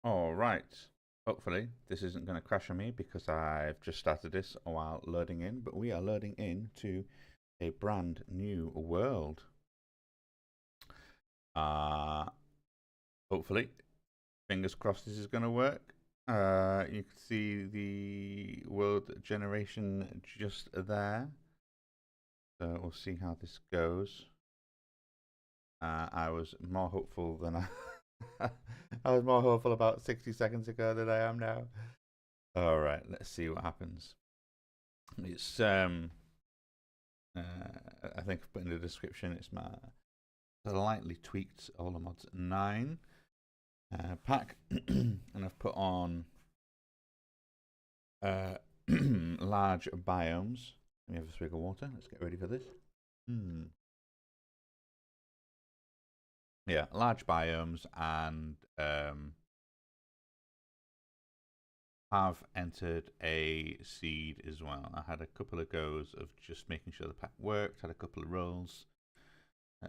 All right. Hopefully, this isn't going to crash on me because I've just started this while loading in, but we are loading in to a brand new world. Uh, Hopefully, fingers crossed this is going to work. You can see the world generation just there. So we'll see how this goes. I was more hopeful than I was more hopeful about 60 seconds ago than I am now. All right, let's see what happens. It's I think I've put in the description. It's my slightly tweaked Mods 9 pack, and I've put on large biomes. Let me have a swig of water. Let's get ready for this. Yeah, large biomes, and have entered a seed as well. I had a couple of goes of just making sure the pack worked, had a couple of rolls,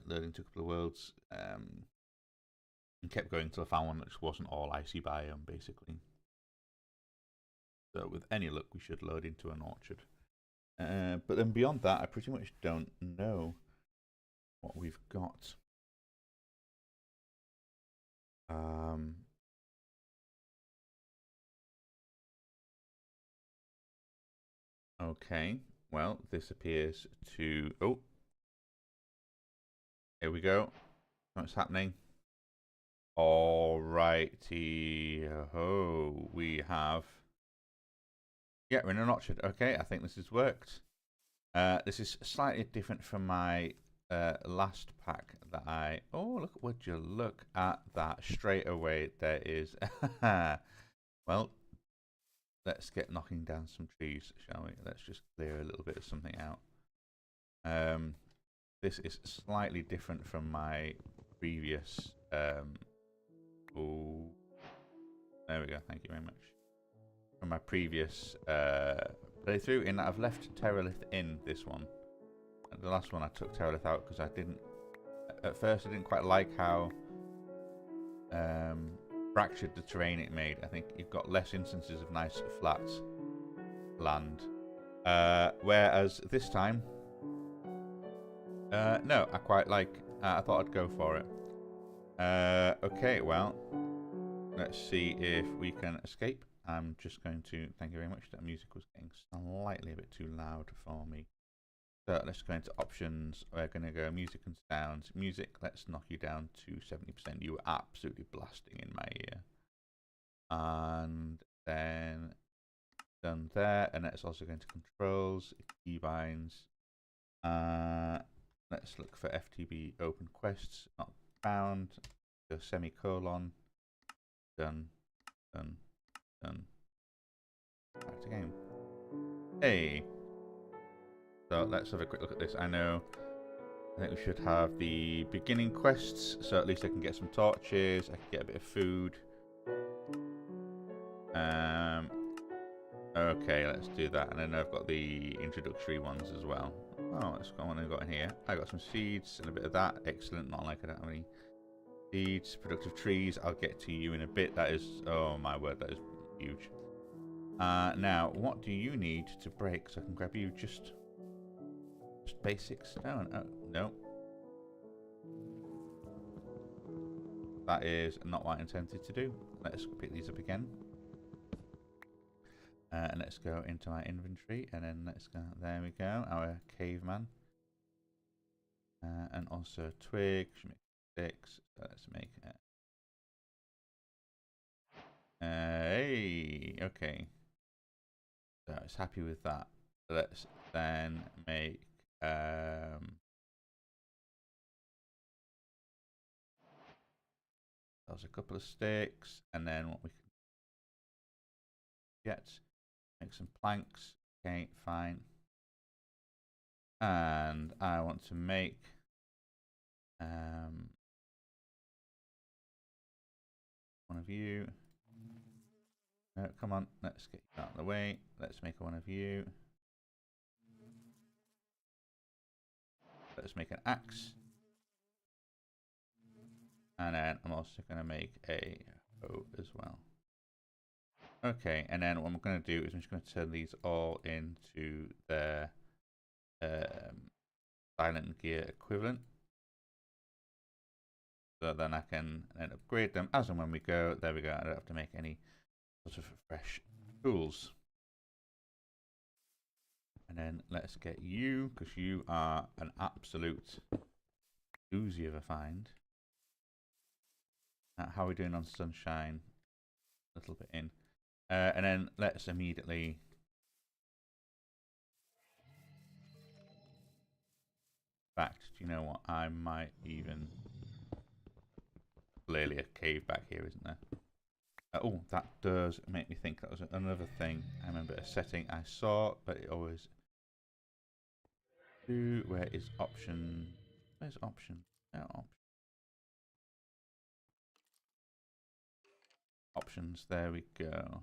learning to a couple of worlds, and kept going until I found one that just wasn't all icy biome, basically. So with any luck, we should load into an orchard. But then beyond that, I pretty much don't know what we've got. Okay, well, this appears to... Oh, here we go. What's happening? Alrighty ho, we have... Yeah, we're in an orchard. Okay, I think this has worked. This is slightly different from my last pack that I... Oh, look, would you look at that straight away. There is... Well, let's get knocking down some trees, shall we? Let's just clear a little bit of something out. This is slightly different from my previous... Oh, there we go. Thank you very much. From my previous playthrough, in that I've left Terralith in this one. The last one I took Terralith out because I didn't. At first, I didn't quite like how fractured the terrain it made. I think you've got less instances of nice flat land. Whereas this time, no, I quite like. I thought I'd go for it. Okay, well, let's see if we can escape. I'm just going to, thank you very much, that music was getting slightly a bit too loud for me. So let's go into options. We're going to go music and sounds. Music, let's knock you down to 70%. You were absolutely blasting in my ear. And then done there. And let's also go into controls, keybinds. Let's look for FTB open quests, not found. Go semicolon. Done, done, done. Back to game. Hey. So let's have a quick look at this. I think we should have the beginning quests, so at least I can get some torches, I can get a bit of food. Okay, let's do that. And then I've got the introductory ones as well. Oh, let's go on and got in here. I got some seeds and a bit of that. Excellent. Not like I don't have any seeds. Productive trees. I'll get to you in a bit. That is, oh my word, that is huge. Now, what do you need to break so I can grab you? Just basic stone. Oh, no. That is not what I intended to do. Let's pick these up again. And let's go into my inventory. And then let's go. There we go. Our caveman. And also twig. Should make 6. So let's make it. Hey. Okay. So I was happy with that. So let's then make. That was a couple of sticks, and then what we can get, make some planks. Okay, fine. And I want to make one of you. No, come on, let's get you out of the way. Let's make one of you. Let's make an axe. And then I'm also going to make a O as well. Okay, and then what I'm going to do is I'm just going to turn these all into their silent gear equivalent. So then I can then upgrade them as and when we go. There we go. I don't have to make any sort of fresh tools. And then let's get you, because you are an absolute doozy of a find. How are we doing on sunshine? A little bit in. And then let's immediately... In fact, do you know what? I might even... Clearly a cave back here, isn't there? Oh, that does make me think that was another thing. I remember a setting I saw, but it always... Where is option? Where's option? Oh, options, there we go.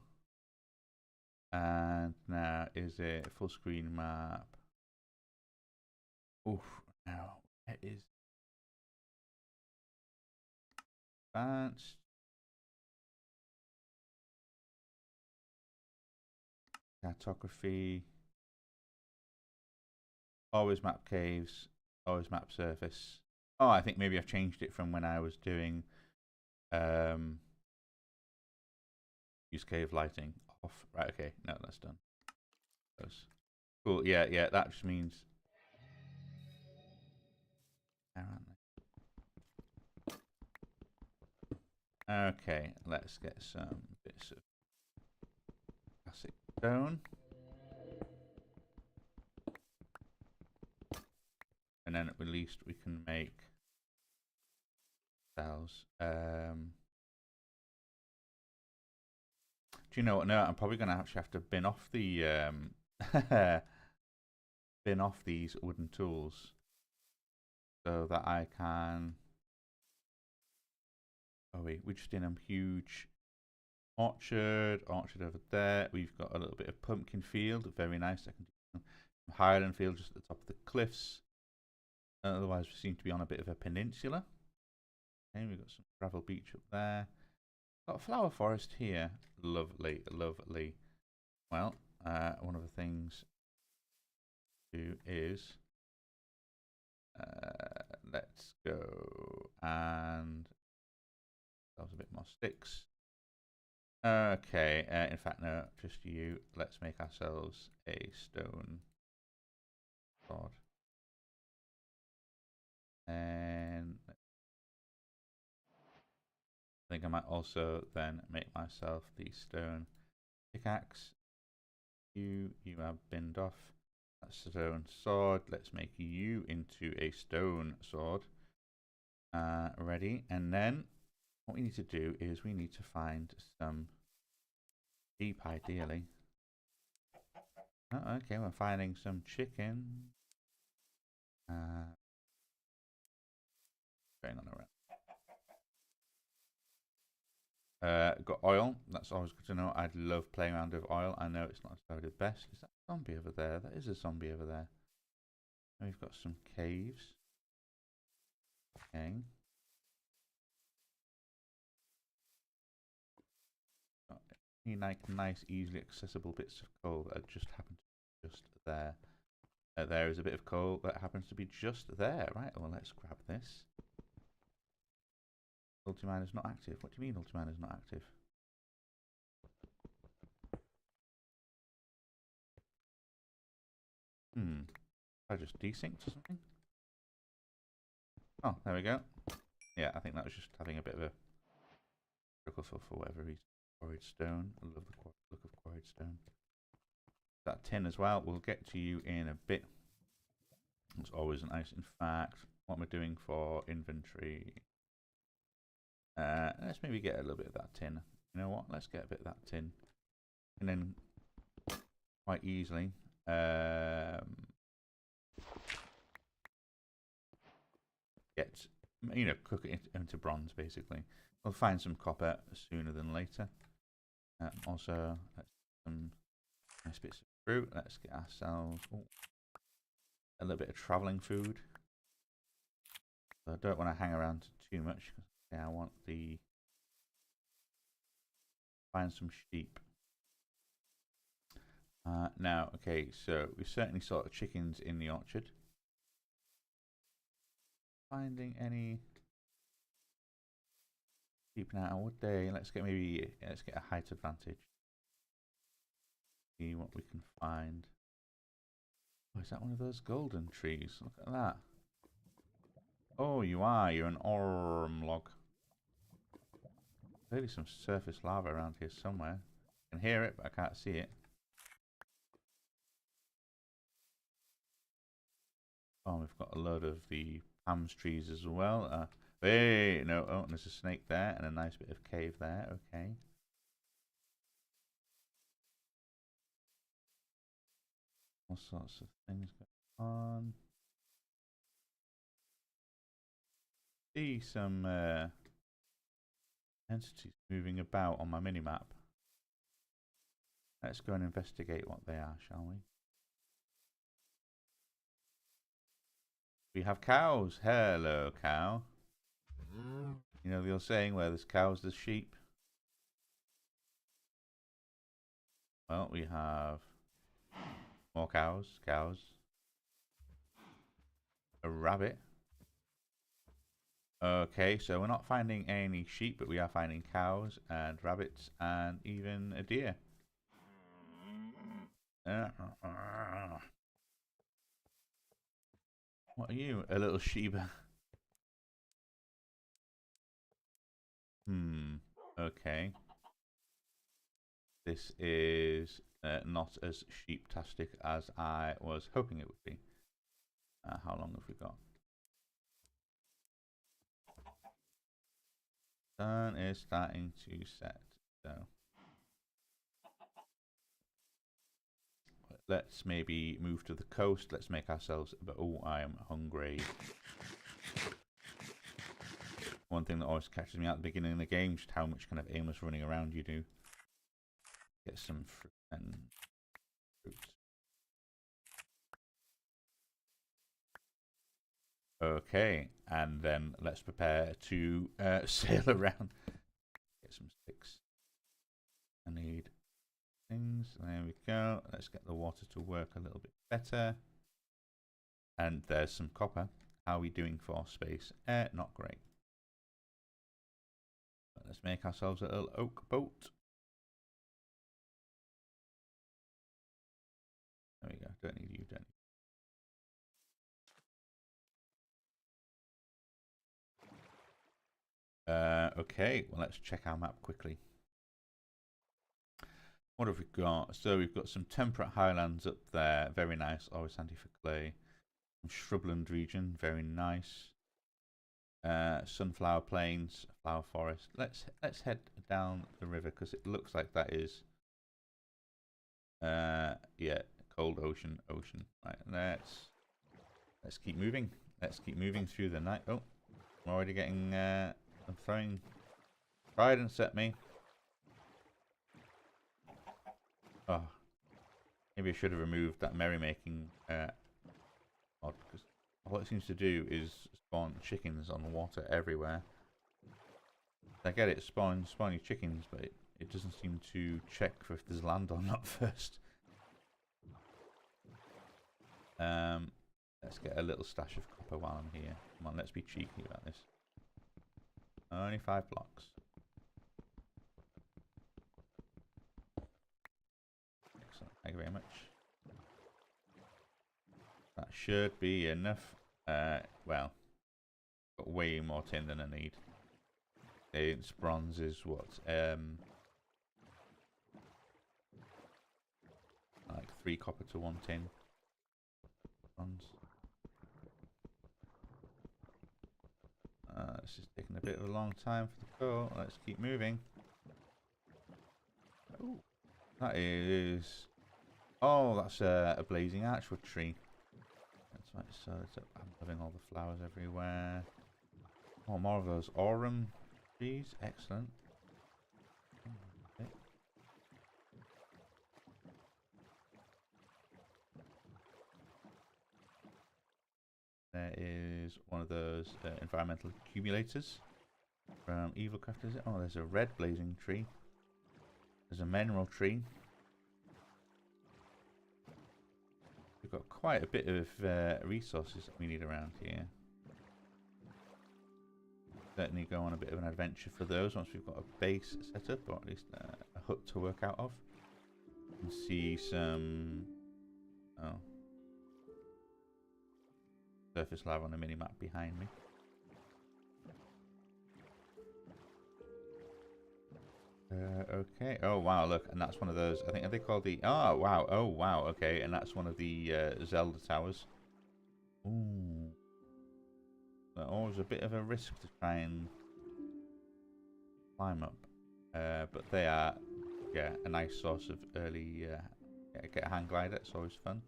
And now is it full screen map? Oof, now it is advanced. Cartography. Always map caves. Always map surface. Oh, I think maybe I've changed it from when I was doing use cave lighting off. Right, okay, no, that's done. Close. Cool, yeah, that just means... Okay, let's get some bits of classic stone. And then at least we can make cells. Do you know what? No, I'm probably going to actually have to bin off the bin off these wooden tools so that I can. Oh wait, we're just in a huge orchard over there. We've got a little bit of pumpkin field, very nice. I can do some highland field just at the top of the cliffs. Otherwise, we seem to be on a bit of a peninsula. Okay, we've got some gravel beach up there. Got a flower forest here. Lovely, lovely. Well, one of the things to do is let's go and that was a bit more sticks. Okay, in fact, no, just you. Let's make ourselves a stone sword. And I think I might also then make myself the stone pickaxe. You have binned off. That's stone sword. Let's make you into a stone sword. Ready. And then what we need to do is we need to find some sheep, ideally. Oh, okay, we're finding some chicken. Going on around. Got oil. That's always good to know. I'd love playing around with oil. I know it's not necessarily the best. Is that a zombie over there? That is a zombie over there. And we've got some caves. Okay. Got any nice, easily accessible bits of coal that just happen to be just there. There is a bit of coal that happens to be just there. Right. Well, let's grab this. Ultimine is not active. What do you mean Ultimine is not active? I just desynced or something? Oh, there we go. Yeah, I think that was just having a bit of a struggle for whatever reason. Quarried stone. I love the look of quarried stone. That tin as well. We'll get to you in a bit. It's always nice. In fact, what we're doing for inventory. Let's maybe get a little bit of that tin. You know what? Let's get a bit of that tin. And then quite easily get, you know, cook it into bronze basically. We'll find some copper sooner than later. Also, some nice bits of fruit. Let's get ourselves a little bit of travelling food. So I don't want to hang around too much. Yeah, I want the find some sheep. Now, okay, so we certainly saw chickens in the orchard. Finding any sheep now? Would they? Let's get a height advantage. See what we can find. Oh, is that one of those golden trees? Look at that. Oh, you are. You're an orm log. Clearly some surface lava around here somewhere. I can hear it, but I can't see it. Oh, we've got a load of the palms trees as well. Hey, no, oh, there's a snake there and a nice bit of cave there. Okay. All sorts of things going on. See some entities moving about on my mini-map. Let's go and investigate what they are, shall we? We have cows. Hello, cow. You know the old saying, where there's cows, there's sheep. Well, we have more cows. A rabbit. Okay, so we're not finding any sheep, but we are finding cows and rabbits and even a deer. What are you? A little Sheba. Okay. This is not as sheep-tastic as I was hoping it would be. How long have we got? Sun is starting to set, so let's maybe move to the coast. Let's make ourselves. Oh, I am hungry. One thing that always catches me out at the beginning of the game, just how much kind of aimless running around you do. Get some fruit and fruit. Okay, and then let's prepare to sail around. Get some sticks. I need things. There we go. Let's get the water to work a little bit better. And there's some copper. How are we doing for space? Not great. But let's make ourselves a little oak boat. There we go. Don't need you, don't need you. Okay, well, let's check our map quickly. What have we got? So we've got some temperate highlands up there, very nice. Always handy for clay. Some shrubland region, very nice. Sunflower plains, flower forest. Let's head down the river because it looks like that is yeah, cold ocean. Right, let's keep moving. Let's keep moving through the night. Oh, I'm already getting I'm throwing tridents at me. Oh, maybe I should have removed that merrymaking mod, because all it seems to do is spawn chickens on water everywhere. I get it, spawning chickens, but it doesn't seem to check for if there's land or not first. Let's get a little stash of copper while I'm here. Come on, let's be cheeky about this. Only 5 blocks. Excellent, thank you very much. That should be enough. Well, got way more tin than I need. It's bronze is what? Like 3 copper to 1 tin. Bronze. This is taking a bit of a long time for the call. Let's keep moving. Oh, that is. Oh, that's a blazing archwood tree. That's right. So I'm loving all the flowers everywhere. Oh, more of those aurum trees. Excellent. Okay. There is one of those environmental accumulators from Evilcraft, is it? Oh, there's a red blazing tree. There's a mineral tree. We've got quite a bit of resources that we need around here. Certainly go on a bit of an adventure for those once we've got a base set up, or at least a hut to work out of. And see some surface lava on the mini map behind me. Okay. Oh wow! Look, and that's one of those. I think are they called the? Oh wow! Oh wow! Okay, and that's one of the Zelda towers. Ooh. So always a bit of a risk to try and climb up, but they are, yeah, a nice source of early. Get a hang glider. It's always fun.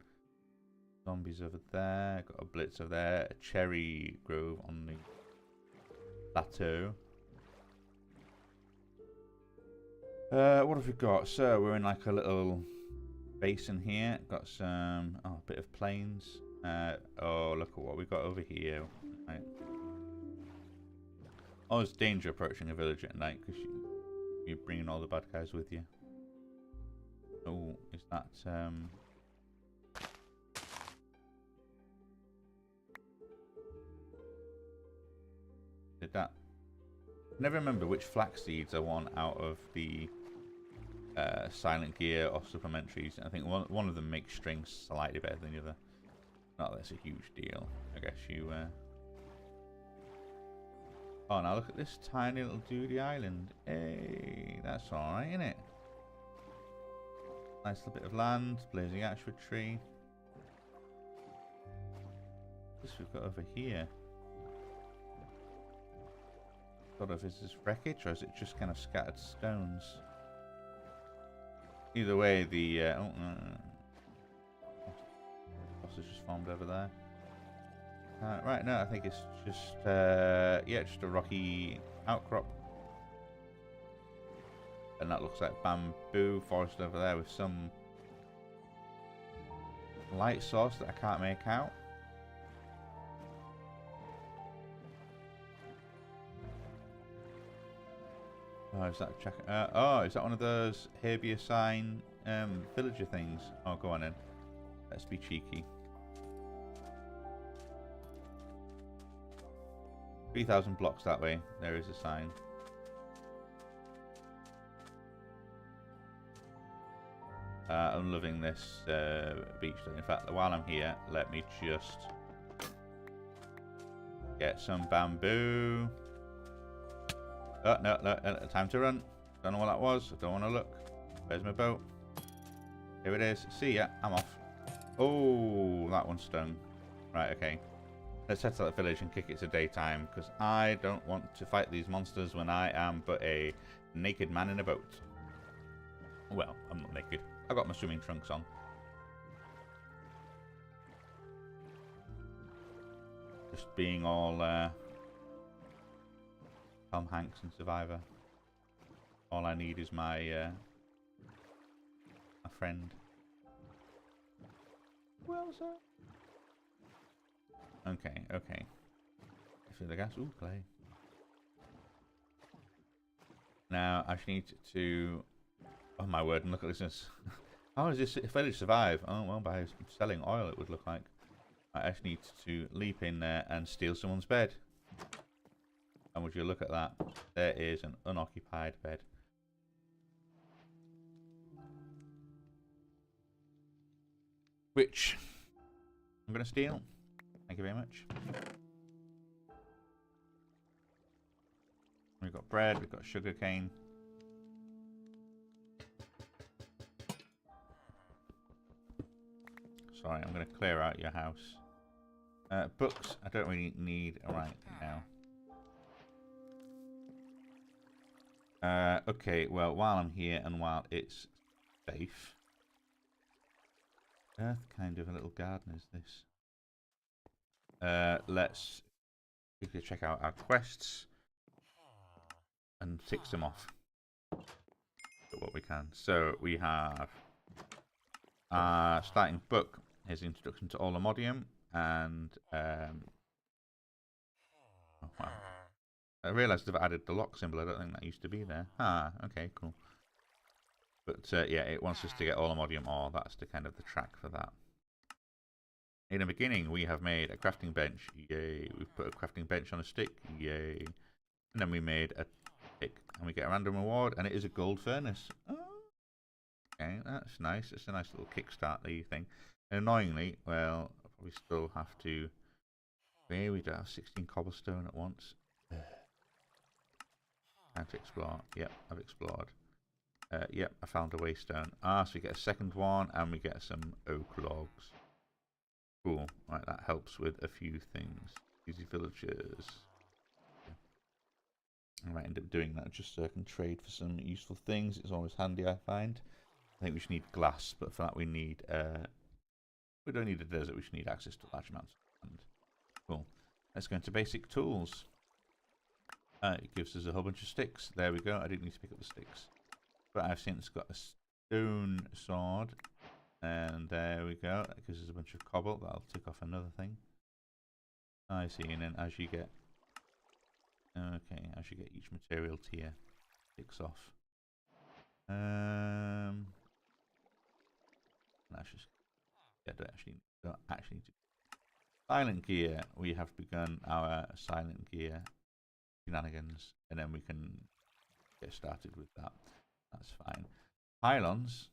Zombies over there. Got a blitz over there. A cherry grove on the plateau. What have we got? So we're in like a little basin here. Got some a bit of plains. Oh, look at what we got over here. Right. Oh, there's danger approaching a village at night because you're bringing all the bad guys with you. Oh, is that did that? I never remember which flax seeds I want out of the silent gear or supplementaries. I think one of them makes strings slightly better than the other. Not that it's a huge deal. I guess you. Oh, now look at this tiny little doody island. Hey, that's alright, isn't it? Nice little bit of land, blazing ashwood tree. This we've got over here. Sort of, is this wreckage or is it just kind of scattered stones? Either way, the what's just formed over there? Right, no, I think it's just yeah, just a rocky outcrop, and that looks like bamboo forest over there with some light source that I can't make out. Oh, is that is that one of those Herbiocine villager things? Oh, go on in. Let's be cheeky. 3,000 blocks that way. There is a sign. I'm loving this beach. In fact, while I'm here, let me just get some bamboo. Oh, no, time to run. Don't know what that was. I don't want to look. Where's my boat? Here it is. See ya. I'm off. Oh, that one stung. Right, okay. Let's head to that village and kick it to daytime, because I don't want to fight these monsters when I am but a naked man in a boat. Well, I'm not naked. I've got my swimming trunks on. Just being all Tom Hanks and Survivor. All I need is my my friend. Well, sir. Okay. I feel the gas. Ooh, clay. Now I just need to. Oh my word! And look at this. How does this village survive? Oh well, by selling oil, it would look like. I just need to leap in there and steal someone's bed. And would you look at that? There is an unoccupied bed. Which I'm going to steal. Thank you very much. We've got bread, we've got sugar cane. Sorry, I'm going to clear out your house. Books, I don't really need right now. Okay, well, while I'm here and while it's safe. Earth kind of a little garden is this. Let's quickly check out our quests and tick them off. Do what we can. So we have our starting book. Here's Introduction to Allomodium, and oh wow. I realised I've added the lock symbol. I don't think that used to be there. Ah, okay, cool. But yeah, it wants us to get all Ammonium ore. That's the kind of the track for that. In the beginning, we have made a crafting bench. Yay. We've put a crafting bench on a stick. Yay. And then we made a stick. And we get a random reward. And it is a gold furnace. Oh, okay, that's nice. It's a nice little kickstart thing. And annoyingly, well, I'll probably still have to... Maybe we don't have 16 cobblestone at once. Time to explore. Yep, I've explored. Yep, I found a waystone. Ah, so we get a second one. And we get some oak logs. Cool. Right, that helps with a few things. Easy villagers. I might end up doing that just so I can trade for some useful things. It's always handy, I find. I think we should need glass, but for that we need... we don't need a desert, we should need access to large amounts of land. Cool. Let's go into basic tools. It gives us a whole bunch of sticks. There we go. I didn't need to pick up the sticks. But I've since got a stone sword. And there we go. That gives us a bunch of cobble. That'll tick off another thing. I see. And then as you get... Okay, as you get each material tier, ticks off. That's just... Yeah, don't actually need to... Silent gear. We have begun our silent gear shenanigans. And then we can get started with that. That's fine. Pylons.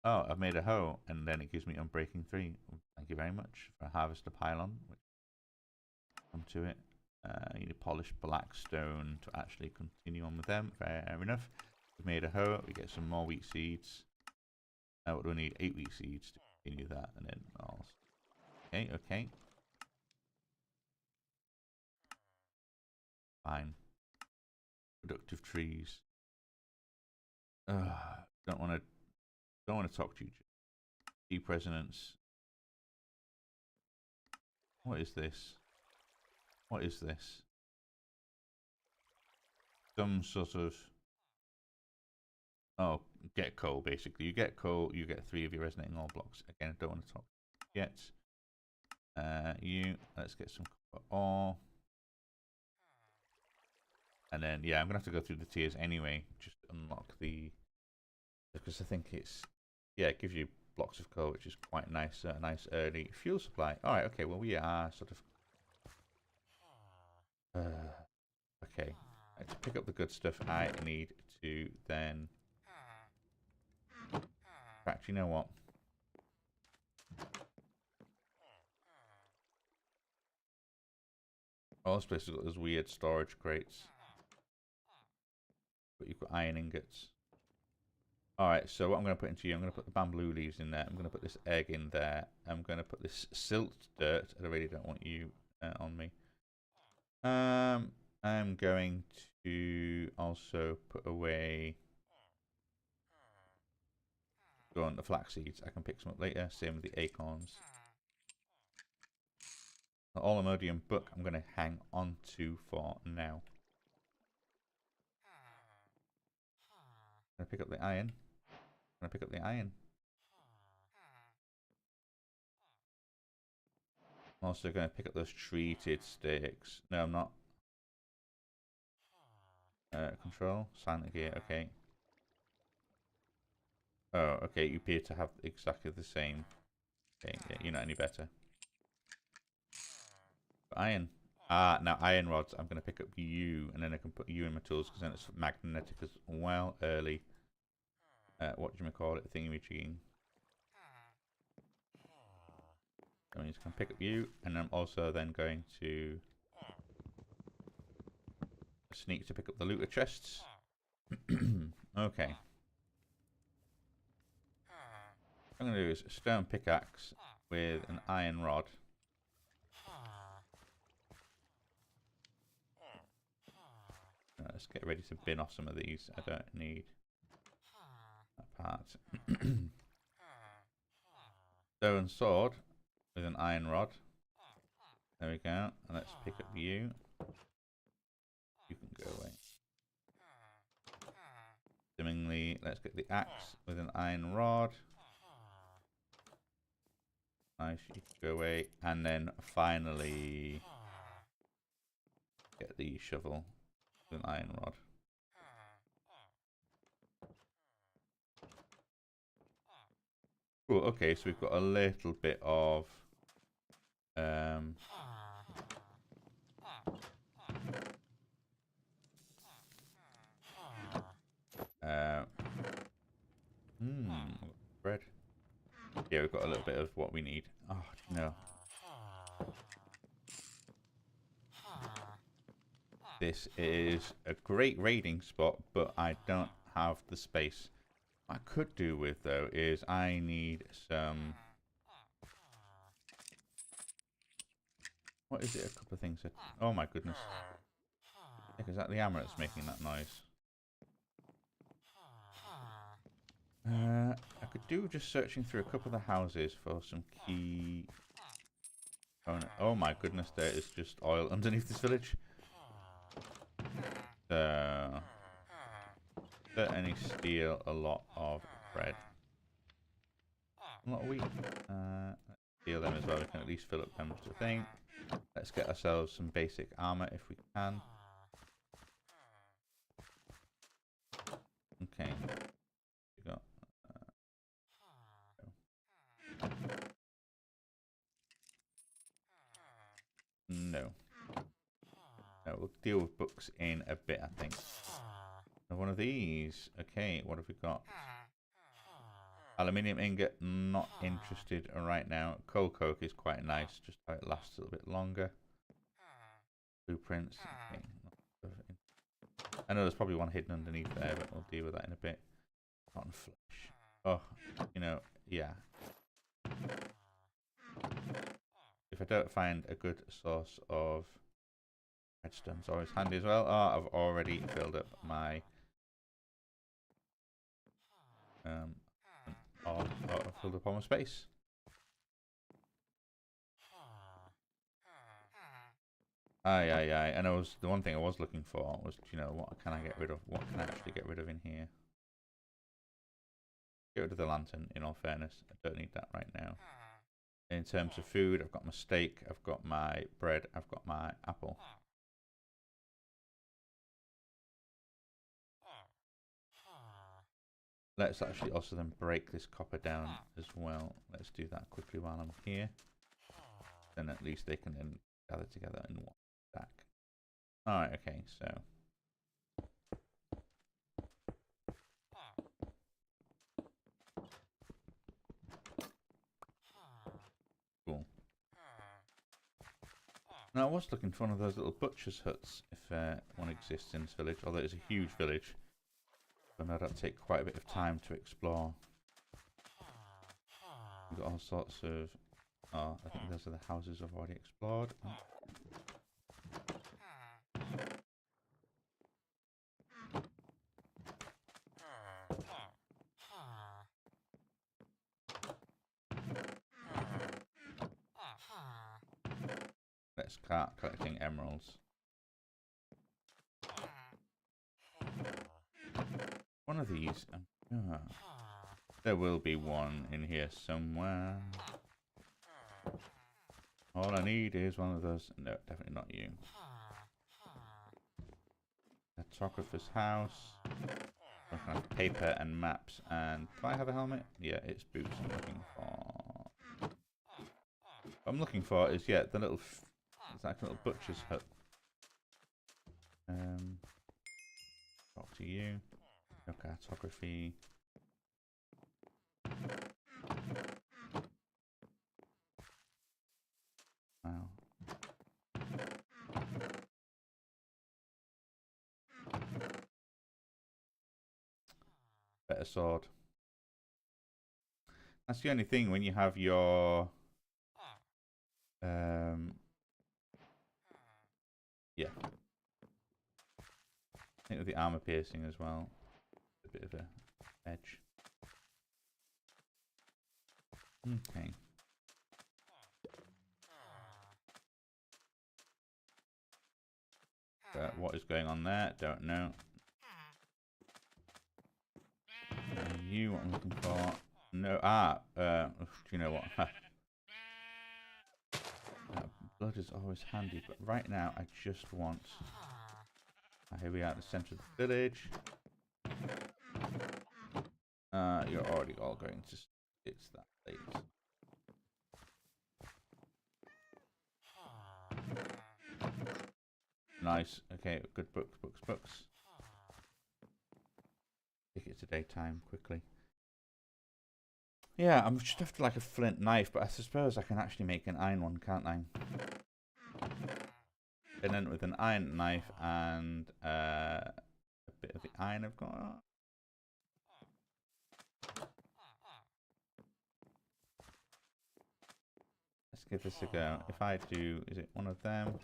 Oh, I've made a hoe, and then it gives me Unbreaking 3. Thank you very much for harvest a pylon. Come to it. You need polished black stone to actually continue on with them. Fair enough. We've made a hoe. We get some more wheat seeds. What do we need? 8 wheat seeds to continue that, and then all. Okay, okay. Fine. Productive trees. Don't want to talk to you. Deep resonance. What is this? What is this? Some sort of... Oh, get coal, basically. You get coal, you get 3 of your resonating ore blocks. Again, I don't want to talk yet. Let's get some ore. And then, yeah, I'm going to have to go through the tiers anyway. Just to unlock the... Because I think it's... Yeah, it gives you blocks of coal, which is quite nice. Nice early fuel supply. Alright, okay, well, we are sort of... okay. To pick up the good stuff, I need to then... In fact, you know what? All this place has got those weird storage crates. But you've got iron ingots. Alright, so what I'm going to put into you, I'm going to put the bamboo leaves in there. I'm going to put this egg in there. I'm going to put this silt dirt. I really don't want you on me. I'm going to also put away... Go on the flax seeds. I can pick some up later. Same with the acorns. The Allomodium book I'm going to hang on to for now. I'm going to pick up the iron. I'm going to pick up the iron. I'm also going to pick up those treated sticks. No, I'm not. Control. Silent gear. Okay. Oh, okay. You appear to have exactly the same. Okay, yeah, you're not any better. Iron. Now iron rods. I'm going to pick up you, and then I can put you in my tools, because then it's magnetic as well. Early. What do you call it? Thingy-majiggy. I'm just going to pick up you, and I'm also then going to sneak to pick up the looter chests. Okay. What I'm going to do is a stone pickaxe with an iron rod. Let's get ready to bin off some of these. I don't need that part. Stone sword with an iron rod. There we go. And let's pick up you. You can go away. Similarly, let's get the axe with an iron rod. Nice, you can go away. And then finally get the shovel with an iron rod. Cool. Okay, so we've got a little bit of bread. Yeah, we've got a little bit of what we need. Oh no. This is a great raiding spot, but I don't have the space. What I could do with though is I need some. What is it? A couple of things. Oh my goodness. Is that the hammer that's making that noise? I could do just searching through a couple of the houses for some key. Oh my goodness, there is just oil underneath this village. So, certainly steal a lot of bread. A lot of wheat. Let's steal them as well. We can at least fill up them to think. Let's get ourselves some basic armor if we can. Okay. We got. No. No, we'll deal with books in a bit, I think. One of these. Okay, what have we got? Aluminium ingot, not interested right now. Coal coke is quite nice, just how it lasts a little bit longer. Blueprints. Okay. I know there's probably one hidden underneath there, but we'll deal with that in a bit. Rotten flesh. Oh, you know, yeah. If I don't find a good source of redstone, it's always handy as well. Oh, I've already filled up my I've filled up all my space. Aye. And the one thing I was looking for was, you know, what can I get rid of? What can I actually get rid of in here? Get rid of the lantern, in all fairness. I don't need that right now. In terms of food, I've got my steak, I've got my bread, I've got my apple. Let's actually also then break this copper down as well. Let's do that quickly while I'm here. Then at least they can then gather together in one stack. Alright, okay, so. Cool. Now I was looking for one of those little butcher's huts, if one exists in this village, although it's a huge village. But no, that'll take quite a bit of time to explore. We've got all sorts of... Oh, I think those are the houses I've already explored. Let's start collecting emeralds. One of these... there will be one in here somewhere. All I need is one of those. No, definitely not you. Cartographer's house. Some kind of paper and maps. And do I have a helmet? Yeah, it's boots I'm looking for. What I'm looking for is, yeah, the little... it's like a little butcher's hut. Talk to you. No cartography. Wow. Better sword. That's the only thing when you have your yeah. I think with the armor piercing as well. A bit of a edge. Okay. What is going on there? Don't know. You, what I'm looking for? No. Do you know what? Blood is always handy, but right now I just want. Here we are at the center of the village. You're already all going to It's that late. Nice. Okay, good books, books, books. Take it to daytime quickly. Yeah, I'm just after like a flint knife, but I suppose I can actually make an iron one, can't I? And then with an iron knife and a bit of the iron I've got. Let's give this a go. If I do, is it one of them?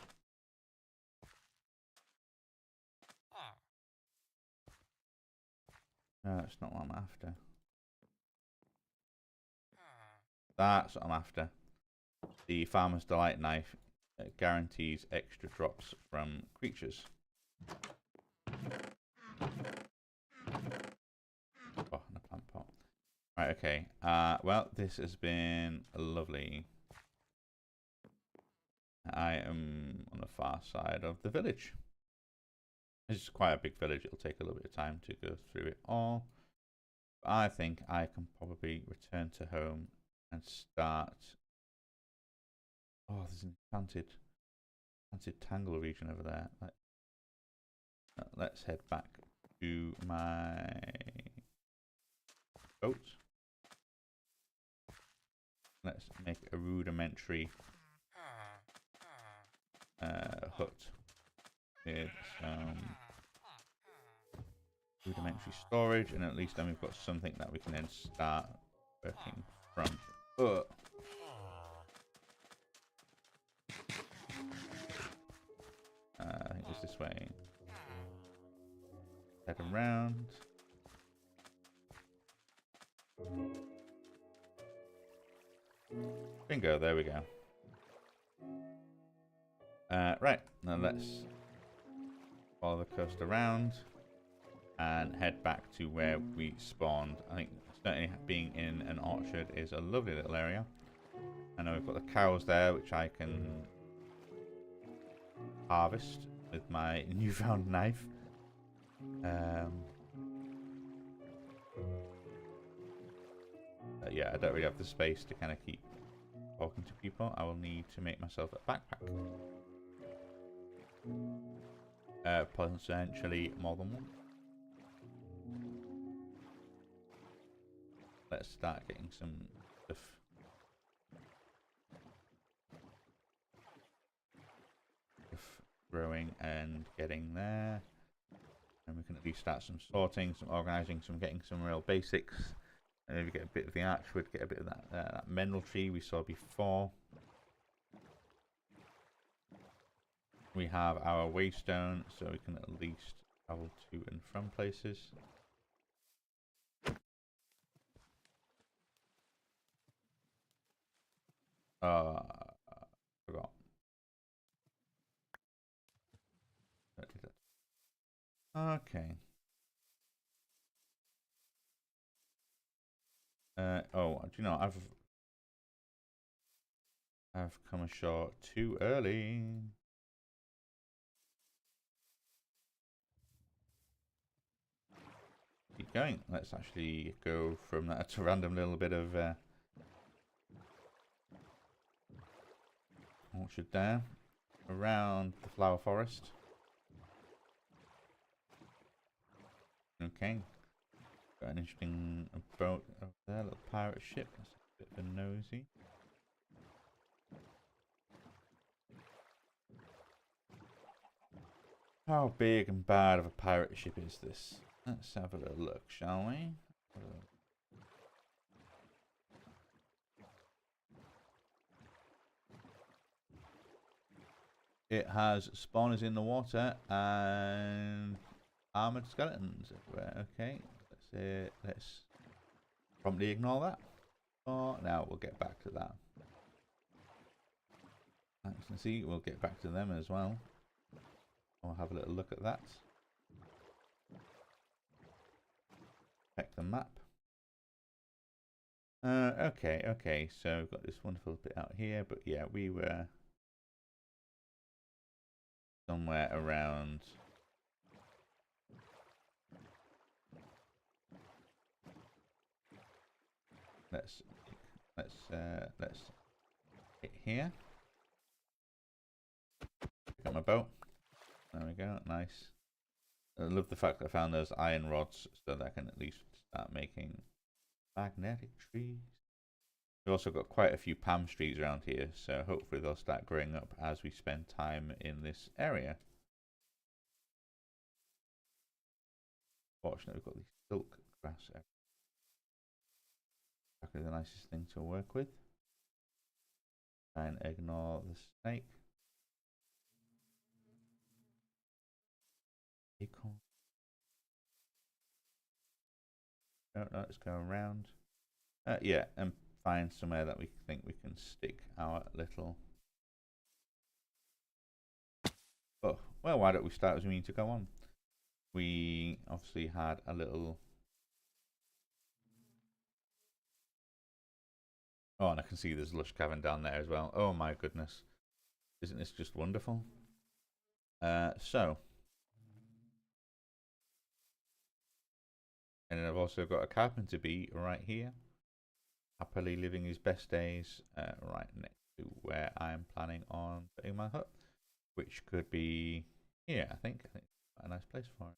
No, that's not what I'm after. That's what I'm after. The Farmer's Delight knife guarantees extra drops from creatures. Oh, and a plant pot. Right, okay. Well, this has been lovely. I am on the far side of the village. This is quite a big village. It'll take a little bit of time to go through it all. But I think I can probably return to home and start. Oh, there's an enchanted tangle region over there. Let's head back to my boat. Let's make a rudimentary hut with some rudimentary storage, and at least then we've got something that we can then start working from. I think it's this way. Head around. Bingo, there we go. Right, now let's follow the coast around and head back to where we spawned. I think certainly being in an orchard is a lovely little area. I know we've got the cows there, which I can harvest with my newfound knife. Yeah, I don't really have the space to kind of keep talking to people. I will need to make myself a backpack. Potentially more than one. Let's start getting some stuff. Growing and getting there. And we can at least start some sorting, some organising, some getting some real basics. And maybe get a bit of the archwood, get a bit of that mineral tree we saw before. We have our waystone, so we can at least travel to and from places. Forgot. Okay. Oh, do you know, I've come ashore too early. Keep going. Let's actually go from that to a random little bit of orchard there, around the flower forest. Okay. Got an interesting boat over there, a little pirate ship. That's a bit of a nosy. How big and bad of a pirate ship is this? Let's have a little look, shall we? It has spawners in the water and armored skeletons everywhere. Okay, let's promptly ignore that. Oh, now we'll get back to that. As you can see, we'll get back to them as well. I'll have a little look at that. Check the map. Okay, so we've got this wonderful bit out here, but yeah, we were somewhere around let's hit here. Pick up my boat. There we go. Nice. I love the fact that I found those iron rods so that I can at least start making magnetic trees. We've also got quite a few palm trees around here, so hopefully they'll start growing up as we spend time in this area. Fortunately, we've got these silk grass. Exactly the nicest thing to work with. And ignore the snake. Acorn. No, let's go around. Yeah, and find somewhere that we think we can stick our little. Oh, well, why don't we start as we need to go on? We obviously had a little. Oh, and I can see there's lush cavern down there as well. Oh my goodness. Isn't this just wonderful? So. And then I've also got a carpenter bee right here. Happily living his best days right next to where I'm planning on putting my hut. Which could be here, I think. A nice place for it.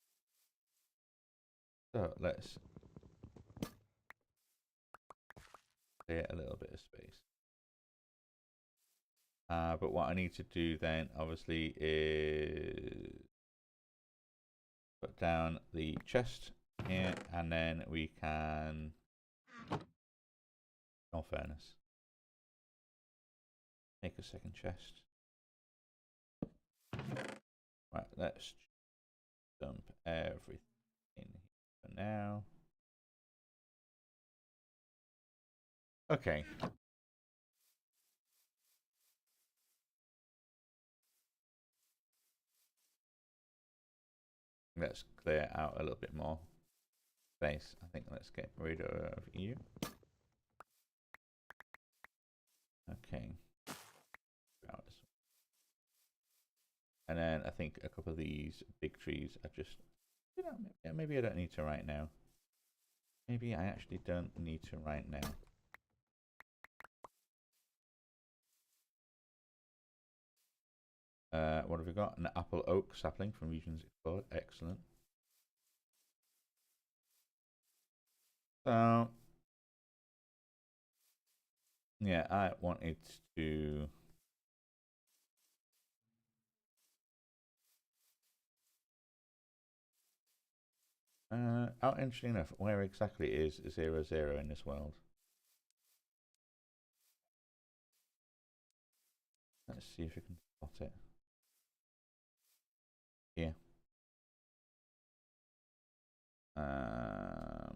So let's clear a little bit of space. But what I need to do then, obviously, is put down the chest here, and then we can. In all fairness, make a second chest. Right, let's dump everything in here for now. Okay. Let's clear out a little bit more space. I think let's get rid of you. Okay. And then I think a couple of these big trees are just, you know, maybe I don't need to right now. Maybe I actually don't need to right now. What have we got? An apple oak sapling from Regions Explored. Excellent. So, yeah, I wanted to. Oh, interesting enough, where exactly is 00 in this world? Let's see if we can spot it. Here. I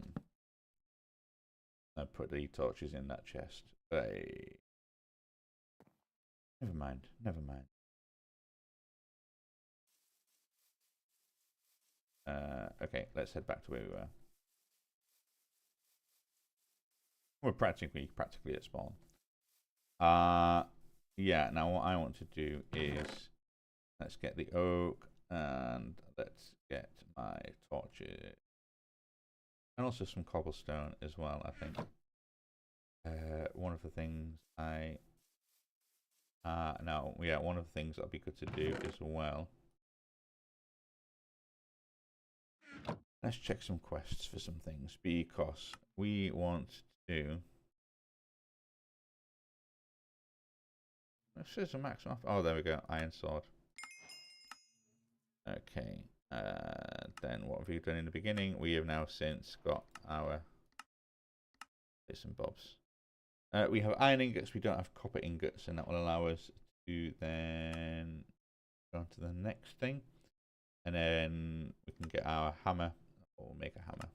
put the torches in that chest. Hey. Never mind, never mind. Okay, let's head back to where we were. We're practically at spawn. Yeah, now what I want to do is let's get the oak and let's get my torches. And also some cobblestone as well, I think. One of the things one of the things that'll be good to do as well. Let's check some quests for some things because we want to. This is a maximum. Oh, there we go. Iron sword. Okay. Then what have we done in the beginning? We have now since got our bits and bobs. We have iron ingots. We don't have copper ingots, and that will allow us to then go on to the next thing, and then we can get our hammer or make a hammer.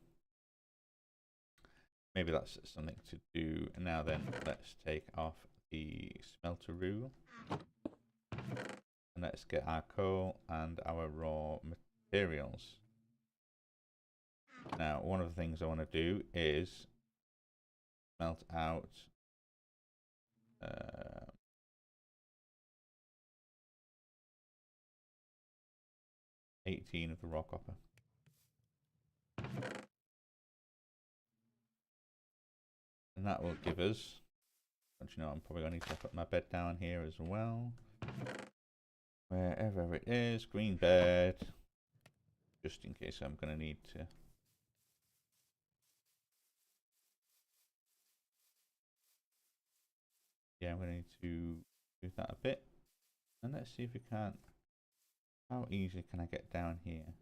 Maybe that's something to do now. Then let's take off the smelteroo, and let's get our coal and our raw materials. Now, one of the things I want to do is smelt out 18 of the raw copper. And that will give us, don't you know, I'm probably going to need to put my bed down here as well. Wherever it is, green bed. Just in case I'm going to need to. Yeah, I'm going to need to do that a bit. And let's see if we can. How easily can I get down here?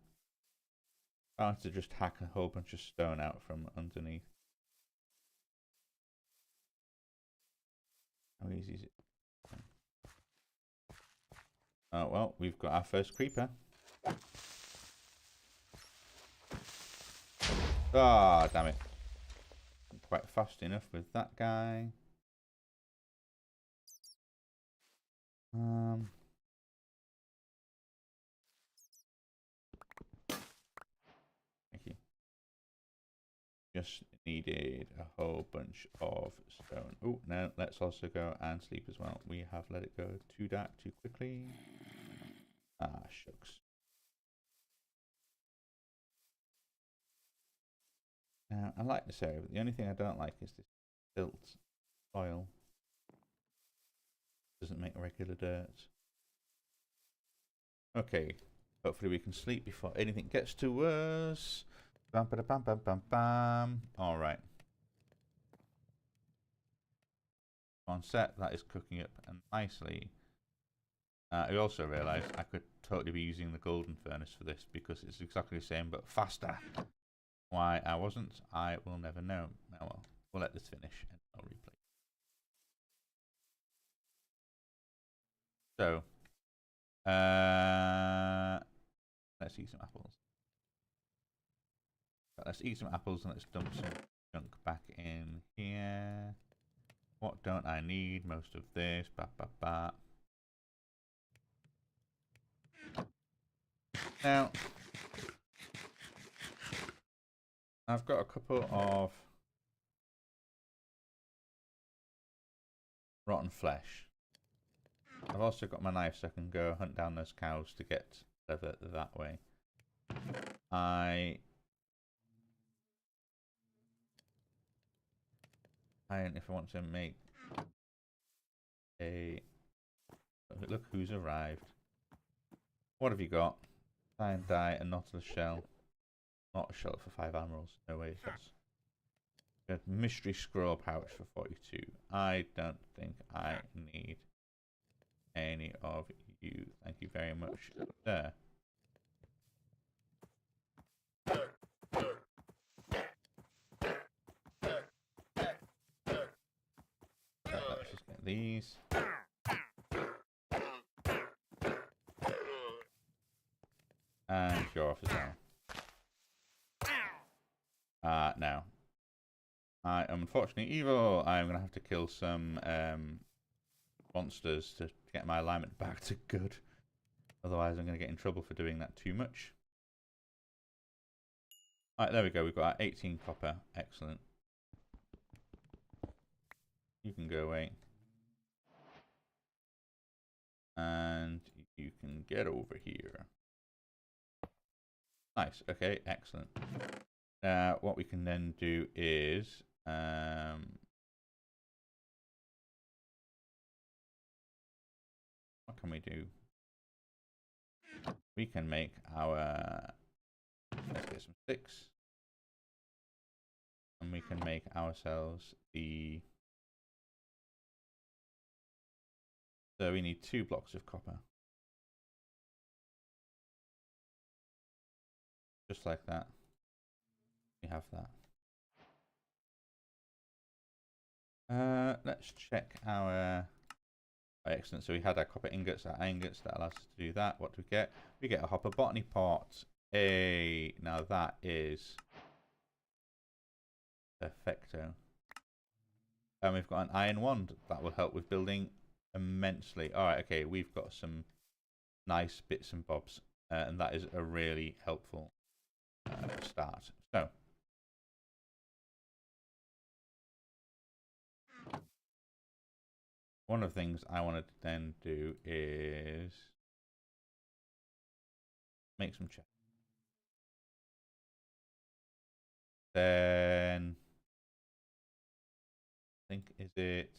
I have to just hack a whole bunch of stone out from underneath. How easy is it? Oh, well, we've got our first creeper. Ah, damn it. Not quite fast enough with that guy. Thank you. Just needed a whole bunch of stone. Oh, no, let's also go and sleep as well. We have let it go too dark too quickly. Ah, shucks. Now, I like this area, but the only thing I don't like is this built soil. Doesn't make regular dirt. Okay, hopefully we can sleep before anything gets to us. Bam, ba, bam, bam, bam, bam. All right. On set, that is cooking up nicely. I also realised I could totally be using the golden furnace for this because it's exactly the same but faster. Why I wasn't, I will never know. Oh well, we'll let this finish and I'll replay. So, let's eat some apples. Let's eat some apples and let's dump some junk back in here. What don't I need? Most of this. Ba, ba, ba. Now, I've got a couple of rotten flesh. I've also got my knife so I can go hunt down those cows to get leather that way. And if I want to make a... Look who's arrived. What have you got? Cyan dye and nautilus shell. Not a shell for 5 emeralds. No way. That's a mystery scroll pouch for 42. I don't think I need any of you. Thank you very much. There. Let's just get these. And you're off as well. Now. I am unfortunately evil. I'm going to have to kill some monsters to get my alignment back to good. Otherwise I'm going to get in trouble for doing that too much. Alright, there we go. We've got our 18 copper. Excellent. You can go away. And you can get over here. Nice. Okay, excellent. What we can then do is... what can we do? We can make our... Let's get some sticks. And we can make ourselves the... So we need 2 blocks of copper. Just like that. We have that. Let's check our... Oh, excellent. So we had our copper ingots, that allows us to do that. What do we get? We get a hopper botany pot. Hey, now that is perfecto. And we've got an iron wand that will help with building immensely. All right, okay, we've got some nice bits and bobs, and that is a really helpful start. So, one of the things I wanted to then do is make some chests. Then think. Is it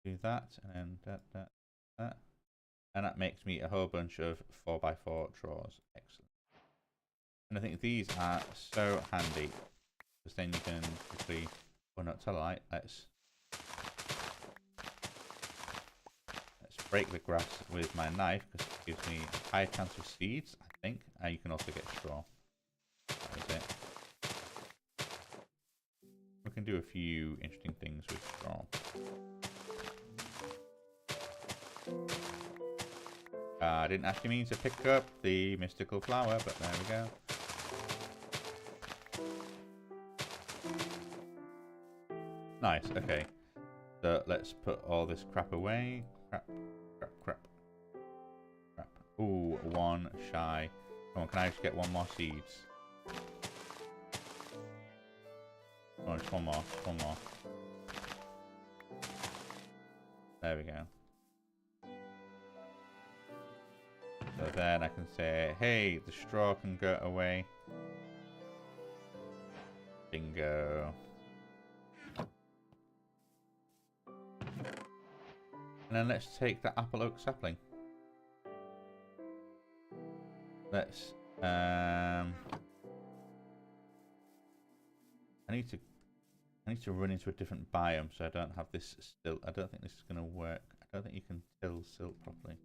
do that and then that? And that makes me a whole bunch of 4x4 drawers. Excellent. And I think these are so handy because then you can quickly, well, not tell a lie, let's break the grass with my knife because it gives me a higher chance of seeds, I think. And you can also get straw. That is it. We can do a few interesting things with straw. I didn't actually mean to pick up the mystical flower, but there we go. Nice, okay. So let's put all this crap away. Crap. Ooh, one shy. Come on, can I just get one more seeds? Oh, just one more. There we go. So then I can say, hey, the straw can go away. Bingo. And then let's take the apple oak sapling. Let's I need to run into a different biome so I don't have this still. I don't think this is gonna work. I don't think you can till silt properly.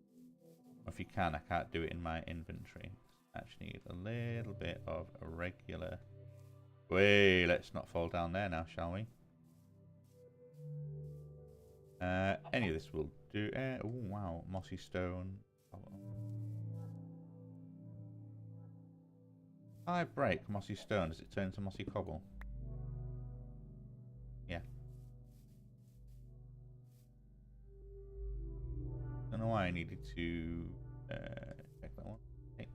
Or if you can, I can't do it in my inventory. I actually need a little bit of a regular. Wait, let's not fall down there now, shall we? Any of this will do. Oh wow, mossy stone. I break mossy stone. Does it turn into mossy cobble? Yeah. Don't know why I needed to check that one. Hey.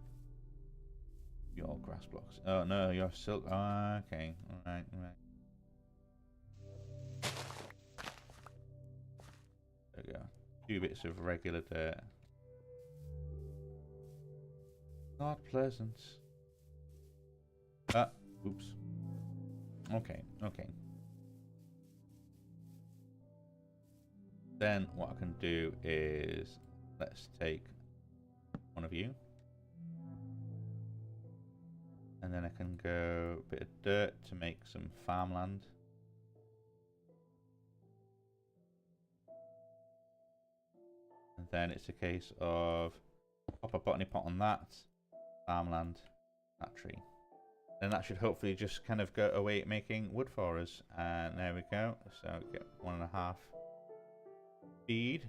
Your grass blocks. Oh no, your silk. Oh, okay. Alright. There we go. 2 bits of regular dirt. Not pleasant. Oops. Okay. Then what I can do is let's take one of you. And then I can go a bit of dirt to make some farmland. And then it's a case of pop a botany pot on that, farmland, that tree. Then that should hopefully just kind of go away at making wood for us. And there we go. So get 1.5 feed.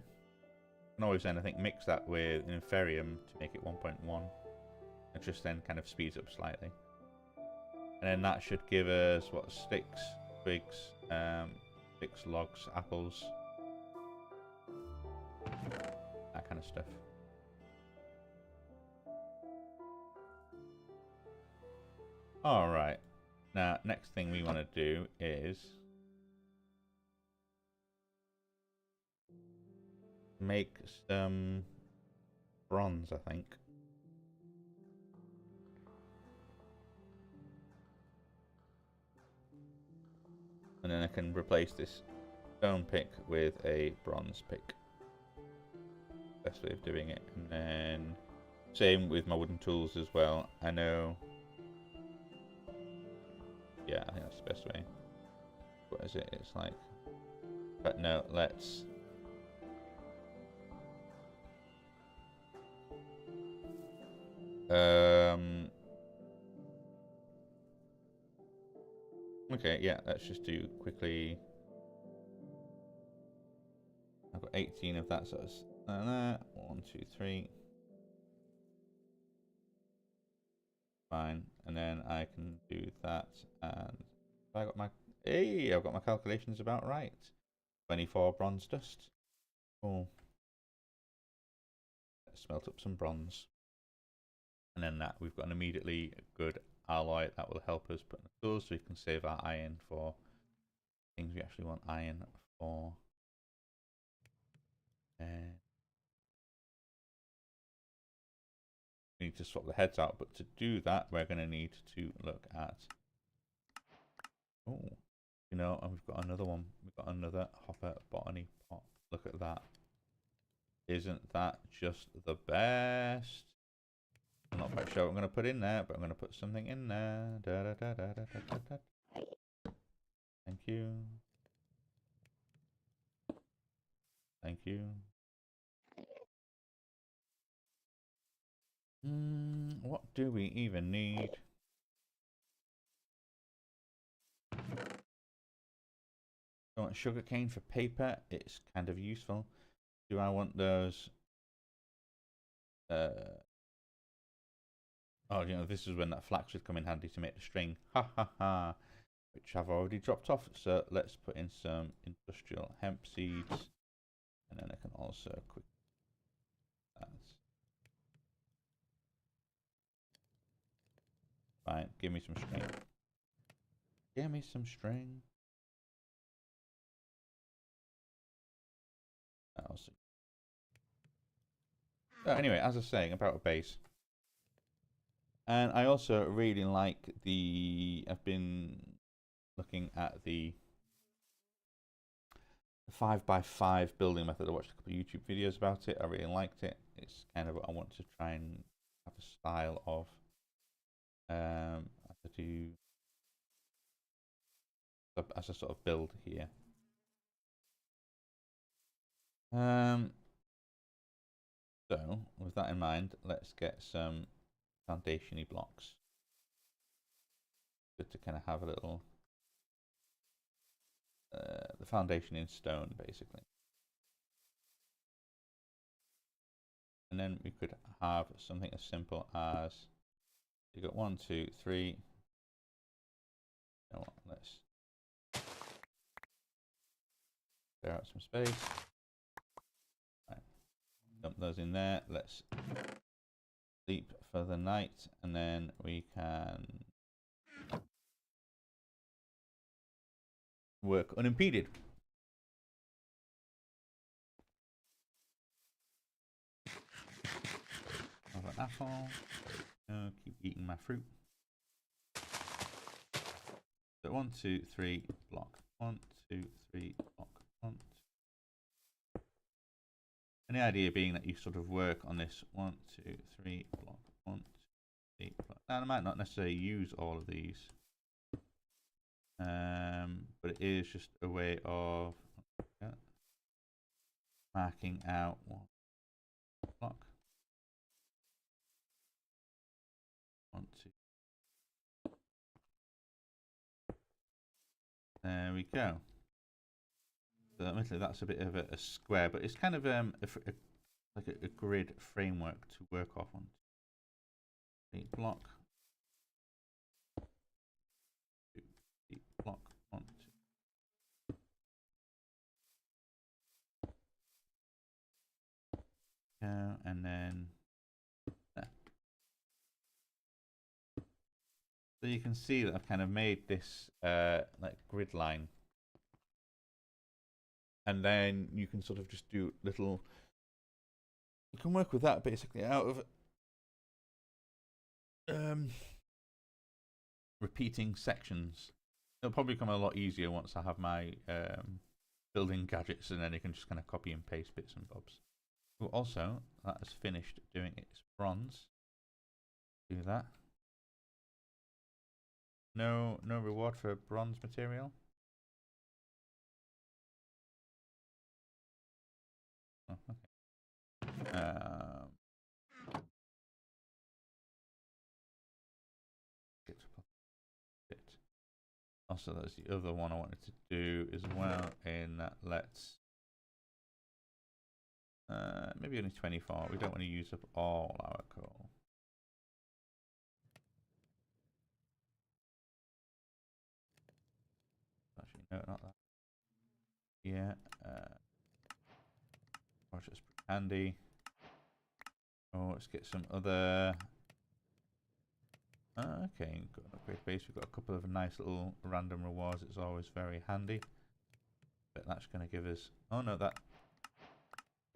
And always then I think mix that with an inferium to make it 1.1. It just then kind of speeds up slightly. And then that should give us what, sticks, twigs, sticks, logs, apples, that kind of stuff. Alright, now next thing we want to do is make some bronze, I think. And then I can replace this stone pick with a bronze pick. Best way of doing it. And then same with my wooden tools as well. I know. Yeah, I think that's the best way. What is it? It's like. But no, let's. Okay, yeah, let's just do quickly. I've got 18 of that, so it's 1, 2, 3. Fine, and then I can do that, and I got my I've got my calculations about right. 24 bronze dust. Cool. Let's smelt up some bronze, and then that we've got an immediately good alloy that will help us put in the tools, so we can save our iron for things we actually want iron for. We need to swap the heads out, but to do that, we're going to need to look at. Oh, You know, and we've got another one. We've got another hopper botany pot. Look at that. Isn't that just the best? I'm not quite sure what I'm going to put in there, but I'm going to put something in there. Da, da, da, da, da, da, da. Thank you. Thank you. What do we even need? I want sugarcane for paper. It's kind of useful. Do I want those? Oh, you know, this is when that flax would come in handy to make the string. Ha ha ha. Which I've already dropped off. So let's put in some industrial hemp seeds. And then I can also quick that. Fine, give me some string. Give me some string. Also. So anyway, as I was saying about a base. And I also really like I've been looking at the 5x5 building method. I watched a couple of YouTube videos about it. I really liked it. It's kind of what I want to try and have a style of. As a sort of build here. So with that in mind, let's get some foundation-y blocks. Good to kind of have a little the foundation in stone, basically. And then we could have something as simple as you got 1, 2, 3. You know what? Let's clear out some space. Right. Dump those in there. Let's sleep for the night, and then we can work unimpeded. Have an apple. Keep eating my fruit. So 1, 2, 3, block. 1, 2, 3, block. 1, 2. And the idea being that you sort of work on this 1, 2, 3, block. 1, 2, 3, block. Now I might not necessarily use all of these, but it is just a way of marking out one block. 1, 2. There we go. So admittedly, that's a bit of a square, but it's kind of like a grid framework to work off on. Block. 2, 3, block. 1, 2. And then there. So you can see that I've kind of made this like grid line, and then you can sort of just do little. You can work with that basically out of repeating sections. It'll probably become a lot easier once I have my building gadgets, and then you can just kind of copy and paste bits and bobs. Well, also, that has finished doing its bronze. Do that. No reward for bronze material. Oh, okay. Also, that's the other one I wanted to do as well. In that, let's maybe only 24. We don't want to use up all our coal. Actually, no, not that. Yeah. Just handy. Oh, let's get some other. Okay, got an upgrade base. We've got a couple of nice little random rewards. It's always very handy. But that's going to give us. Oh no, that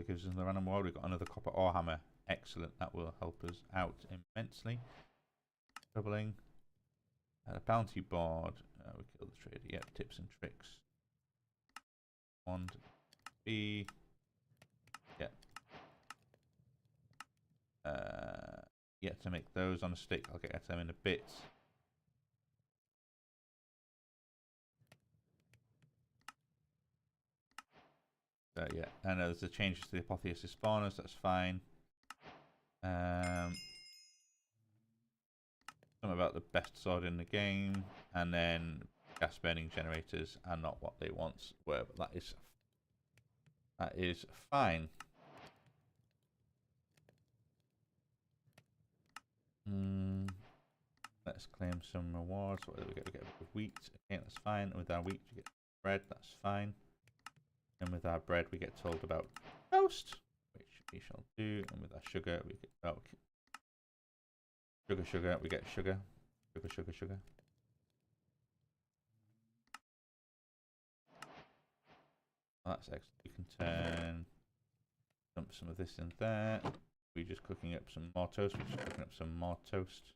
gives us the random reward. We've got another copper ore hammer. Excellent. That will help us out immensely. Doubling. A bounty board. We killed the trader. Yep, tips and tricks. 1 B. Yep. Yeah, to make those on a stick. I'll get to them in a bit. So yeah, I know there's the changes to the apotheosis spawners. That's fine. Something about the best sword in the game, and then gas burning generators are not what they once were, but that is fine. Let's claim some rewards. What do we get? We get a bit of wheat. Okay, that's fine. With our wheat, we get bread. That's fine. And with our bread, we get told about toast, which we shall do. And with our sugar, we get sugar. We get sugar. Sugar. Oh, that's excellent. We can dump some of this in there. We're just cooking up some more toast.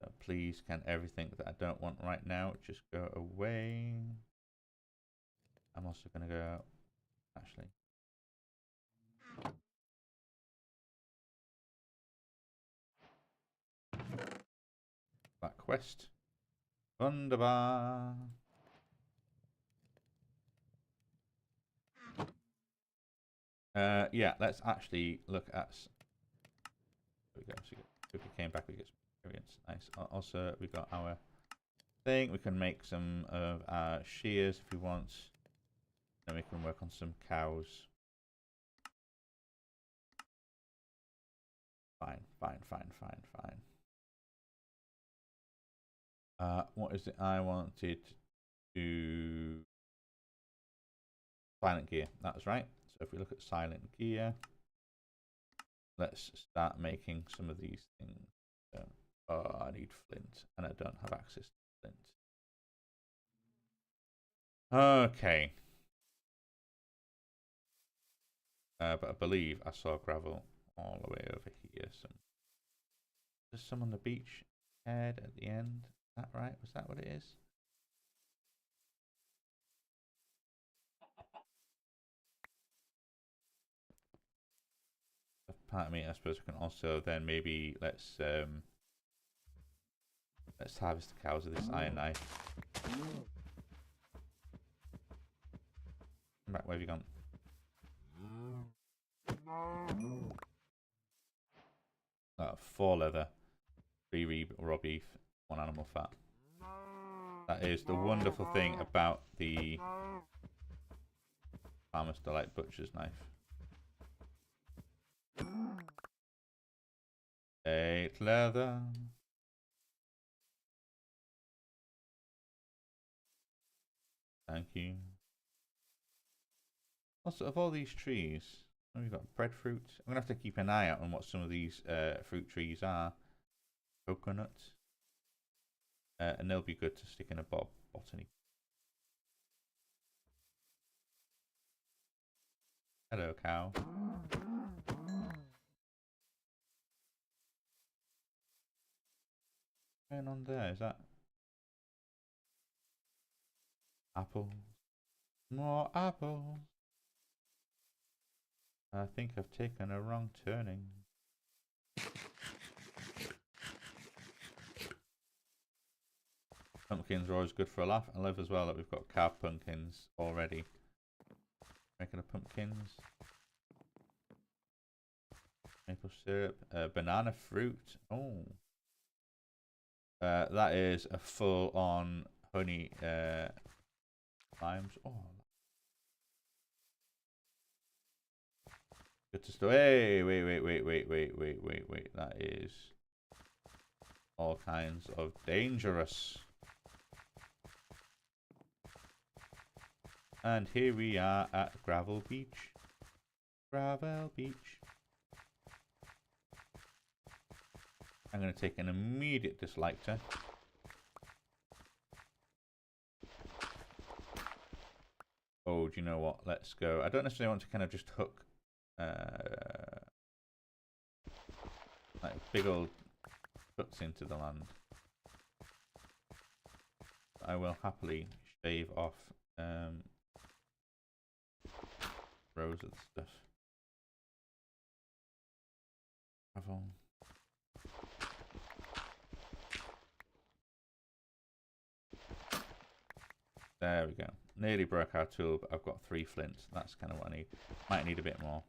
So please, can everything that I don't want right now just go away? I'm also going to go, actually. That quest. Wunderbar. Yeah, let's actually look at. There we go. So if we came back, we get some experience. Nice. Also, we got our thing. We can make some of our shears if we want. Then we can work on some cows. Fine. What is it I wanted to... Silent gear. That was right. So if we look at silent gear, let's start making some of these things. Oh, I need flint, and I don't have access to flint. Okay. But I believe I saw gravel all the way over here. There's some on the beach head at the end. Is that right? Was that what it is? Part of me, I suppose we can also then maybe let's harvest the cows with this iron knife. Right, where have you gone? Oh, 4 leather, 3 raw beef, 1 animal fat. That is the wonderful thing about the Farmer's Delight Butcher's knife. 8 leather. Thank you. Also, of all these trees, we've got breadfruit. I'm going to have to keep an eye out on what some of these fruit trees are. Coconut. And they'll be good to stick in a botany. Hello, cow. What's going on there? Is that apples? More apples. I think I've taken a wrong turning. Pumpkins are always good for a laugh. I love as well that we've got carved pumpkins already. Regular pumpkins. Maple syrup. Banana fruit. Oh. That is a full-on honey limes. Oh. Good to start. Hey, wait. That is all kinds of dangerous. And here we are at Gravel Beach. Gravel Beach. I'm going to take an immediate dislike to. Oh, do you know what? Let's go. I don't necessarily want to kind of just hook like big old hooks into the land. I will happily shave off rows of the stuff. Gravel. There we go. Nearly broke our tool, but I've got 3 flints. That's kind of what I need. Might need a bit more.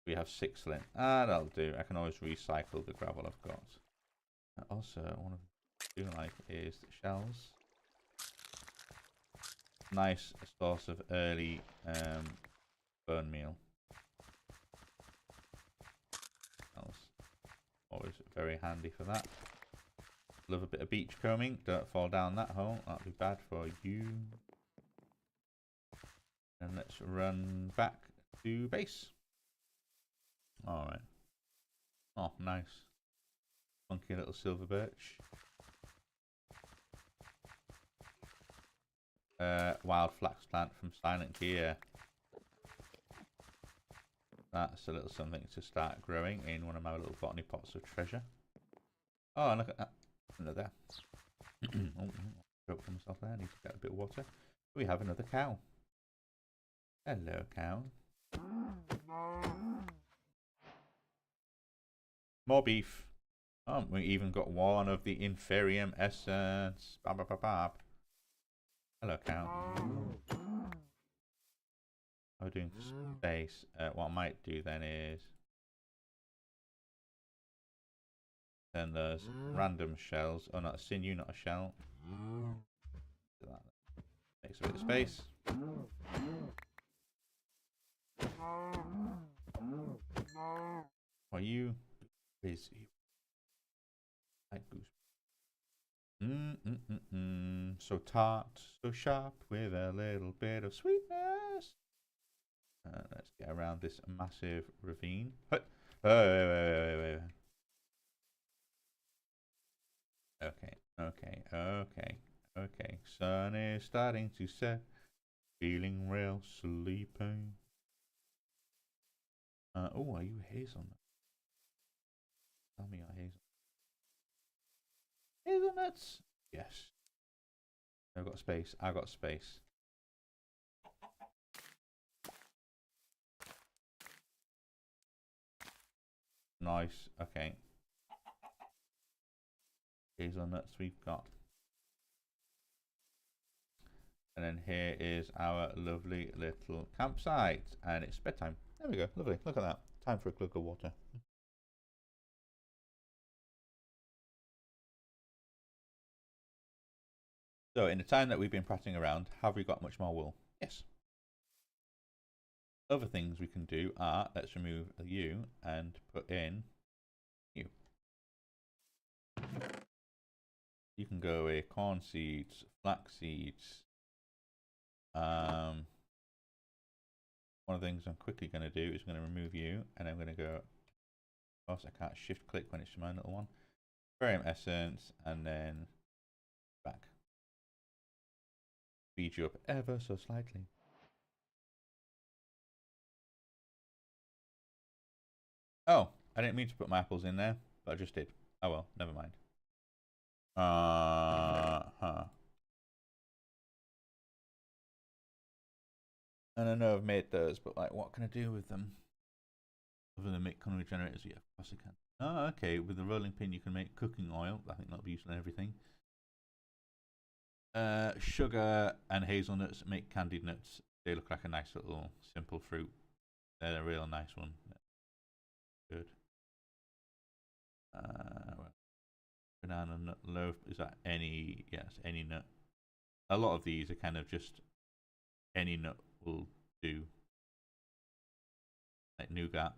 We have 6 flint. Ah, that'll do. I can always recycle the gravel I've got. Also, one of the things I do like is the shells. Nice source of early bone meal. Always very handy for that. Love a bit of beach combing. Don't fall down that hole. That'll be bad for you. And let's run back to base. Alright. Oh, nice. Funky little silver birch. Wild flax plant from Silent Gear. That's a little something to start growing in one of my little botany pots of treasure. Oh, and look at that. Another. Oh, broke for myself there. I need to get a bit of water. We have another cow. Hello, cow. More beef. Oh, we even got one of the Inferium essence. Bop, bop, bop, bop. Hello, cow. We're doing space. What I might do then is send those random shells. Oh, not a sinew, not a shell. Do that. Takes a bit of space. Are you busy? Like goose. So tart, so sharp, with a little bit of sweetness. Let's get around this massive ravine. Wait. Okay. Sun is starting to set. Feeling real sleepy. Oh, are you hazelnut? Tell me you're hazelnuts. Yes. I've got space. I've got space. Nice. Okay. Hazelnuts we've got. And then here is our lovely little campsite. And it's bedtime. There we go. Lovely. Look at that. Time for a glug of water. So in the time that we've been prattling around, have we got much more wool? Yes. Other things we can do are, let's remove a U and put in U. You can go with corn seeds, flax seeds. One of the things I'm quickly going to do is I'm going to remove you, and I'm going to go. Of course, I can't shift click when it's my little one. Barium essence, and then back. Speed you up ever so slightly. Oh, I didn't mean to put my apples in there, but I just did. Oh well, never mind. And I know I've made those, but like, what can I do with them? Other than make culinary generators, yeah, of course I can. Oh, okay. With the rolling pin, you can make cooking oil. I think that'll be useful in everything. Sugar and hazelnuts make candied nuts. They look like a nice little simple fruit. They're a real nice one. Good. Banana nut loaf. Is that any? Yes, any nut. A lot of these are kind of just any nut will do. Like nougat.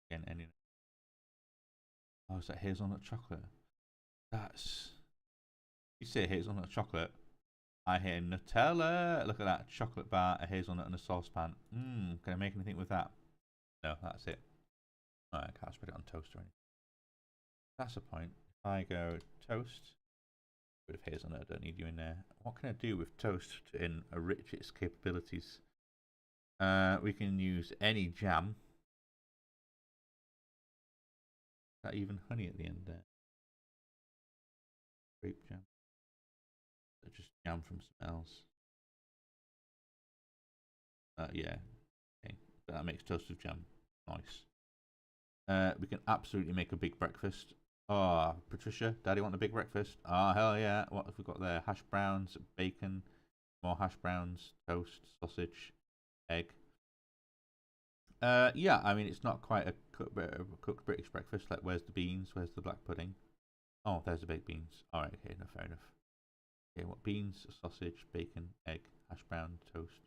Again, any nut. Oh, is that hazelnut chocolate? That's. You say hazelnut chocolate. I hear Nutella. Look at that. Chocolate bar, a hazelnut, and a saucepan. Can I make anything with that? No, that's it. Alright, I can't spread it on toast or anything. That's the point. If I go toast, bit of hazelnut, I don't need you in there. What can I do with toast to enrich its capabilities? We can use any jam. Is that even honey at the end there? Grape jam. Or just jam from something else. Yeah. Okay. But that makes toast with jam. Nice. We can absolutely make a big breakfast. Oh, Patricia, Daddy want a big breakfast? Oh, hell yeah. What have we got there? Hash browns, bacon, more hash browns, toast, sausage, egg. Yeah, I mean, it's not quite a cooked British breakfast. Like, where's the beans? Where's the black pudding? Oh, there's the baked beans. All right, okay, no, fair enough. Okay, what beans, sausage, bacon, egg, hash brown, toast.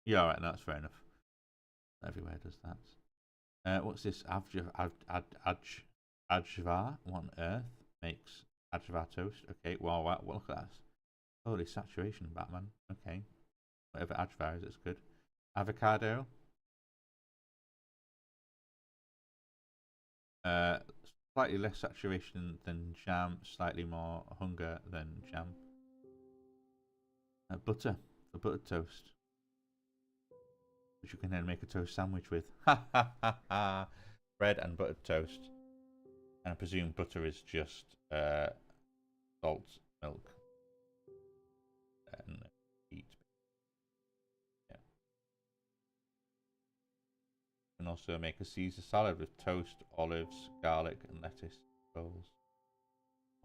Yeah, all right, no, that's fair enough. Everywhere does that. What's this? Ajvar? What on earth makes Ajvar toast? Okay, wow, wow, look at that. Holy saturation, Batman. Okay. Whatever Ajvar is, it's good. Avocado. Slightly less saturation than jam, slightly more hunger than jam. Butter for buttered toast, which you can then make a toast sandwich with. Ha ha ha ha! Bread and buttered toast. And I presume butter is just salt, milk, and heat. Yeah. You can also make a Caesar salad with toast, olives, garlic, and lettuce rolls.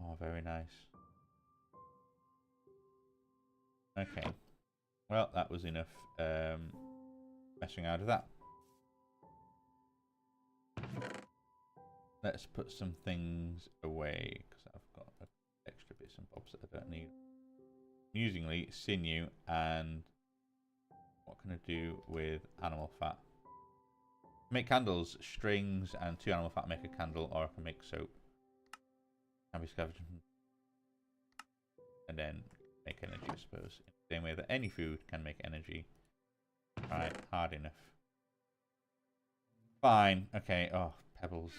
Oh, very nice. Okay. Well, that was enough messing out of that. Let's put some things away because I've got extra bits and bobs that I don't need. Amusingly, sinew and what can I do with animal fat? Make candles, strings, and 2 animal fat make a candle, or I can make soap. Can be scavenged and then make energy, I suppose. In the same way that any food can make energy. Right, hard enough. Fine. Okay. Oh, pebbles.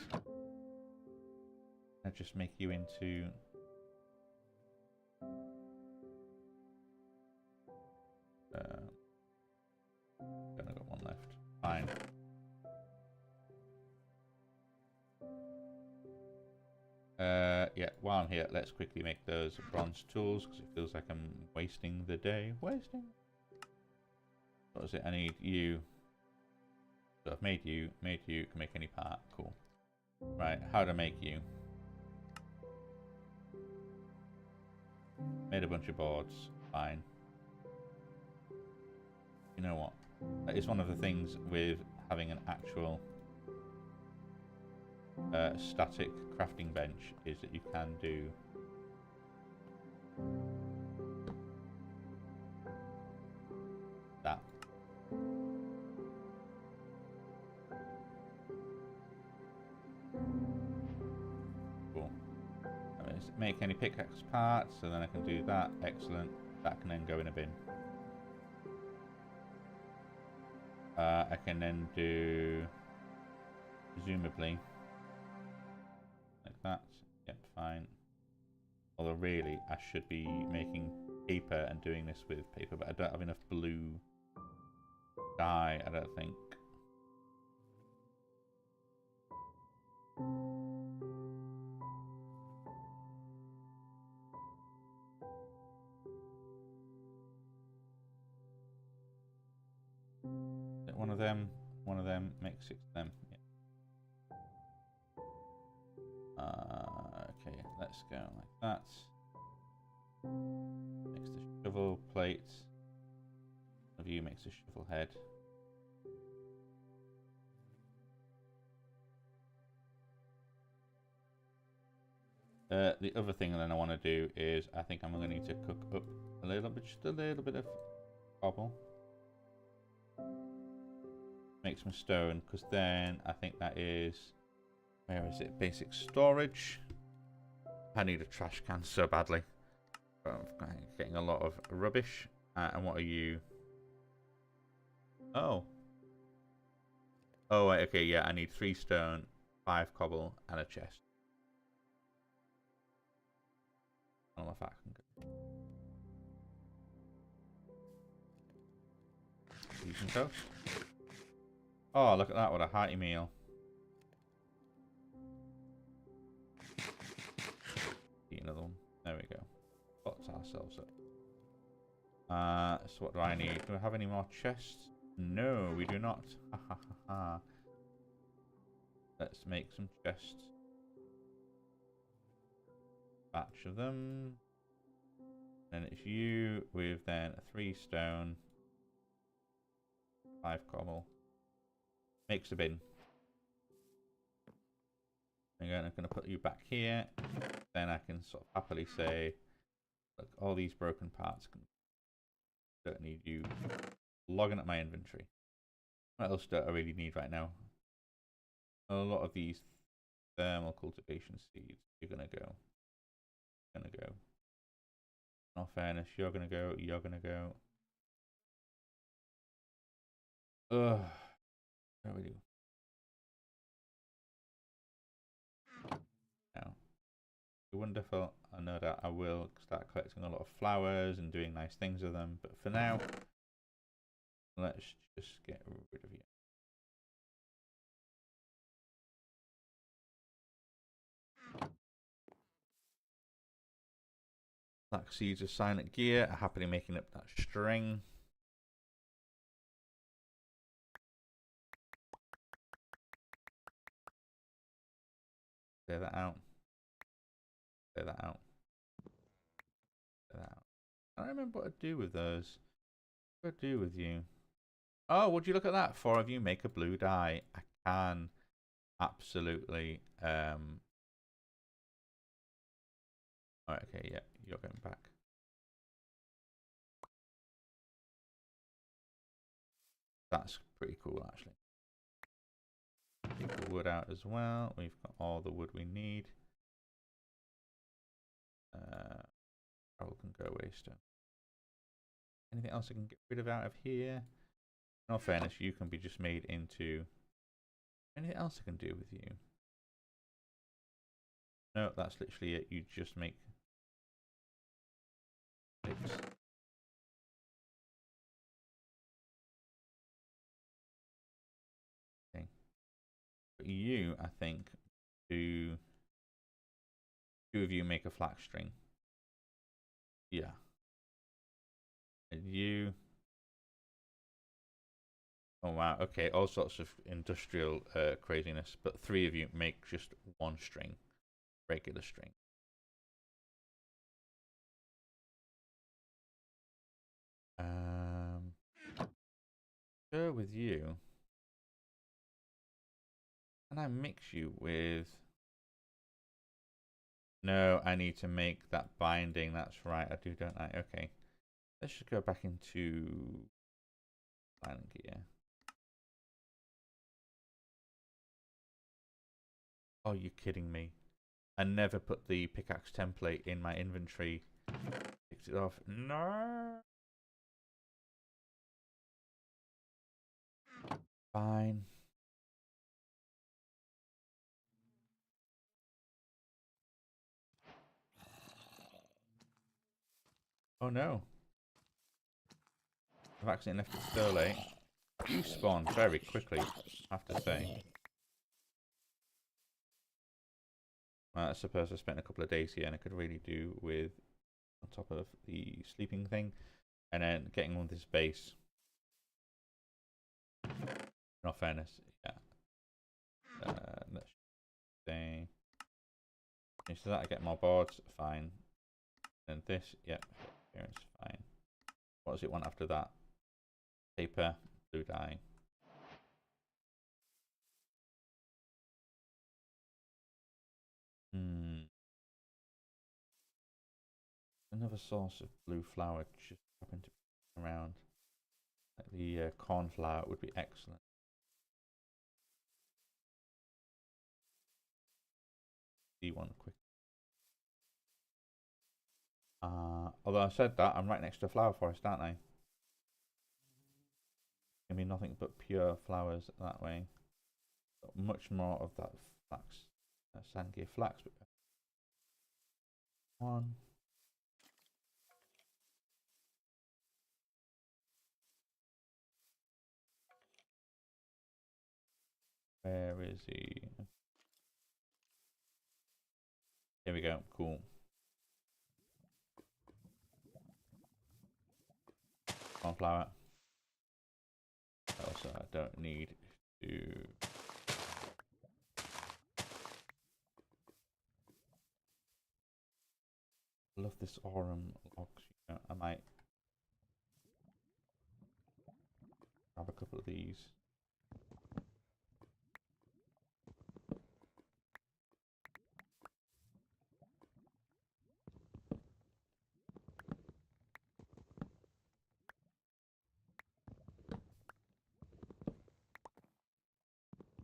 I just make you into. Only got one left. Fine. Yeah, while I'm here, let's quickly make those bronze tools because it feels like I'm wasting the day. Wasting? What was it? I need you. So I've made you, can make any part. Cool. Right, how to make you. Made a bunch of boards. Fine. You know what? That is one of the things with having an actual static crafting bench is that you can do that. Cool. Make any pickaxe parts, so then I can do that. Excellent. That can then go in a bin. I can then do, presumably, like that. Yep, fine. Although really, I should be making paper and doing this with paper, but I don't have enough blue dye, I don't think. One of them, make 6 of them. Yeah. Okay, let's go like that. Makes the shovel plate. One of you makes a shovel head. The other thing that I want to do is I think I'm going to need to cook up a little bit, just a little bit of cobble. Make some stone, because then I think that is, where is it? Basic storage. I need a trash can so badly. I'm getting a lot of rubbish. And what are you? Oh. Oh, okay, yeah, I need 3 stone, 5 cobble, and a chest. I don't know if I can go. Use some toast. Oh, look at that, what a hearty meal. Eat another one. There we go. ourselves up. So what do I need? Do I have any more chests? No, we do not. Ha ha ha ha. Let's make some chests. Batch of them. And it's you with then 3 stone, 5 cobble. Makes a bin. Again, I'm going to put you back here. Then I can sort of happily say, look, all these broken parts don't need you logging up my inventory. What else do I really need right now? A lot of these thermal cultivation seeds. You're going to go. Going to go. In all fairness, you're going to go. You're going to go. Ugh. What do we do? Now. Wonderful. I know that I will start collecting a lot of flowers and doing nice things with them. But for now, let's just get rid of you. Black seeds of silent gear are happily making up that string. Clear that out. Clear that out. Clear that out. I don't remember what to do with those. What do I do with you? Oh, would you look at that? 4 of you make a blue dye. I can absolutely. Alright, okay, yeah, you're going back. That's pretty cool, actually. Take the wood out as well. We've got all the wood we need. Gravel can go away still. Anything else I can get rid of out of here? In all fairness, you can be just made into. Anything else I can do with you? No, that's literally it. You just make. Okay. But you, I think, do. 2 of you make a flax string. Yeah. And you. Oh wow, okay, all sorts of industrial craziness, but 3 of you make just 1 string, regular string. Go with you. And I mix you with. No, I need to make that binding. That's right, I do, don't I? Okay, let's just go back into silent gear. Oh, you're kidding me. I never put the pickaxe template in my inventory. Picked it off. No. Fine. Oh no. I've accidentally left it so late. You spawn very quickly, I have to say. Well, I suppose I spent a couple of days here and I could really do with on top of the sleeping thing and then getting on this base. In all fairness, yeah. Let's say. So that I get more boards, fine. And this, yep, appearance, fine. What does it want after that? Paper, blue dye. Another source of blue flower just happened to be around. Like the cornflower would be excellent. See one quick. Although I said that, I'm right next to a flower forest, aren't I? Gonna be nothing but pure flowers that way. Got much more of that flax, sandgear flax. One. Where is he? Here we go. Cool. cornflower. Also, I don't need to. I love this aurum logs. You know, I might grab a couple of these.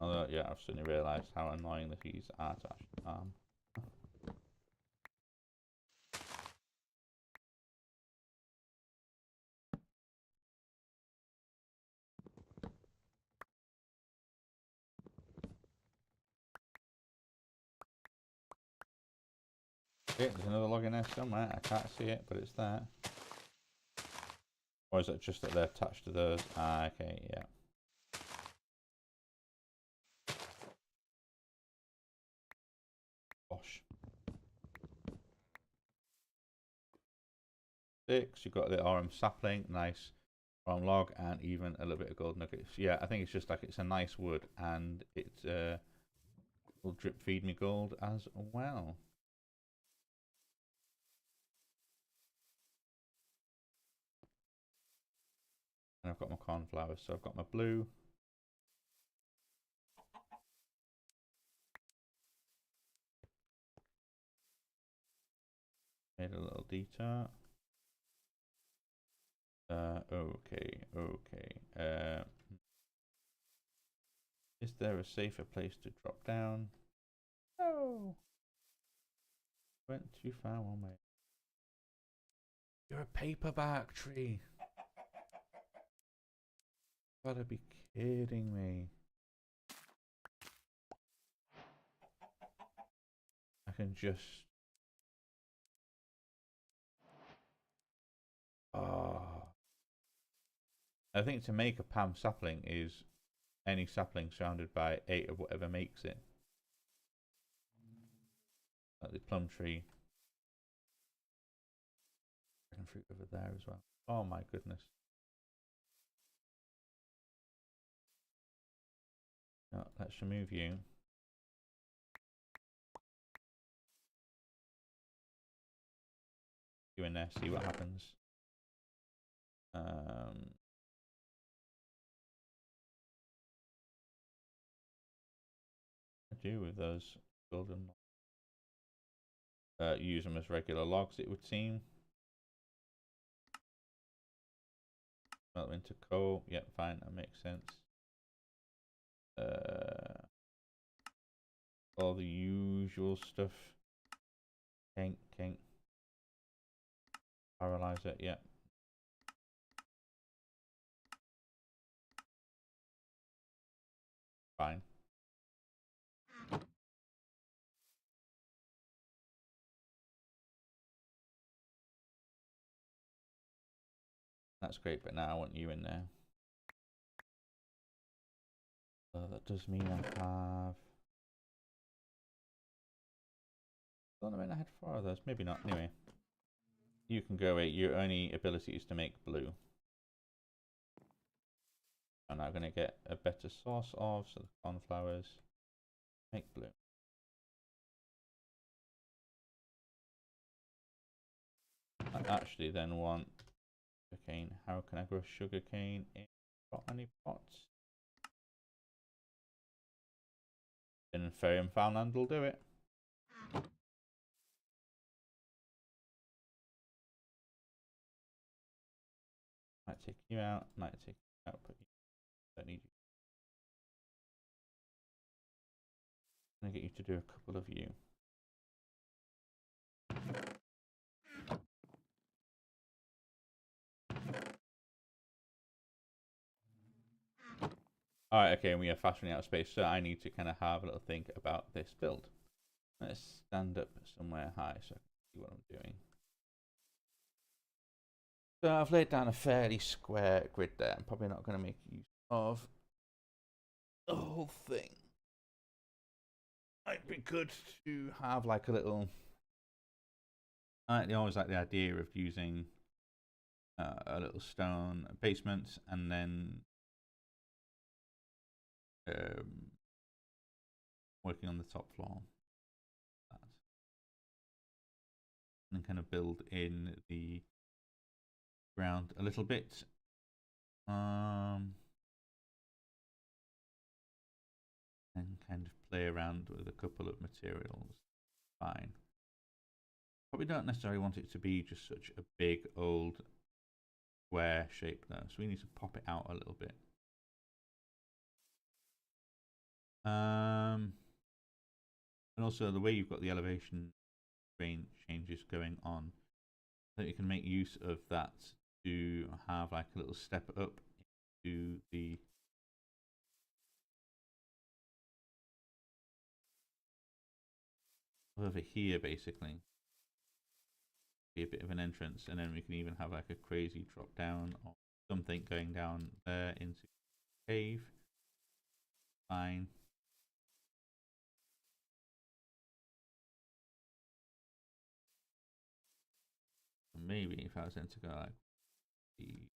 Although, yeah, I've suddenly realised how annoying that these are to actually farm. Okay, there's another log in there somewhere. I can't see it, but it's there. Or is it just that they're attached to those? Ah, okay, yeah. Gosh. 6, you've got the aurum sapling, nice aurum log, and even a little bit of gold nuggets. Yeah, I think it's just like it's a nice wood, and it will drip feed me gold as well. And I've got my cornflowers, so I've got my blue. Made a little detour. Okay. Is there a safer place to drop down? No. Went too far one way. You're a paperback tree. Gotta be kidding me. I can just. I think to make a palm sapling is any sapling surrounded by 8 of whatever makes it. Like the plum tree. Dragon fruit over there as well. Oh my goodness. No, let's remove you. You in there, see what happens. I do with those golden use them as regular logs, it would seem. Melt them into coal. Yep, fine, that makes sense. All the usual stuff. Kink. Paralyzer, yep. Fine. That's great, but now I want you in there. So that does mean I have. I don't know when I had 4 of those. Maybe not. Anyway, you can go away. Your only ability is to make blue. I'm now going to get a better source of so the cornflowers. Make blue. I actually then want sugarcane. How can I grow sugarcane in got any pots? Then Fairy and Farmland will do it. Might take you out, might take you out, but you don't need you. I'm going to get you to do a couple of you. Alright, okay, and we are fast running out of space, so I need to kind of have a little think about this build. Let's stand up somewhere high so I can see what I'm doing. So I've laid down a fairly square grid there. I'm probably not going to make use of the whole thing. Might be good to have like a little. I always like the idea of using a little stone basement, and then working on the top floor. And kind of build in the ground a little bit. And kind of play around with a couple of materials. Fine. Probably don't necessarily want it to be just such a big old square shape though, so we need to pop it out a little bit. And also the way you've got the elevation range changes going on, I think you can make use of that to have like a little step up into the over here, basically be a bit of an entrance, and then we can even have like a crazy drop down or something going down there into the cave. Fine. Maybe if I was then to go like the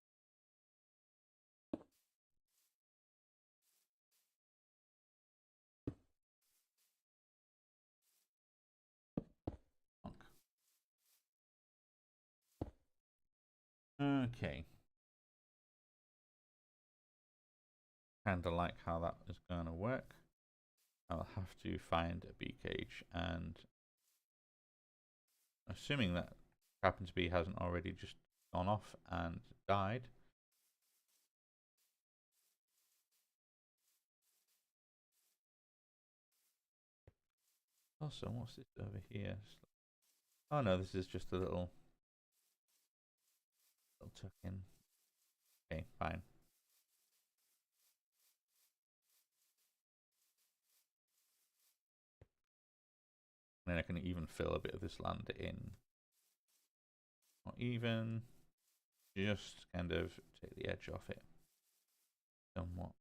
okay. Kind of like how that is going to work. I'll have to find a bee cage, and assuming that Captain's bee hasn't already just gone off and died. Also, what's this over here? Oh no, this is just a little tuck in. Okay, fine. And then I can even fill a bit of this land in. Not even, just kind of take the edge off it somewhat.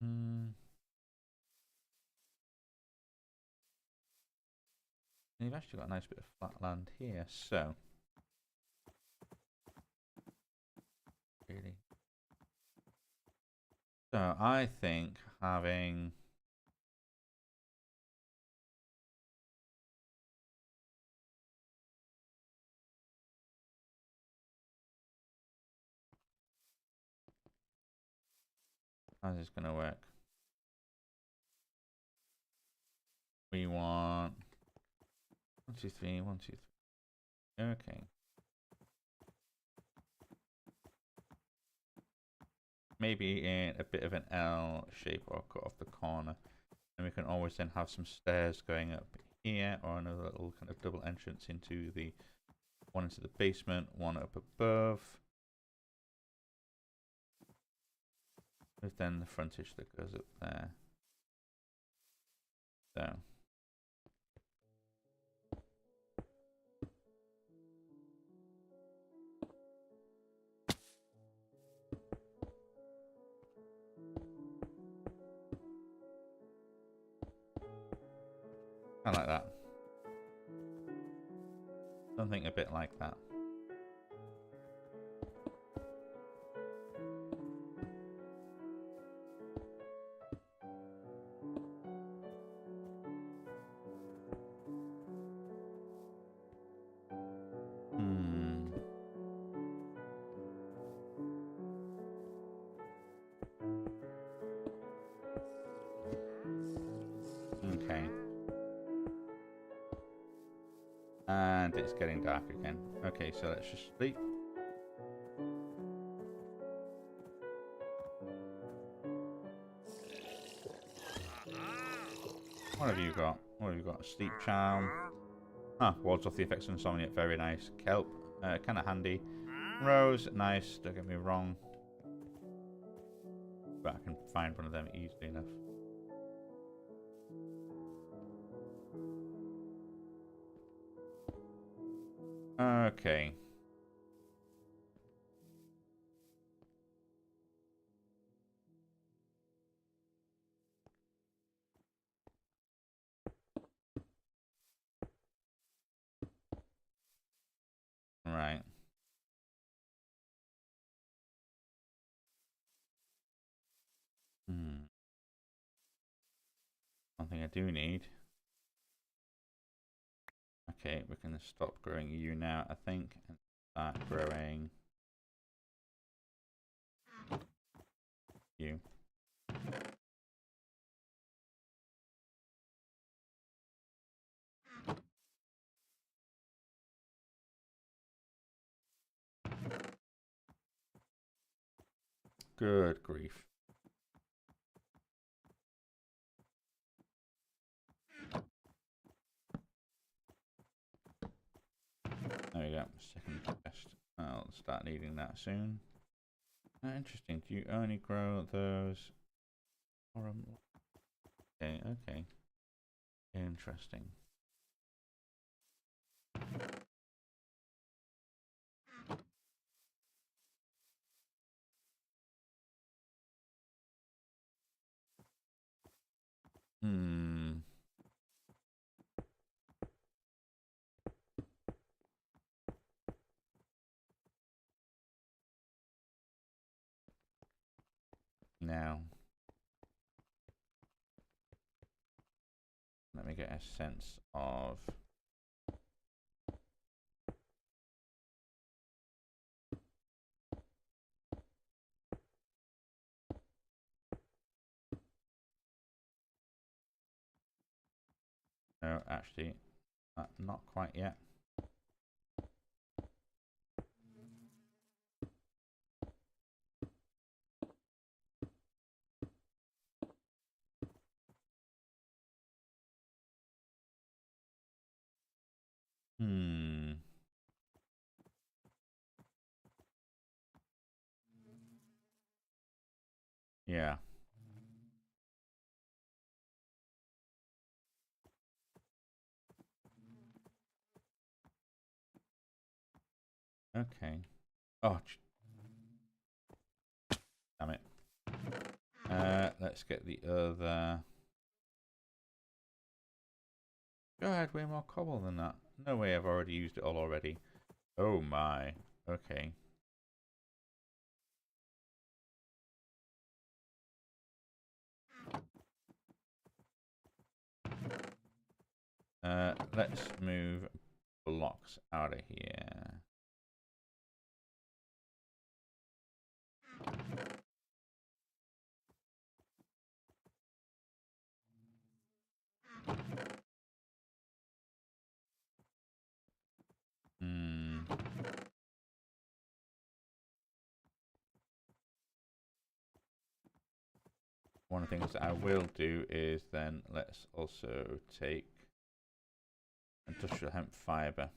And you've actually got a nice bit of flat land here, so really. So I think having how's this gonna work? We want 1, 2, 3, 1, 2, 3. Okay. Maybe in a bit of an L shape or cut off the corner. And we can always then have some stairs going up here, or another little kind of double entrance into the one into the basement, one up above. With then the frontage that goes up there. So. I like that. Something a bit like that. Okay. And it's getting dark again. Okay, so let's just sleep. What have you got? What have you got? Sleep charm. Ah, wards off the effects of insomnia. Very nice. Kelp. Kind of handy. Rose. Nice. Don't get me wrong. But I can find one of them easily enough. Okay. do need. Okay, we're going to stop growing you now, I think, and start growing you. Good grief. There we go, second chest. I'll start needing that soon. Interesting, do you only grow those? Okay, okay. Interesting. Hmm. Now, let me get a sense of no, actually, not quite yet. Hmm. Yeah. Okay. Oh, damn it. Let's get the other. Go ahead, way more cobble than that. No way, I've already used it all already. Oh my. Okay. Let's move blocks out of here. Hmm. One of the things that I will do is then let's also take industrial hemp fiber.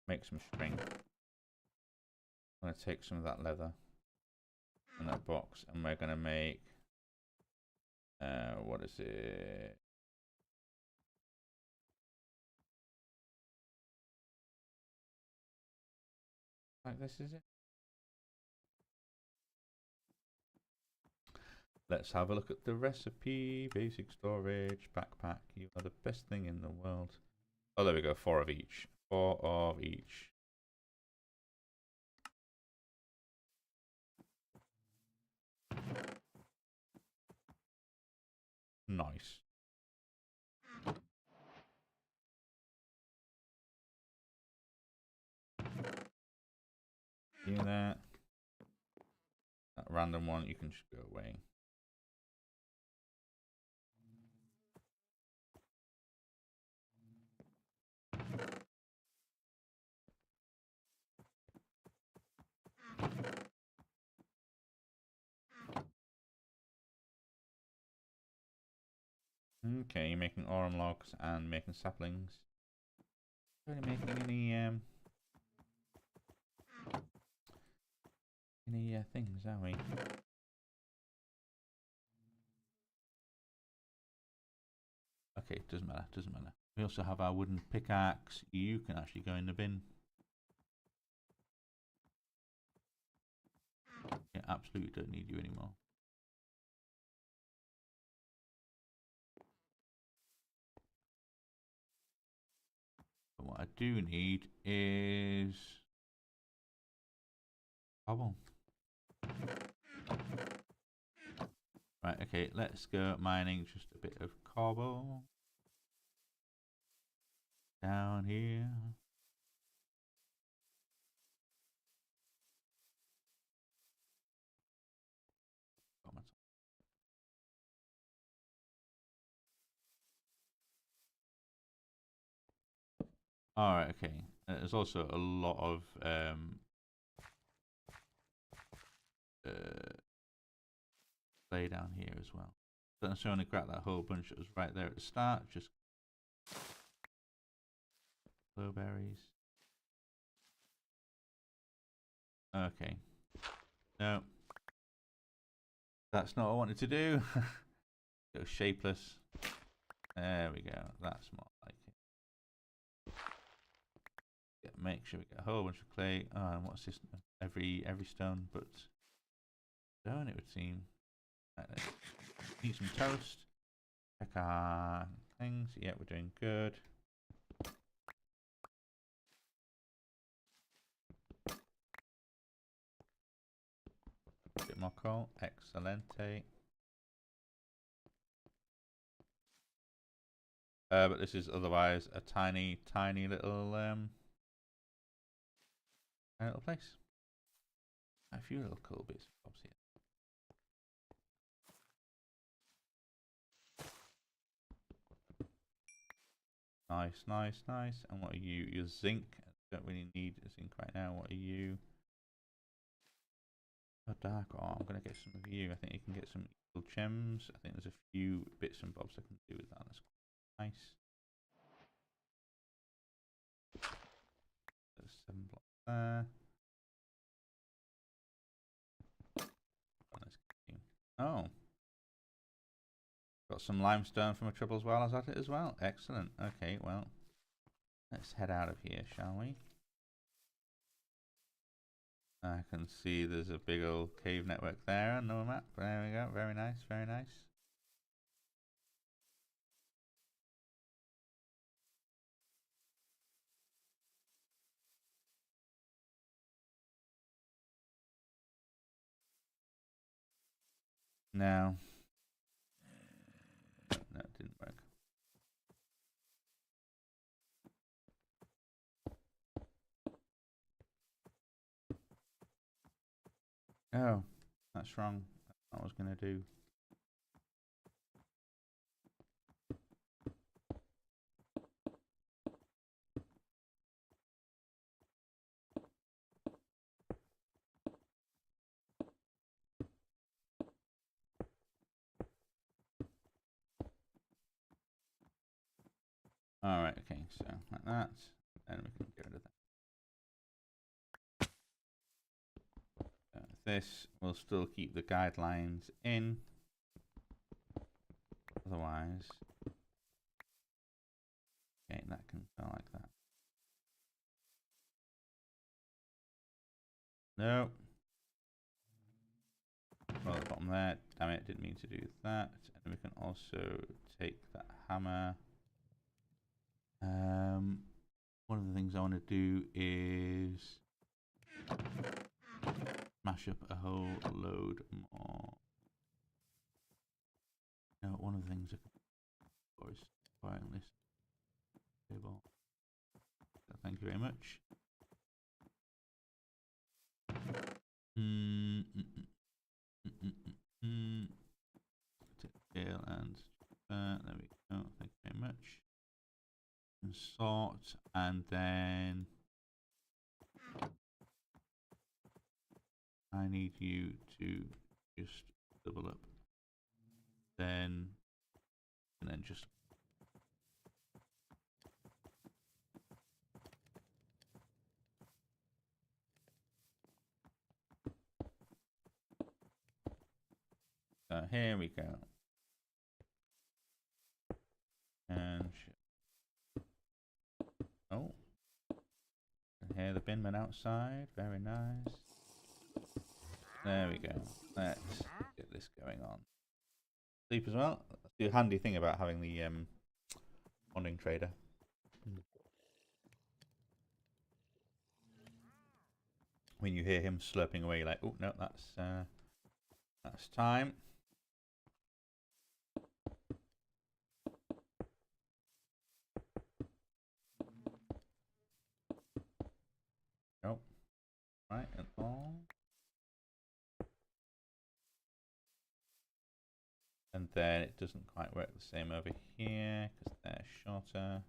Make some string. I'm going to take some of that leather in that box and we're going to make, what is it? Like this, is it? Let's have a look at the recipe. Basic storage, backpack. You are the best thing in the world. Oh, there we go. 4 of each. 4 of each. Nice. See that? That random one, you can just go away. Okay, you're making aurum logs and making saplings. Really making any things, are we? Okay, doesn't matter, doesn't matter. We also have our wooden pickaxe. You can actually go in the bin. Yeah, absolutely don't need you anymore. But what I do need is cobble. Right, okay, let's go mining just a bit of cobble. Down here. Alright, okay. There's also a lot of clay down here as well. Don't necessarily grab that whole bunch that was right there at the start, just blueberries. Okay. No. That's not what I wanted to do. Go shapeless. There we go. That's more like it. Yeah, make sure we get a whole bunch of clay. Oh, and what's this? Every stone, but stone it would seem. Right, eat some toast. Check our things. Yeah, we're doing good. A bit more coal. Excelente. But this is otherwise a tiny little place. A few little cool bits and bobs here. Nice, nice, nice. And what are you? You're zinc. Don't really need zinc right now. What are you? Oh, dark. Oh, I'm gonna get some of you. I think you can get some evil gems. I think there's a few bits and bobs I can do with that. That's nice. There's 7 blocks there. Oh. Got some limestone from a troubles while I was at it as well. Excellent. Okay, well, let's head out of here, shall we? I can see there's a big old cave network there on the map. There we go. Very nice, very nice. Now, no, it didn't work. Oh, that's wrong. That's what I was going to do. Alright, okay, so like that. And we can get rid of that. This will still keep the guidelines in. Otherwise, okay, that can go like that. No. Well, the bottom there. Damn it, didn't mean to do that. And we can also take that hammer. One of the things I want to do is smash up a whole load more. No, one of the things I can do is buying this table. So thank you very much. Take scale and there we go. Thank you very much. And sort, and then I need you to just double up. Then and then just here we go. And oh, and here the binman outside. Very nice. There we go. Let's get this going on. Sleep as well. That's the handy thing about having the bonding trader. When you hear him slurping away, you're like, oh no, that's time. all. And then it doesn't quite work the same over here because they're shorter.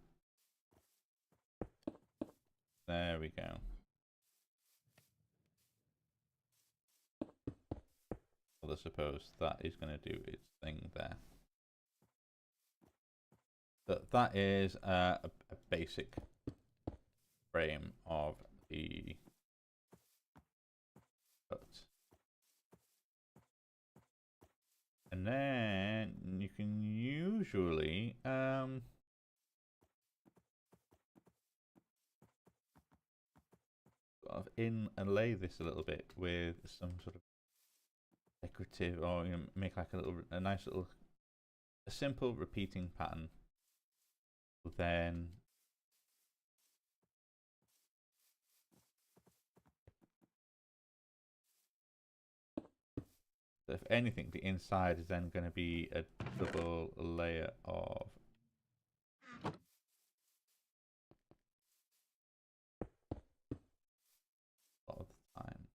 There we go. Well, I suppose that is going to do its thing there. So that is a basic frame of the hut. And then you can usually sort of inlay this a little bit with some sort of decorative, or you know, make like a nice little, a simple repeating pattern. Then so if anything, the inside is then going to be a double layer of a lot of the time.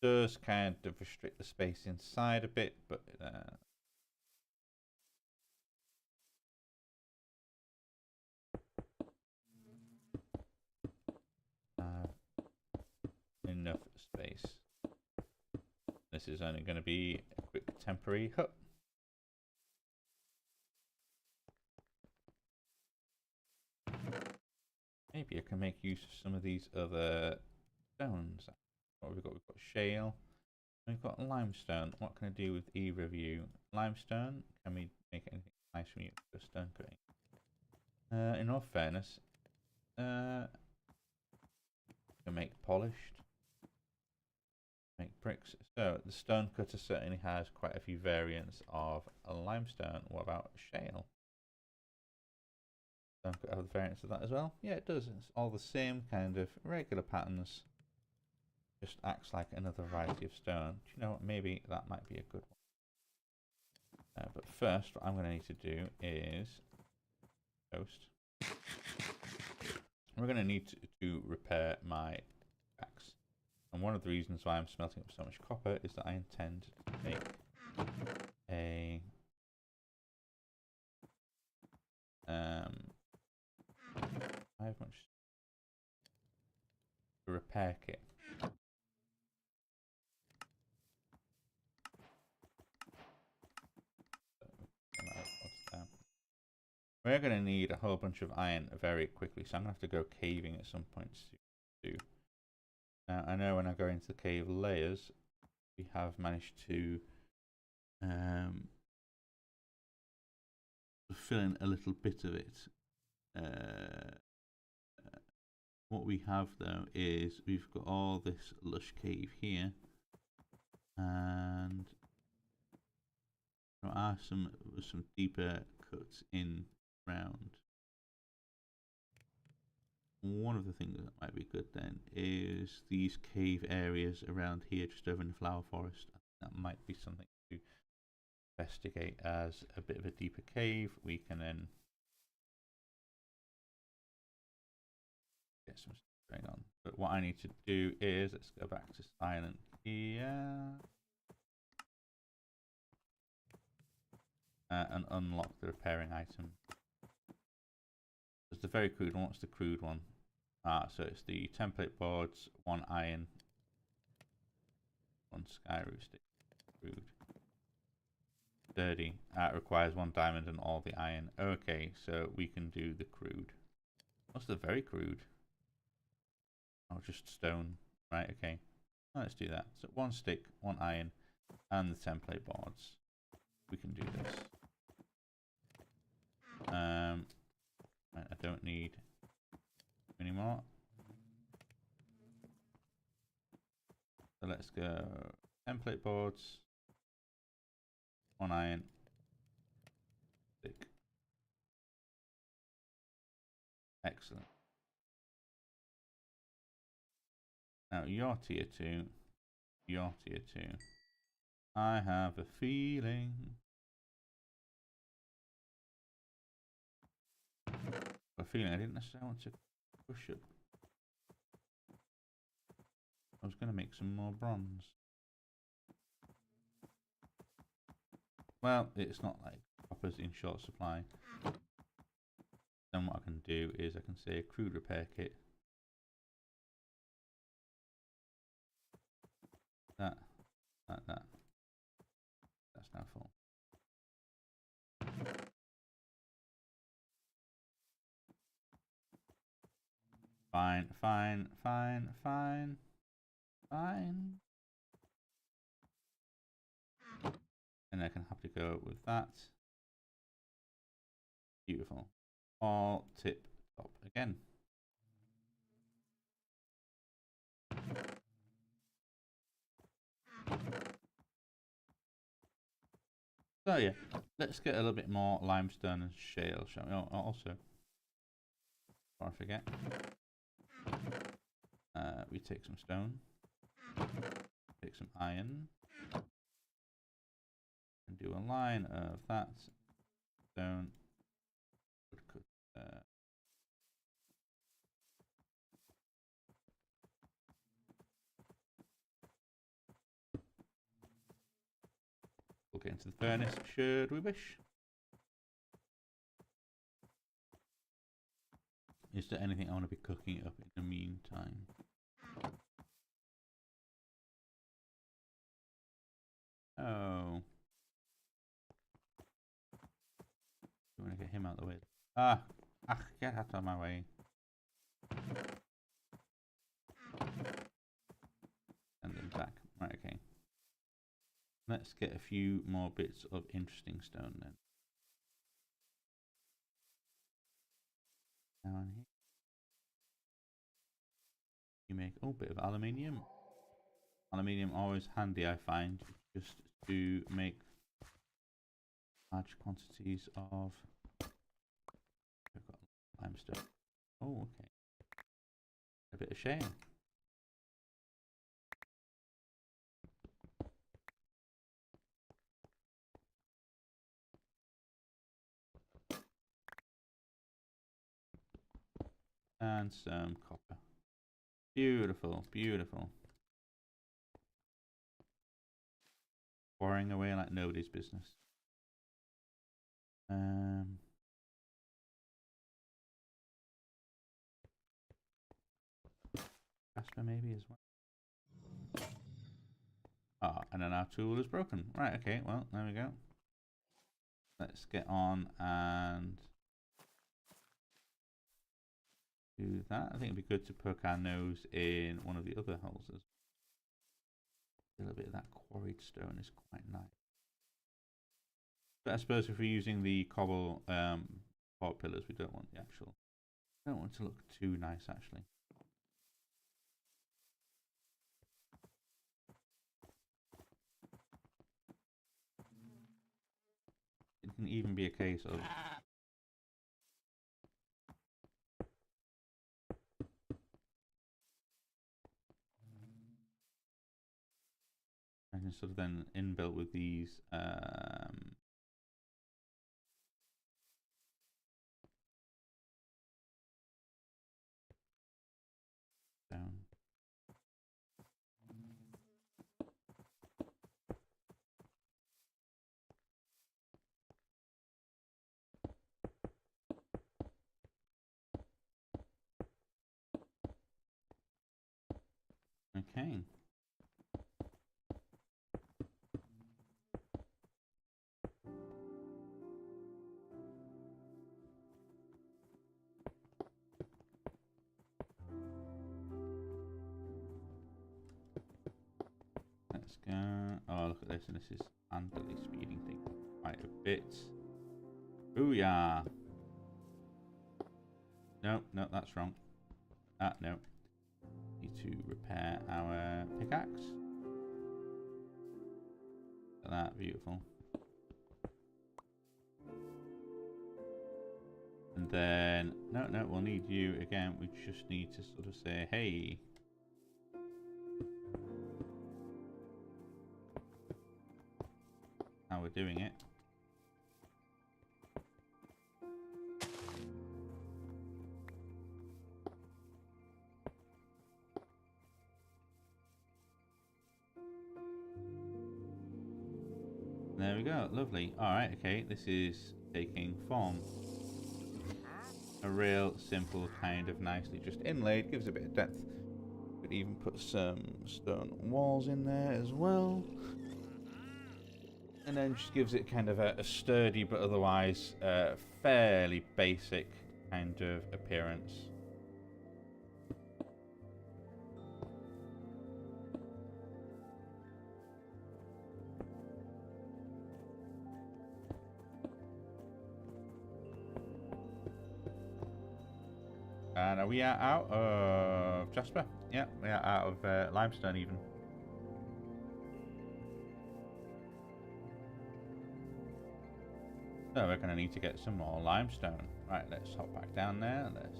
Does kind of restrict the space inside a bit, but enough space. This is only going to be a quick temporary hut. Maybe I can make use of some of these other stones. What have we got? We've got shale. We've got limestone. What can I do with e-review? Limestone. Can we make anything nice from you for stone cutting? In all fairness, can make polished. Make bricks. So the stone cutter certainly has quite a few variants of a limestone. What about shale? Stone cutter have variants of that as well? Yeah, it does. It's all the same kind of regular patterns. Just acts like another variety of stone. Do you know what? Maybe that might be a good one. But first, what I'm going to need to do is toast. We're going to need to repair my axe. And one of the reasons why I'm smelting up so much copper is that I intend to make a repair kit. We're going to need a whole bunch of iron very quickly, so I'm going to have to go caving at some point to do. Now, I know when I go into the cave layers, we have managed to fill in a little bit of it. What we have though is we've got all this lush cave here, and there are some deeper cuts in round. One of the things that might be good then is these cave areas around here, just over in the flower forest. That might be something to investigate as a bit of a deeper cave. We can then get some stuff going on. But what I need to do is, let's go back to silent here. And unlock the repairing item. It's the very crude one. What's the crude one? So it's the template boards, 1 iron, 1 sky roof stick. Crude. 30. It requires 1 diamond and all the iron. Okay, so we can do the crude. What's the very crude? Oh, just stone. Right, okay. Well, let's do that. So 1 stick, 1 iron, and the template boards. We can do this. I don't need any more. So let's go template boards, 1 iron, stick. Excellent. Now you're tier 2, you're tier 2. I have a feeling. I didn't necessarily want to push it. was going to make some more bronze. Well, it's not like copper's in short supply. Then what I can do is I can say crude repair kit. That. That's now full. Fine. And I can happily go with that. Beautiful. All tip top again. So yeah, let's get a little bit more limestone and shale, shall we? Oh, also, before I forget, we take some stone, take some iron, and do a line of that stone. We'll get into the furnace, should we wish. Is there anything I want to be cooking up in the meantime? Oh. I want to get him out of the way. Get out of my way. And then back. Right, okay. Let's get a few more bits of interesting stone then. Down here. You make a bit of aluminium. Aluminium always handy, I find, just to make large quantities of. I've got limestone. Oh, okay. A bit of shale. And some copper. Beautiful, beautiful. Boring away like nobody's business. Jasper maybe as well. Ah, and then our tool is broken. Right, okay, well, there we go. Let's get on and do that. I think it'd be good to poke our nose in one of the other holes. A little bit of that quarried stone is quite nice. But I suppose if we're using the cobble port pillars, we don't want the actual. Don't want to look too nice actually. It can even be a case of I can sort of then inbuilt with these down. Okay. Let's go. Oh, look at this, and this is handily speeding things quite a bit. Booyah! No, that's wrong. No. Need to repair our pickaxe. Look at that, beautiful. And then, no, we'll need you again. We just need to sort of say, hey. How we're doing it. There we go, lovely. Alright, okay, this is taking form. A real simple kind of nicely just inlaid, gives a bit of depth. Could even put some stone walls in there as well. And then just gives it kind of a sturdy but otherwise fairly basic kind of appearance. And are we out of Jasper? Yeah, we are out of limestone even. So we're going to need to get some more limestone. Right, let's hop back down there. Let's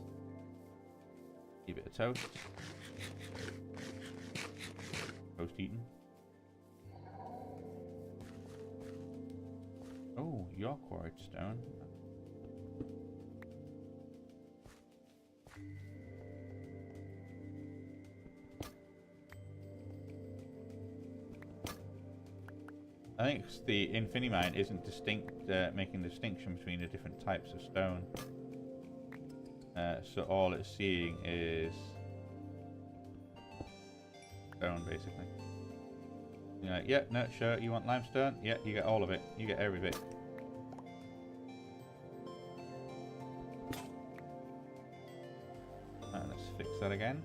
give it a toast. Toast eaten. Oh, your quarried stone. I think the Infinimine isn't making the distinction between the different types of stone. So all it's seeing is stone, basically. You're like, yeah, no, sure, you want limestone? Yeah, you get all of it. You get every bit. Let's fix that again.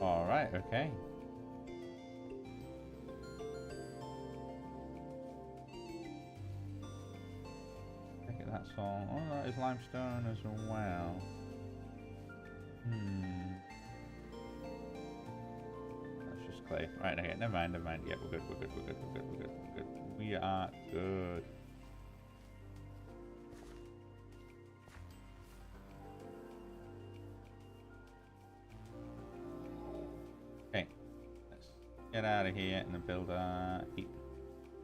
Alright, okay. Check it, that's all. Oh, that is limestone as well. That's just clay. Right, okay, never mind. Yeah, we're good. We are good. Get out of here and then build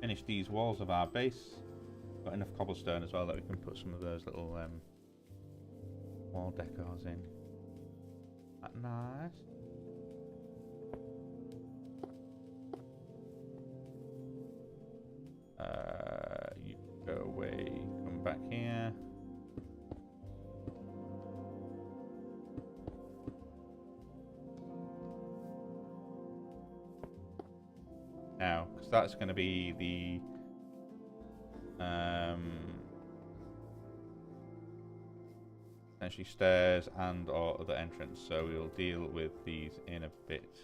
finish these walls of our base. Got enough cobblestone as well that we can put some of those little wall decors in. That nice. You go away, come back here. Now, because that's going to be the essentially stairs and or other entrance, so we'll deal with these in a bit.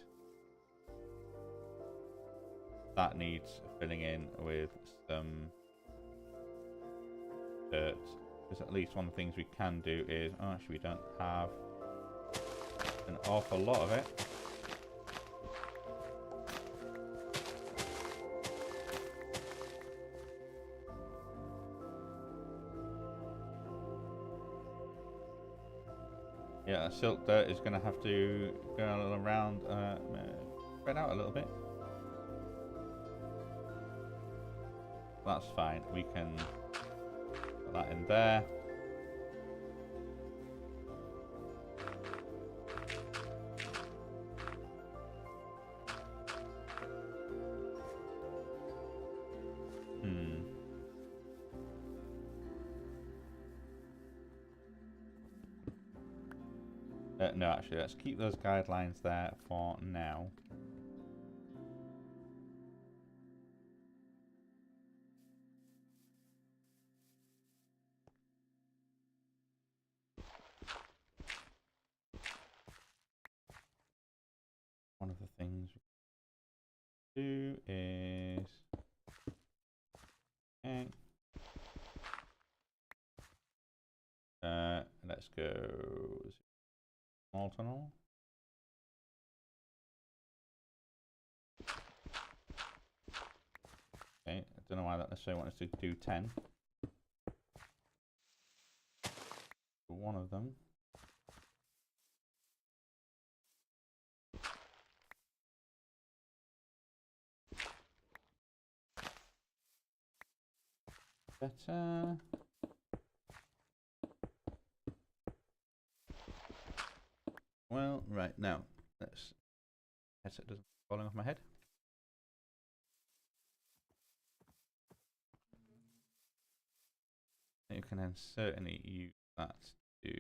That needs filling in with some dirt, because at least one of the things we can do is, oh, actually we don't have an awful lot of it. Yeah, silk dirt is going to have to go around, spread out a little bit. That's fine. We can put that in there. No, actually, let's keep those guidelines there for now. One of the things we do is... Okay. Let's go... Small tunnel. Okay, I don't know why that necessarily wants to do 10. For one of them. Better. Well, right now, Let's headset doesn't falling off my head. You can then certainly use that to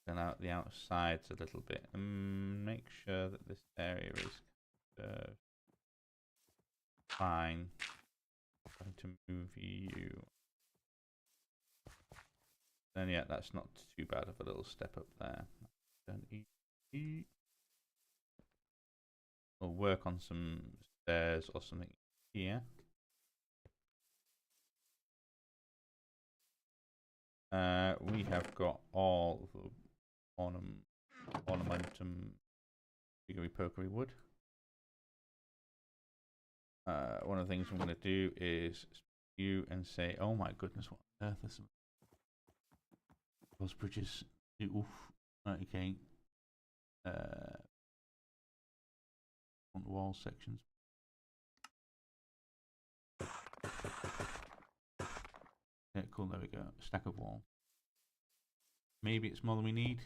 fill out the outsides a little bit and make sure that this area is fine. I'm going to move you. Then yeah, that's not too bad of a little step up there. We'll work on some stairs or something here. We have got all the ornamentum figurey pokery wood. One of the things I'm going to do is you and say, oh my goodness, what on earth is some those bridges? Oof. Okay. On the wall sections. Yeah, cool, there we go. Stack of wall. Maybe it's more than we need.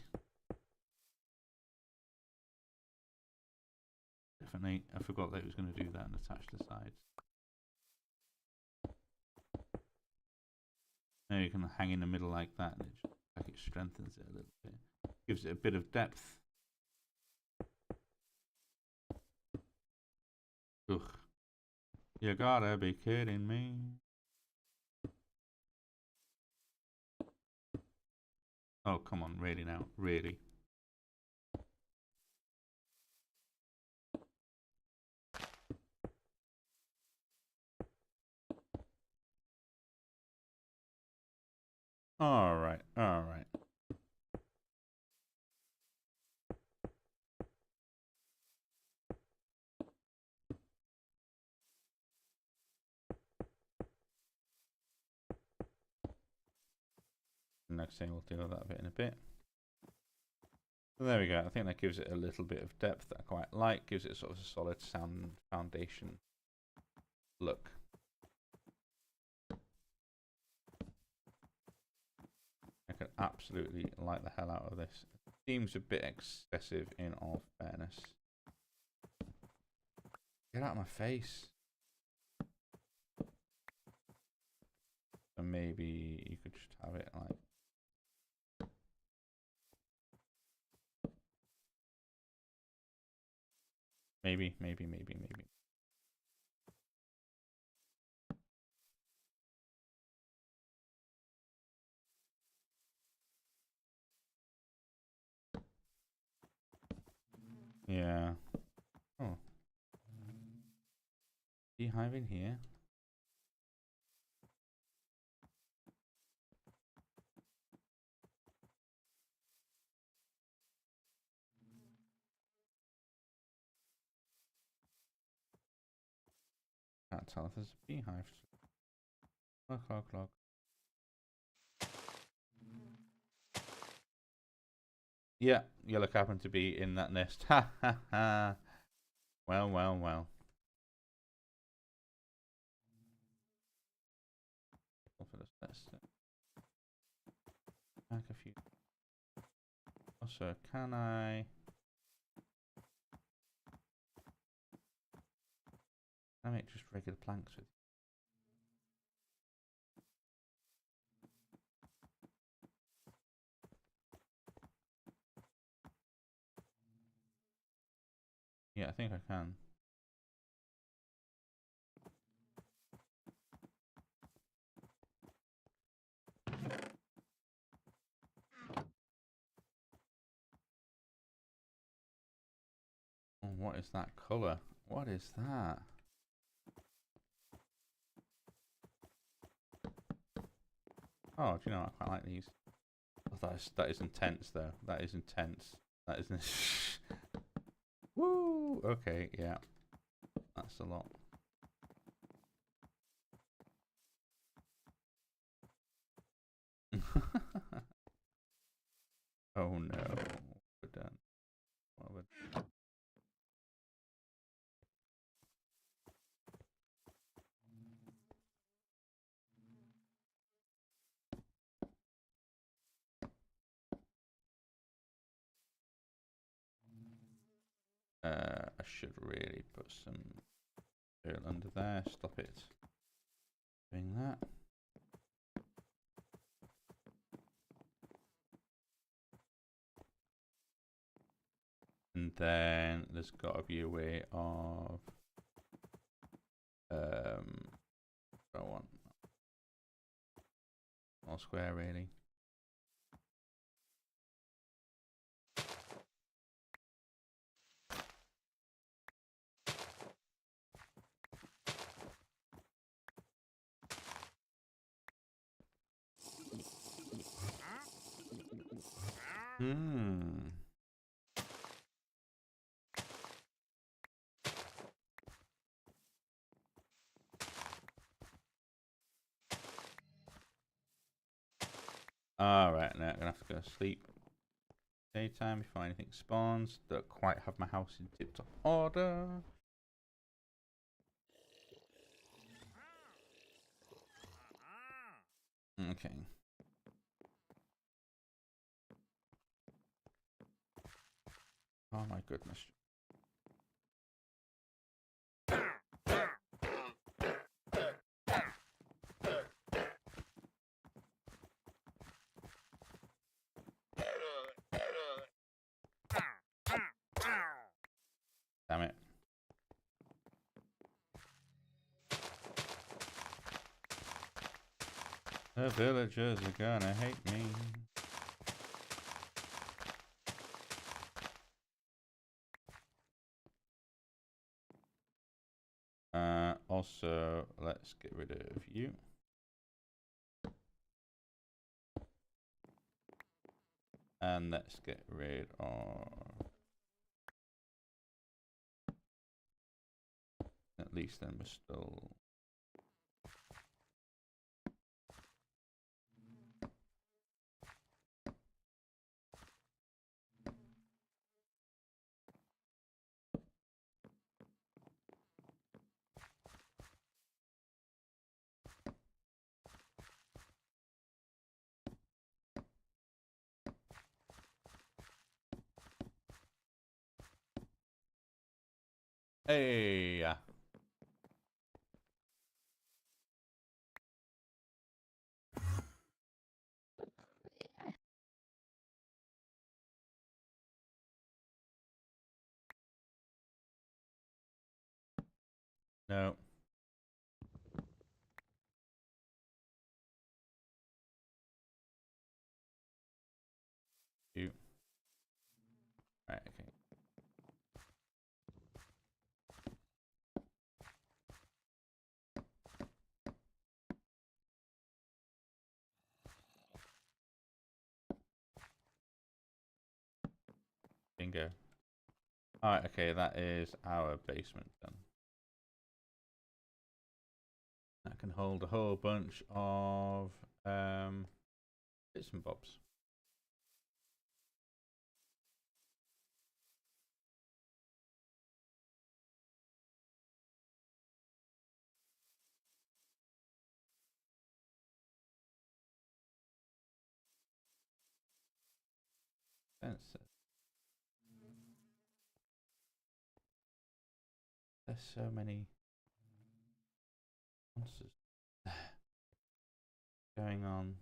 Definitely, I forgot that it was going to do that and attach the sides. Now you can hang in the middle like that, and it strengthens it a little bit. Gives it a bit of depth. Ugh. You gotta be kidding me. Oh, come on, really now, really. All right, all right. Next thing we'll deal with that bit in a bit. So there we go. I think that gives it a little bit of depth that I quite like. Gives it sort of a solid sound foundation look. I could absolutely like the hell out of this. It seems a bit excessive in all fairness. Get out of my face. So maybe you could just have it like maybe. Yeah. Oh. Beehive in here. Can't tell if there's a beehive. Clog. Yeah, yellow happened to be in that nest. Ha ha ha. Well. Let's back a few. Also, can I make just regular planks with? Yeah, I think I can. Oh, what is that colour? What is that? Oh, do you know, I quite like these. Oh, that is intense though. That is intense. That isn't. Woo! Okay, yeah. That's a lot. Oh no. We're done. Well, we're should really put some dirt under there. Stop it doing that. And then there's got to be a way of I want small square really. Alright, now I'm gonna have to go to sleep. Daytime before anything spawns. Don't quite have my house in tip-top order. Okay. Oh my goodness. Damn it. The villagers are gonna hate me. Also, let's get rid of you. And let's get rid of... At least then we're still... Hey! No. You. Right, okay. Bingo. Alright, okay, that is our basement done. That can hold a whole bunch of bits and bobs. There's so many monsters going on.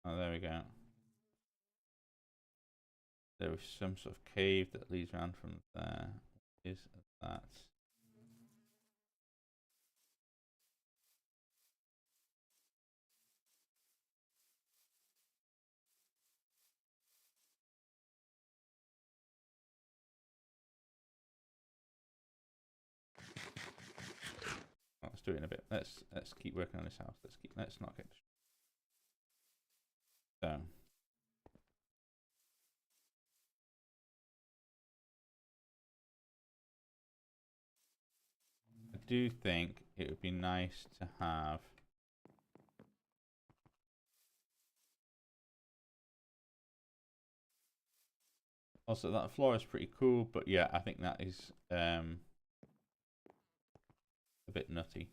Oh, there we go. There is some sort of cave that leads around from there. Is that? Oh, let's do it in a bit. Let's keep working on this house. Let's not get. So. I do think it would be nice to have also that floor is pretty cool, but yeah, I think that is a bit nutty.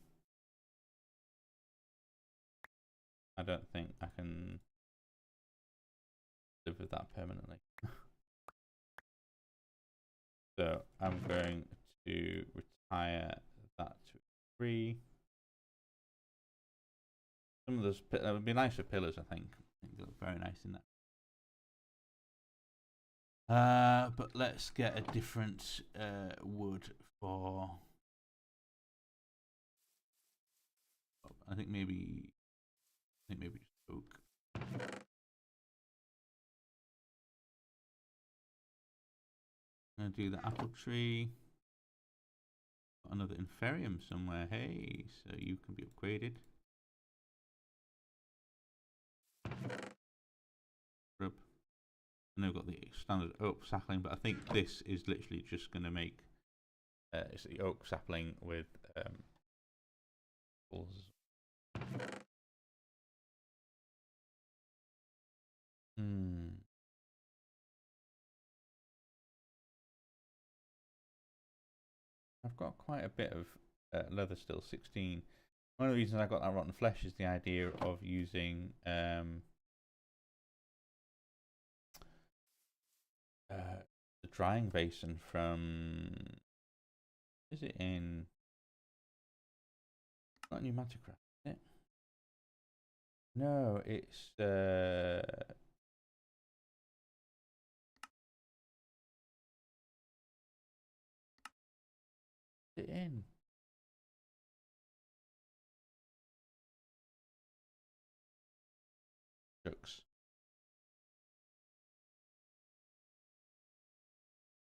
I don't think I can live with that permanently. So I'm going to retire that to 3. Some of those that would be nice for pillars, I think. I think they look very nice in that. But let's get a different wood for. I think maybe just oak. I'm gonna do the apple tree. Got another inferium somewhere. Hey, so you can be upgraded. Rub. And they've got the standard oak sapling, but I think this is literally just going to make it's the oak sapling with I've got quite a bit of leather still, 16. One of the reasons I got that rotten flesh is the idea of using the drying basin from. Is it in? Not new Macaw, is it? No, it's it in? Jokes.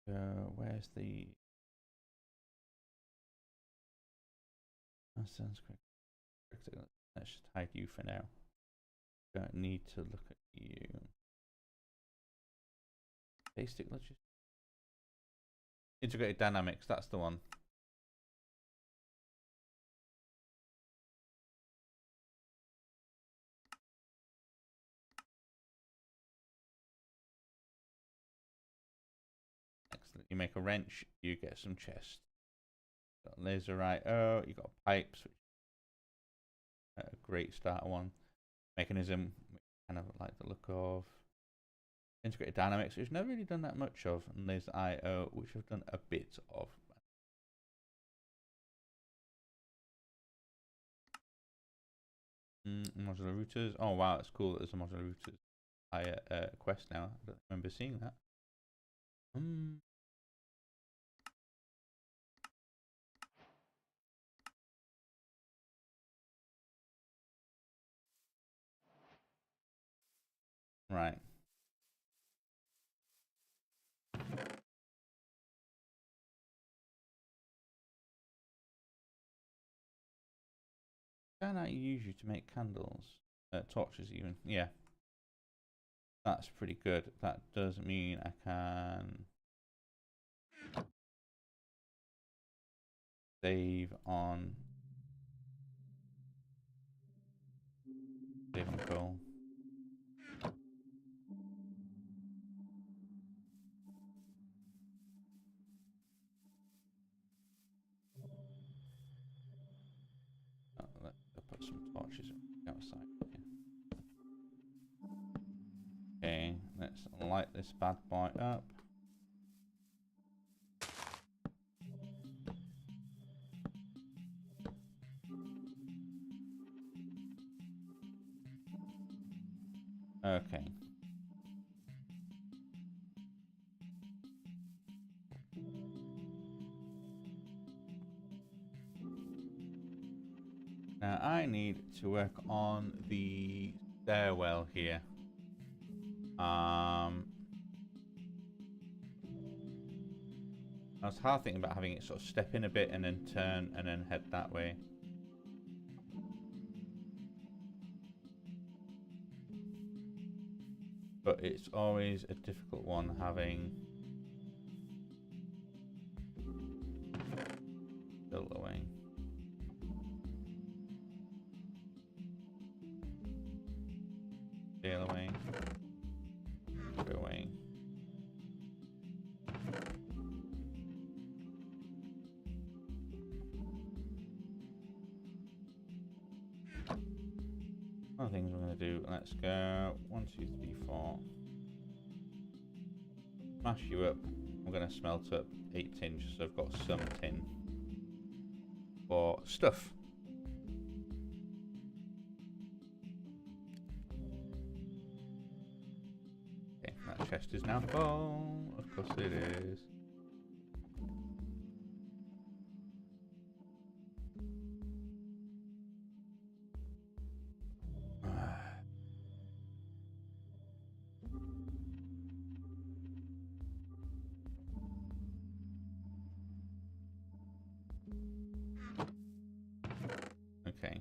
Where's the? That sounds correct. Let's just hide you for now. Don't need to look at you. Basic logic. Integrated dynamics. That's the one. Excellent. You make a wrench, you get some chest. Got laserite. Oh, you got pipes, which is a great starter one. Mechanism, which I kind of like the look of. Integrated dynamics, which I've never really done that much of, and there's IO, which I've done a bit of. Modular routers. Oh wow, it's cool that there's a modular routers quest now. I don't remember seeing that. Right. Can I use you to make candles? Torches even. Yeah. That's pretty good. That does mean I can save on coal. Let's put some torches outside. Okay, let's light this bad boy up. Okay. Now I need to work on the stairwell here. I was hard thinking about having it sort of step in a bit and then turn and then head that way. But it's always a difficult one having built away. Sail away. Go away. One of the things we're going to do, let's go 1, 2, 3, 4. smash you up. I'm going to smelt up 8 tin just so I've got some tin for stuff. Okay, that chest is now full. Of course it is. Okay.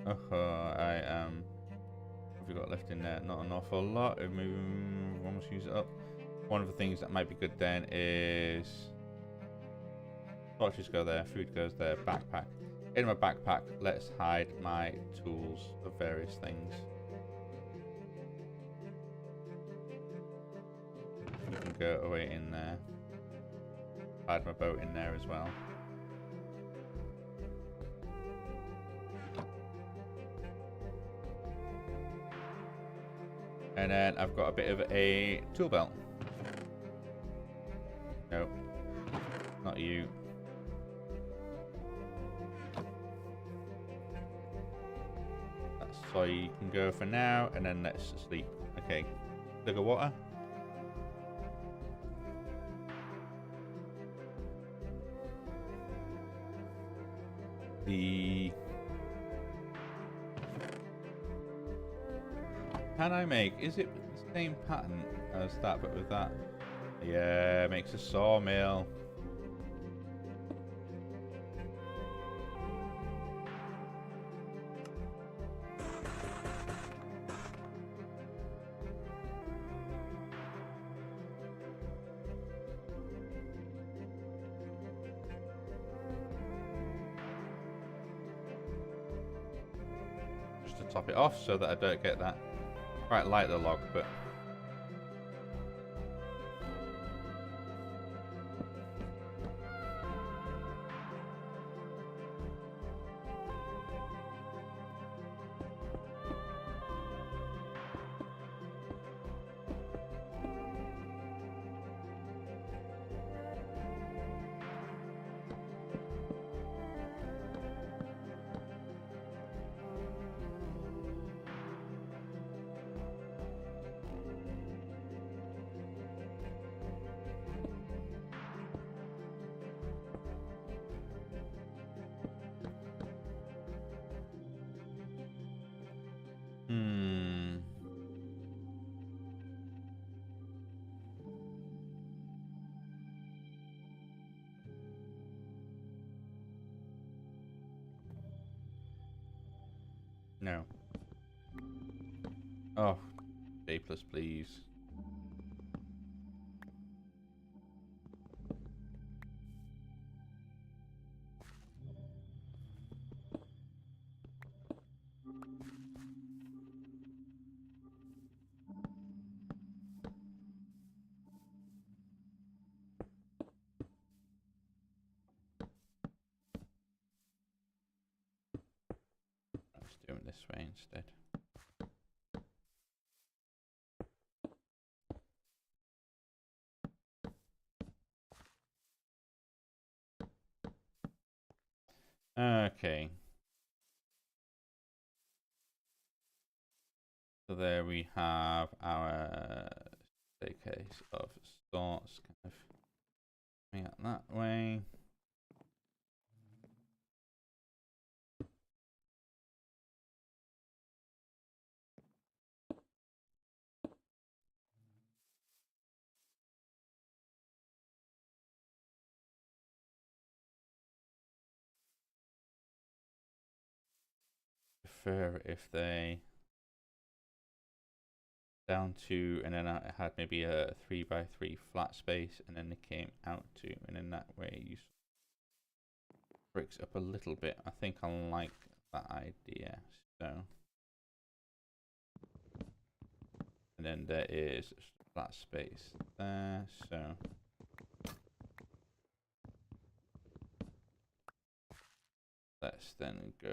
Oh, I what have we got left in there? Not an awful lot. Maybe almost use it up. One of the things that might be good then is torches go there, food goes there, backpack. In my backpack, let's hide my tools of various things. You can go away in there. Hide my boat in there as well. And then I've got a bit of a tool belt. No, not you. That's so you can go for now, and then let's sleep. Okay, jug of water. Can I make, is it the same pattern as that but with that? Yeah, it makes a sawmill. Just to top it off so that I don't get that. Quite like the log, but no. Oh, A+, please. Let's do it this way instead. Okay. So there we have our staircase of sorts, kind of coming out that way. Prefer if they down to, and then I had maybe a 3x3 flat space, and then they came out to, and in that way you bricks up a little bit. I think I like that idea. So, and then there is flat space there. So. Let's then go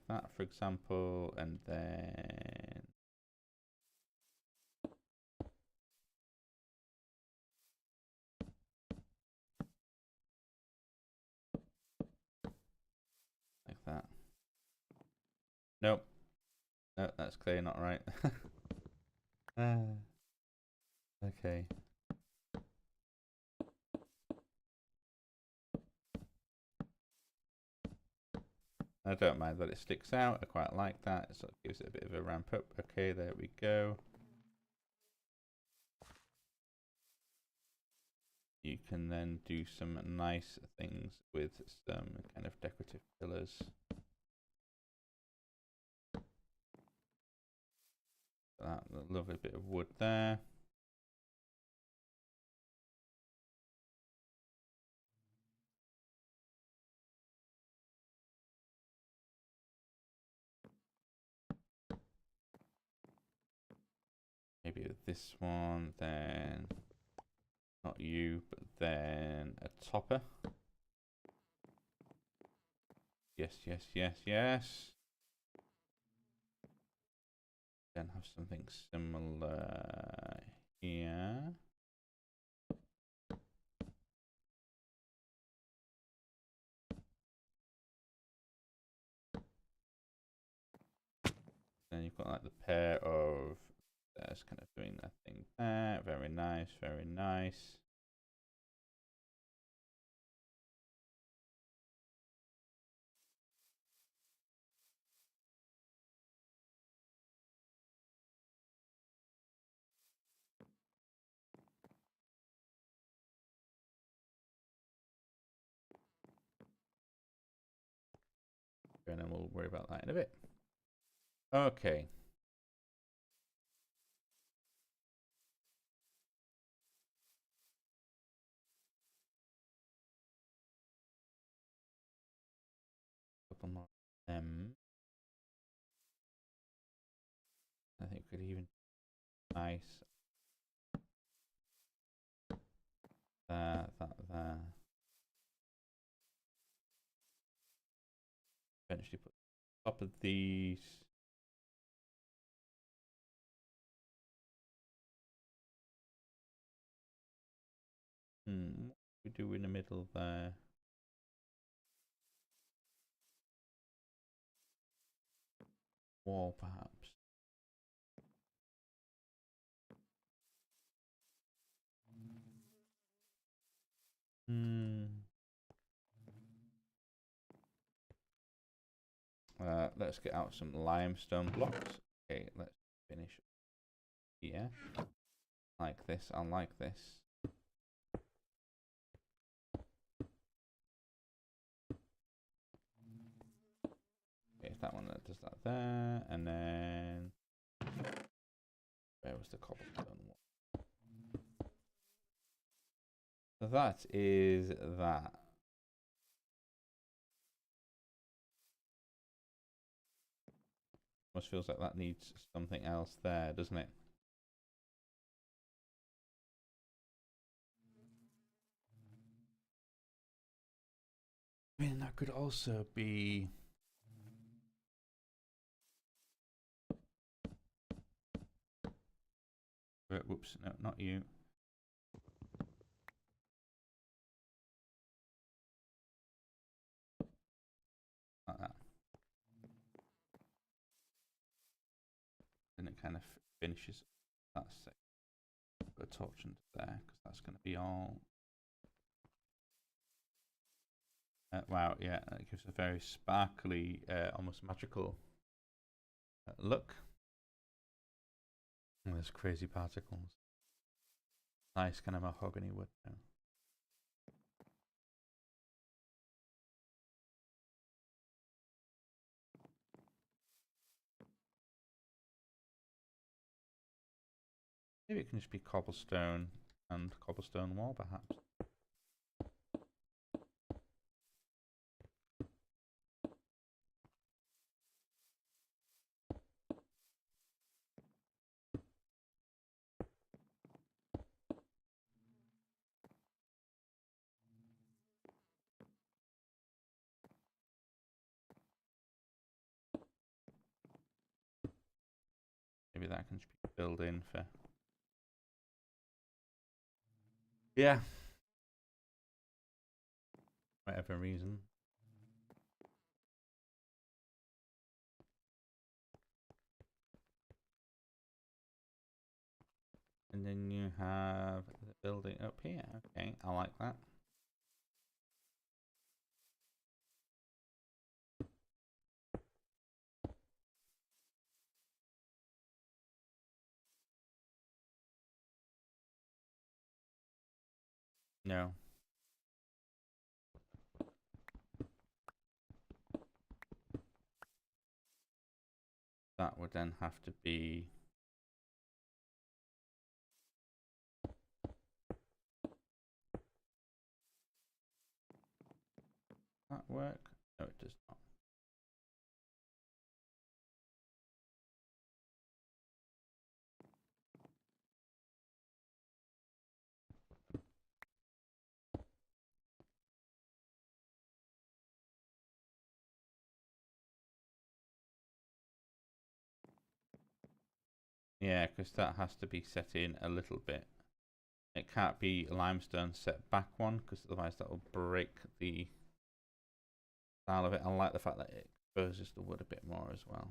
that, for example, and then like that. Nope. No, that's clearly not right. Okay. I don't mind that it sticks out. I quite like that. It sort of gives it a bit of a ramp up. Okay, there we go. You can then do some nice things with some kind of decorative pillars. That lovely bit of wood there. Maybe with this one, then not you, but then a topper. Yes, yes, yes, yes. Then have something similar here. Then you've got like the pair of that's kind of doing that thing there. Very nice, very nice. And then we'll worry about that in a bit. Okay. Couple more. I think we could even nice. That. Eventually put top of these. What we do in the middle there? Wall, perhaps. Let's get out some limestone blocks. Okay, let's finish here. Like this, I like this. Okay, that one that does that there, and then where was the cobblestone one? So that is that. Almost feels like that needs something else there, doesn't it? I mean, that could also be. Whoops, no, not you. Like that. And it kind of finishes that section. Put a torch into there, because that's going to be all. Wow, yeah, that gives a very sparkly, almost magical look. And there's crazy particles. Nice kind of mahogany wood now. Maybe it can just be cobblestone and cobblestone wall, perhaps. maybe that can be filled in for. Yeah. Whatever reason. And then you have the building up here. Okay, I like that. No. That would then have to be that work? No, it does not. Yeah, because that has to be set in a little bit. It can't be limestone set back one, because otherwise that will break the style of it. I like the fact that it exposes the wood a bit more as well.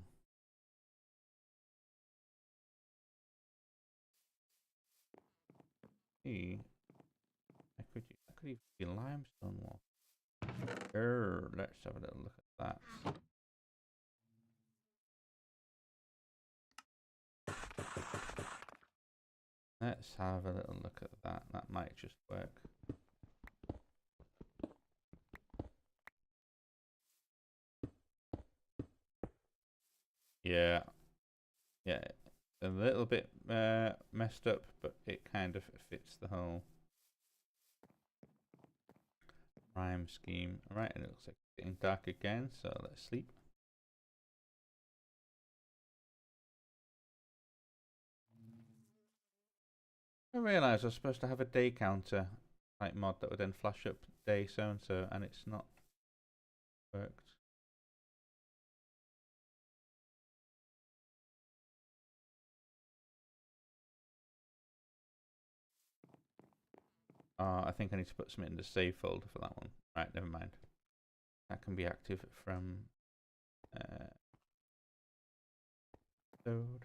I could even be limestone wall. Let's have a little look at that. Let's have a little look at that. That might just work. Yeah. Yeah. A little bit messed up, but it kind of fits the whole rhyme scheme. Alright, and it looks like it's getting dark again, so let's sleep. I realised I was supposed to have a day counter like mod that would then flash up day so and so, and it's not worked. I think I need to put something in the save folder for that one. Right, never mind. That can be active from code.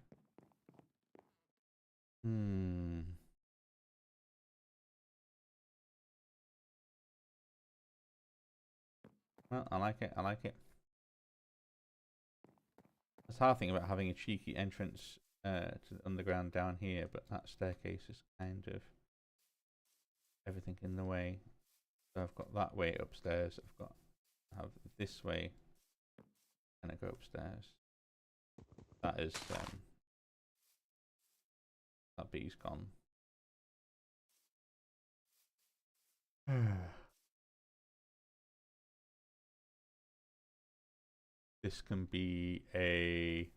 Well, I like it. I like it. That's the hard thing about having a cheeky entrance to the underground down here, but that staircase is kind of everything in the way. So I've got that way upstairs. I've got to have this way, and I go upstairs. That is that bee's gone. This can be a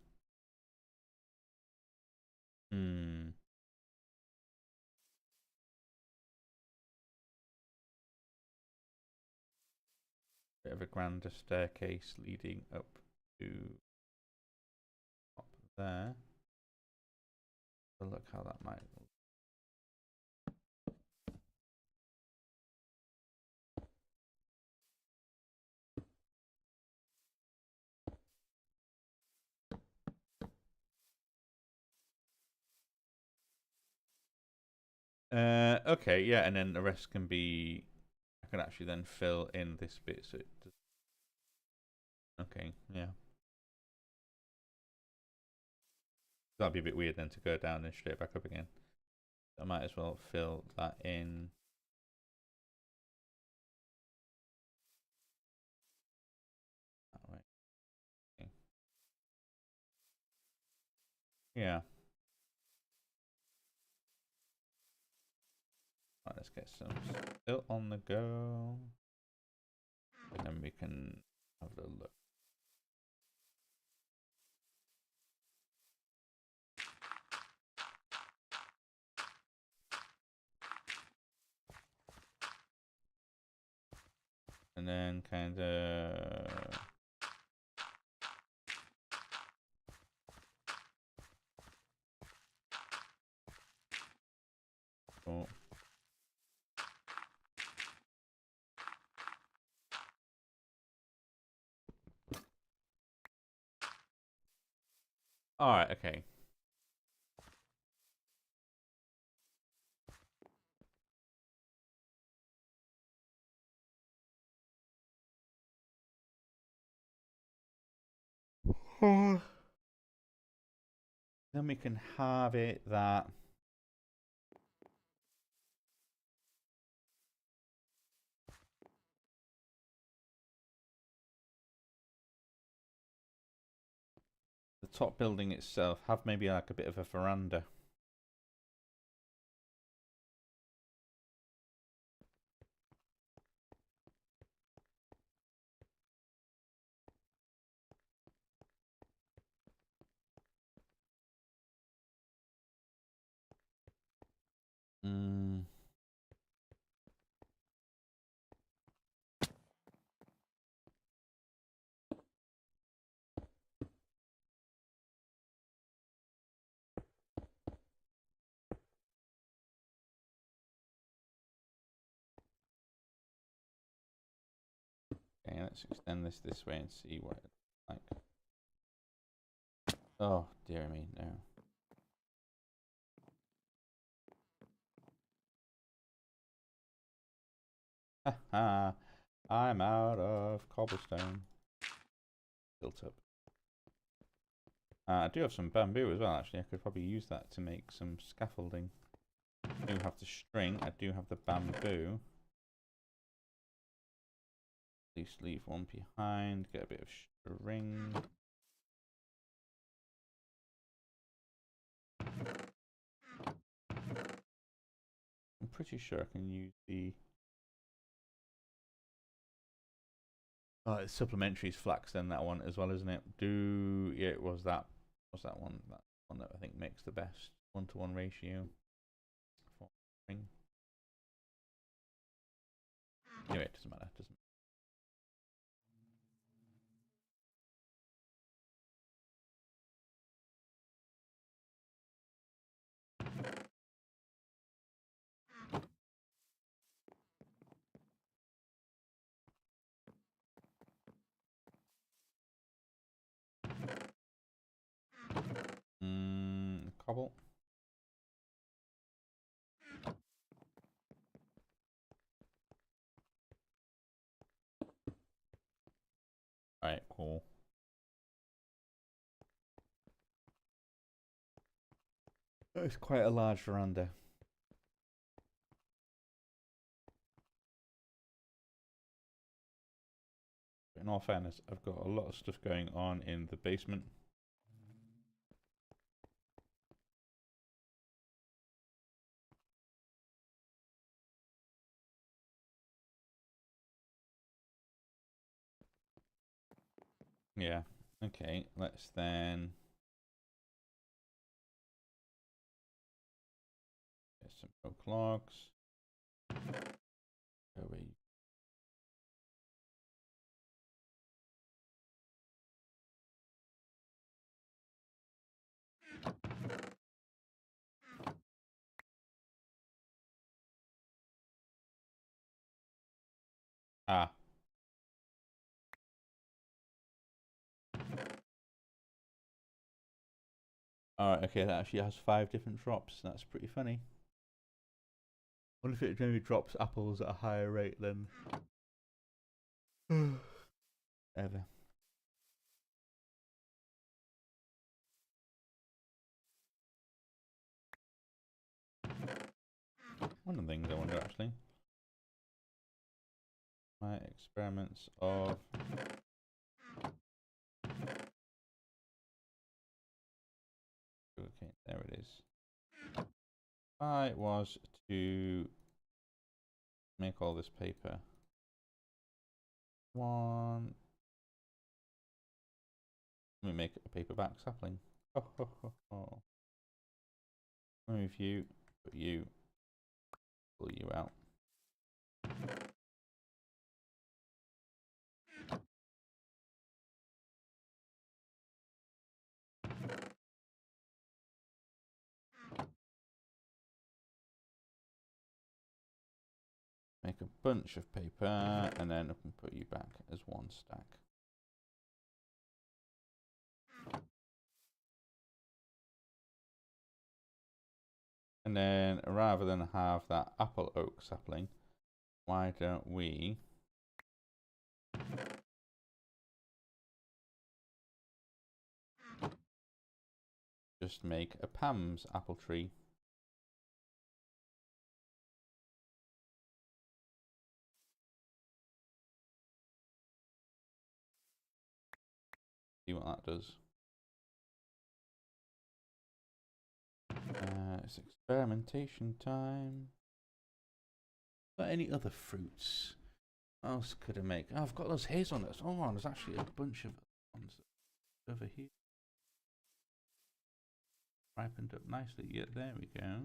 bit of a grander staircase leading up to up there. So look how that might look. Okay, yeah, and then the rest can be. I can actually then fill in this bit so it does. Okay, yeah. That'd be a bit weird then to go down and straight back up again. I might as well fill that in. That way. Okay. Yeah. Right, let's get some still on the go. And then we can have a look. And then kind of Oh. Alright, okay. Then we can have it that the top building itself have maybe like a bit of a veranda. Mm. Okay, let's extend this way and see what it's like. Oh, dear me, no. Haha, I'm out of cobblestone. Built up. I do have some bamboo as well, actually. I could probably use that to make some scaffolding. I do have the string, I do have the bamboo. At least leave one behind, get a bit of string. I'm pretty sure I can use the it's supplementary is flax then, that one as well, isn't it? Yeah, it was that one. That one that I think makes the best 1-to-1 ratio for string. Anyway, it doesn't matter, doesn't matter. Cobble. Alright, cool. It's quite a large veranda. In all fairness, I've got a lot of stuff going on in the basement. Yeah, okay, let's then get some oak logs. Go away. Ah. Alright, okay, that actually has 5 different drops. That's pretty funny. I wonder if it generally drops apples at a higher rate than ever. One of the things I wonder actually. My experiments of okay, there it is. I was to make all this paper. Let me make a paperback sapling. Oh, ho, ho, ho. Move you, put you, pull you out. Make a bunch of paper and then I can put you back as one stack. And then rather than have that apple oak sapling, why don't we just make a Pam's apple tree? See what that does. It's experimentation time. Got any other fruits? What else could I make? Oh, I've got those hazelnuts. Oh, there's actually a bunch of ones over here. Ripened up nicely. Yeah, there we go.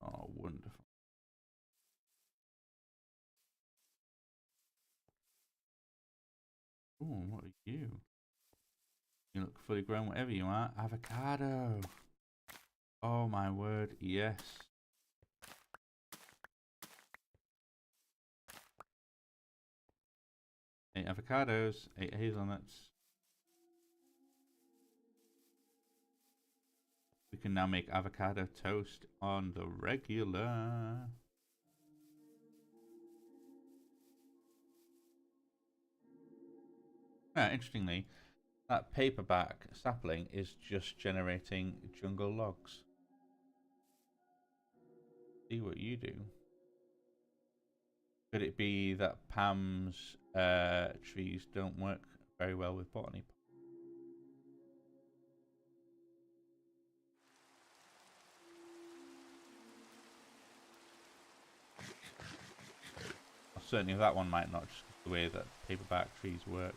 Oh, wonderful. Oh, what are you? You look fully grown, whatever you are. Avocado. Oh my word, yes. 8 avocados, 8 hazelnuts. We can now make avocado toast on the regular. Interestingly, that paperback sapling is just generating jungle logs. See what you do. Could it be that Pam's trees don't work very well with botany? Well, certainly that one might not, just the way that paperback trees work.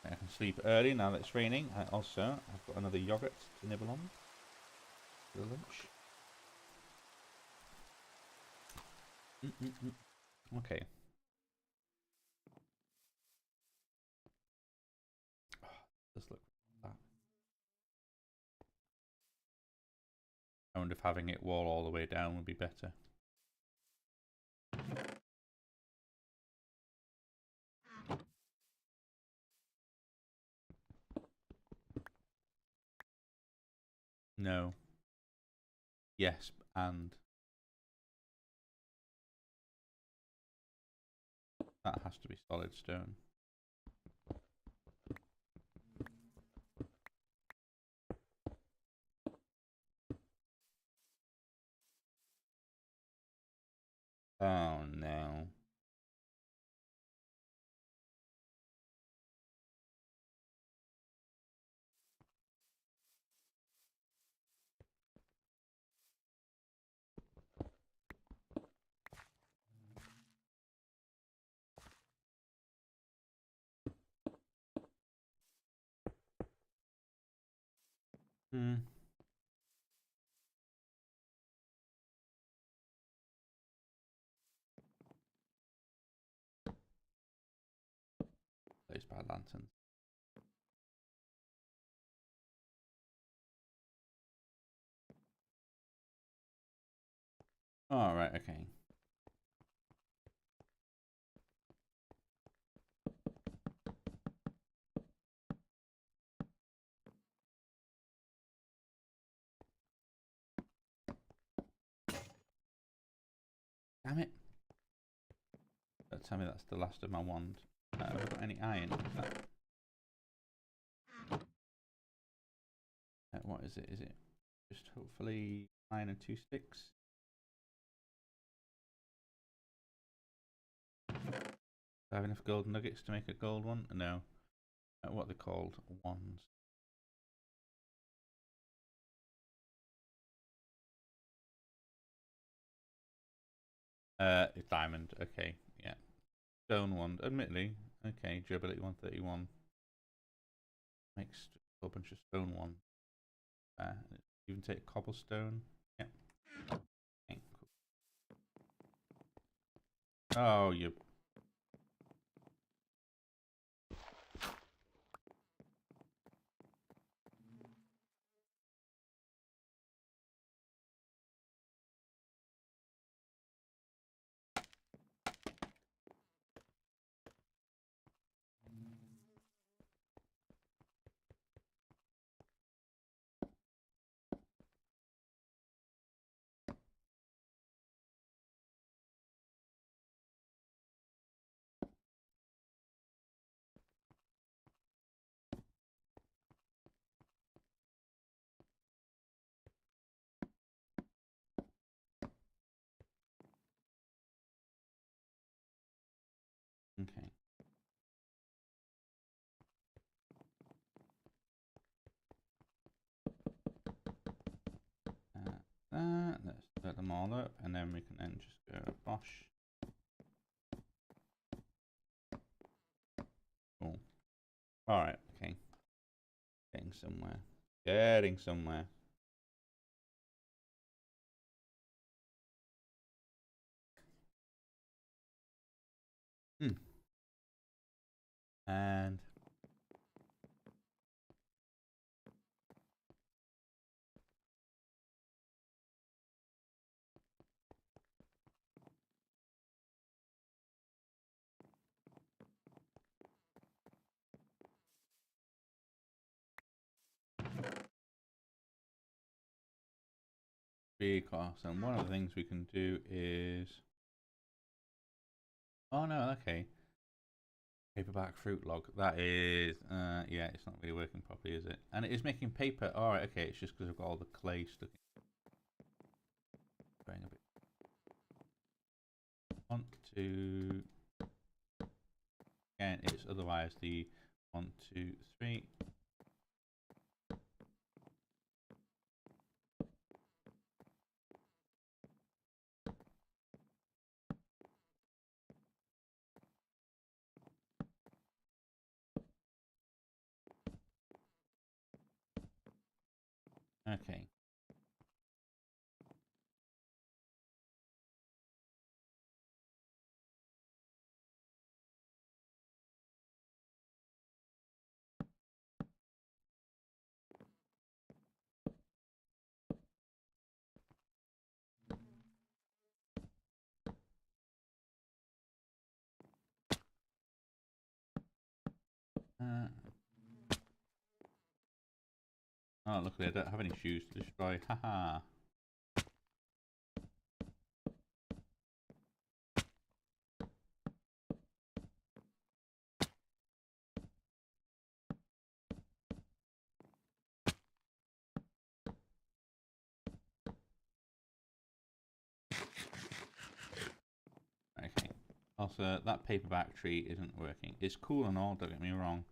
I can sleep early now that it's raining. I've got another yogurt to nibble on for lunch. Okay. Oh, does look like that. I wonder if having it wall all the way down would be better. No. Yes, and that has to be solid stone. Oh no. Those bad lanterns. All right, okay. Damn it. Don't tell me that's the last of my wand. Have I got any iron? What is it? Is it just hopefully iron and 2 sticks? Do I have enough gold nuggets to make a gold one? No. What are they called? Wands. Diamond. Okay, yeah. Stone wand. Admittedly. Okay, durability 131. Makes a whole bunch of stone wands. Even take cobblestone. Yeah. Okay, cool. Oh, you. Okay. Let's set them all up, and then we can then just go bosh. Cool. All right. Okay. Getting somewhere. Getting somewhere. And because, and one of the things we can do is, oh no, okay, paperback fruit log. That is, yeah, it's not really working properly, is it? And it is making paper. All right, okay, it's just because I've got all the clay stuck in. Going a bit. 1, 2. Again, it's otherwise the 1, 2, 3. Okay. Oh, luckily I don't have any shoes to destroy. Haha. Okay. Also, that paperback tree isn't working. It's cool and all, don't get me wrong.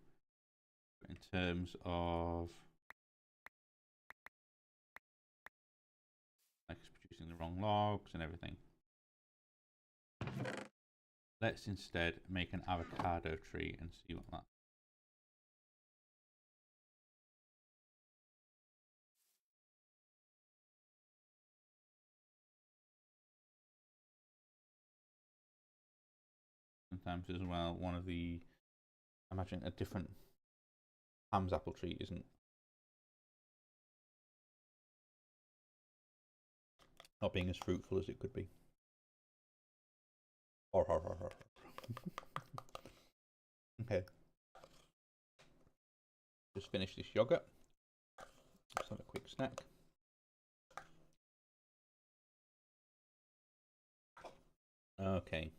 But in terms of like it's producing the wrong logs and everything. Let's instead make an avocado tree and see what that. Sometimes as well, one of the, imagine a different Ham's apple tree isn't not being as fruitful as it could be. Okay. Just finish this yogurt. Let's have a quick snack. Okay.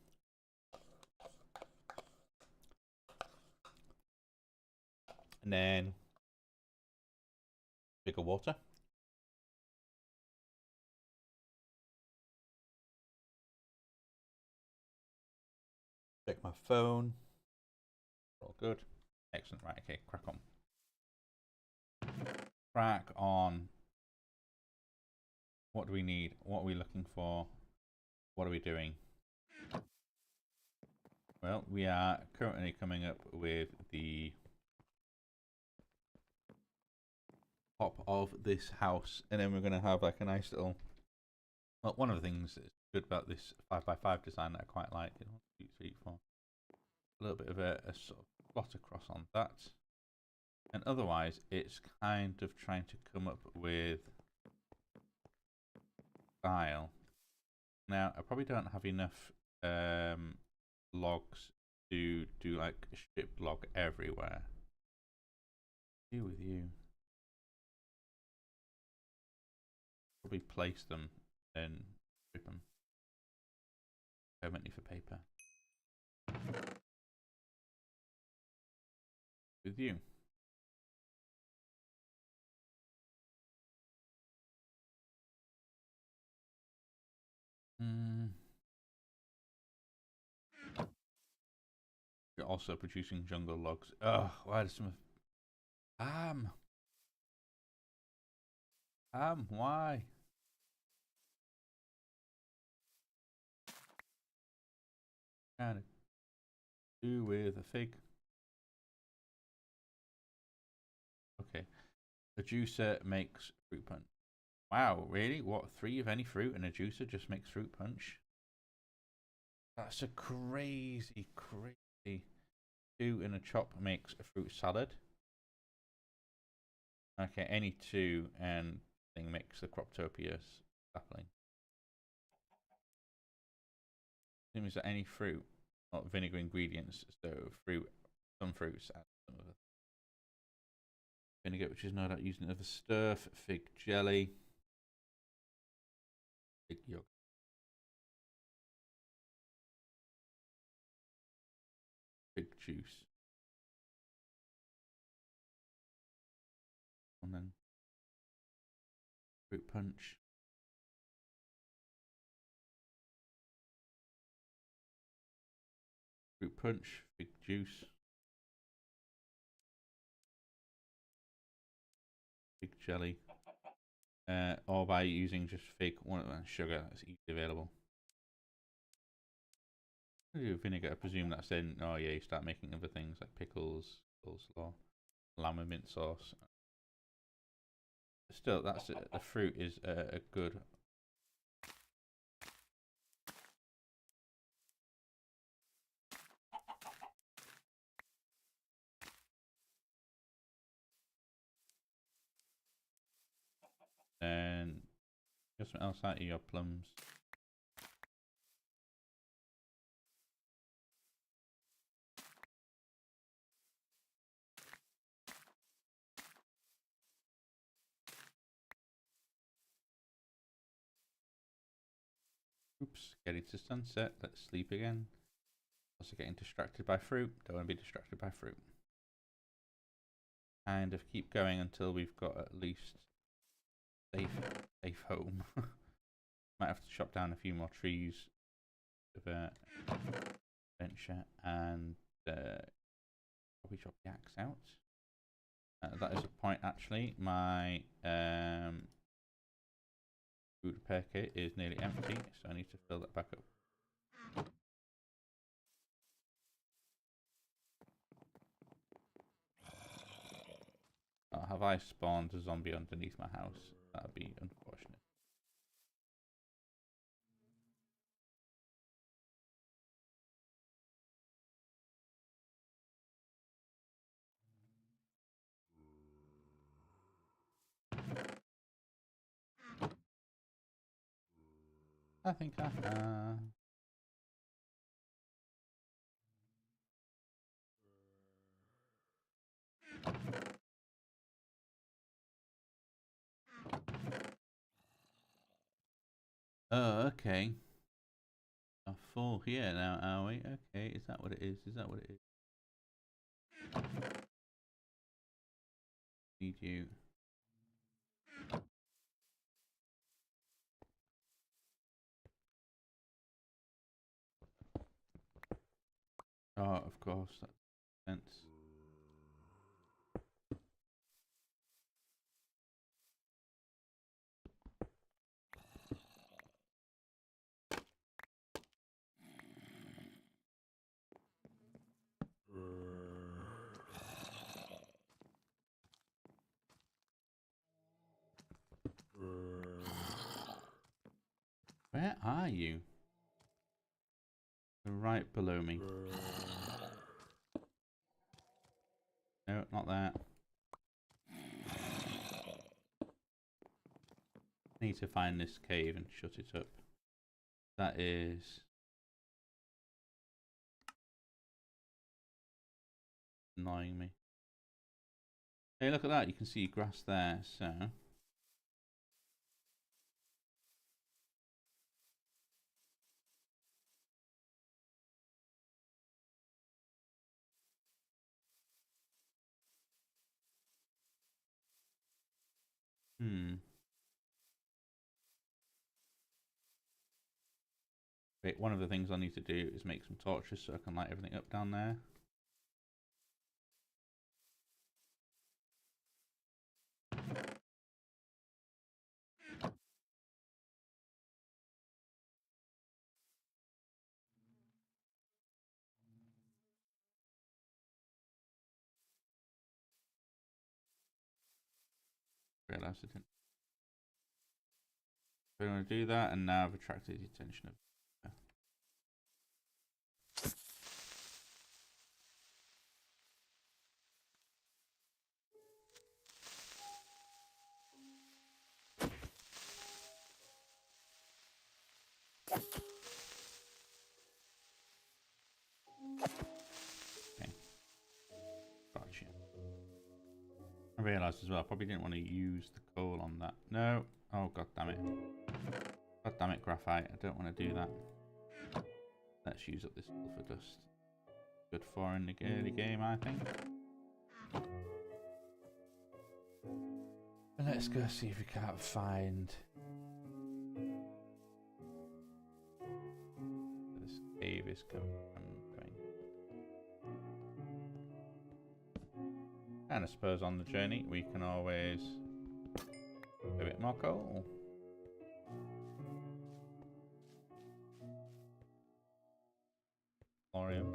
And then bigger water. Check my phone. All good. Excellent. Right, okay, crack on. Crack on. What do we need? What are we looking for? What are we doing? Well, we are currently coming up with the top of this house, and then we're going to have like a nice little. Well, one of the things that's good about this 5x5 design that I quite like, 1, 2, 3, 4, a little bit of a sort of plot across on that, and otherwise it's kind of trying to come up with style. Now, I probably don't have enough logs to do like a stripped log everywhere. Deal with you. Probably place them and strip them permanently for paper. With you. also producing jungle logs. Ugh, why does some... why? Kind of do with a fig. Okay. The juicer makes fruit punch. Wow, really? What, 3 of any fruit and a juicer just makes fruit punch? That's a crazy, crazy. 2 in a chop makes a fruit salad. Okay, any 2 and thing makes the Croptopia sapling. It means that any fruit, not vinegar ingredients, so fruit, some fruits add some other vinegar, which is no doubt using it as a stir, fig jelly, fig yogurt. Fig juice. And then fruit punch. Fruit punch, fig juice. Fig jelly. Or by using just fig sugar that's easily available. Vinegar, I presume that's in. Oh yeah, you start making other things like pickles, coleslaw, lamb and mint sauce. Still, that's it. The fruit is a good. And just something else out of your plums. Oops, getting to sunset. Let's sleep again. Also getting distracted by fruit. Don't want to be distracted by fruit. Kind of keep going until we've got at least safe home. Might have to chop down a few more trees of venture and probably chop the axe out. That is a point actually. My food repair kit is nearly empty, so I need to fill that back up. Have I spawned a zombie underneath my house? That would be unfortunate. I think I have. Oh, okay. A full here now, are we? Okay, is that what it is? Is that what it is? Need you. Oh, of course, that makes sense. Where are you? Right below me. No, not that. Need to find this cave and shut it up. That is annoying me. Hey, look at that. You can see grass there, so. Wait, one of the things I need to do is make some torches so I can light everything up down there. realised I didn't. I'm going to do that, and now I've attracted the attention of. Okay. Gotcha. I realised as well, I probably didn't want to use the coal on that. No. Oh, god damn it. God damn it, graphite. I don't want to do that. Let's use up this sulfur dust. Good for in the early game, I think. And let's go see if we can't find this cave is going. And I suppose on the journey we can always do a bit more coal. Thorium.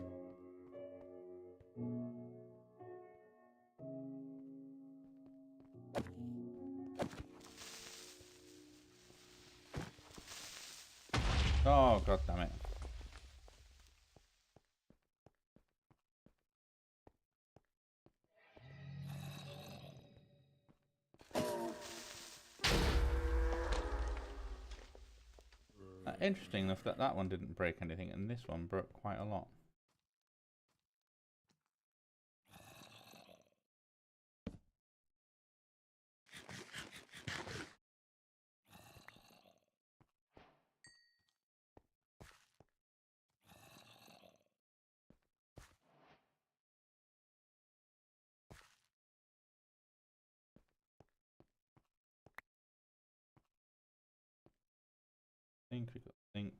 Oh, god damn it. Interesting enough that that one didn't break anything and this one broke quite a lot. Think we got zinc.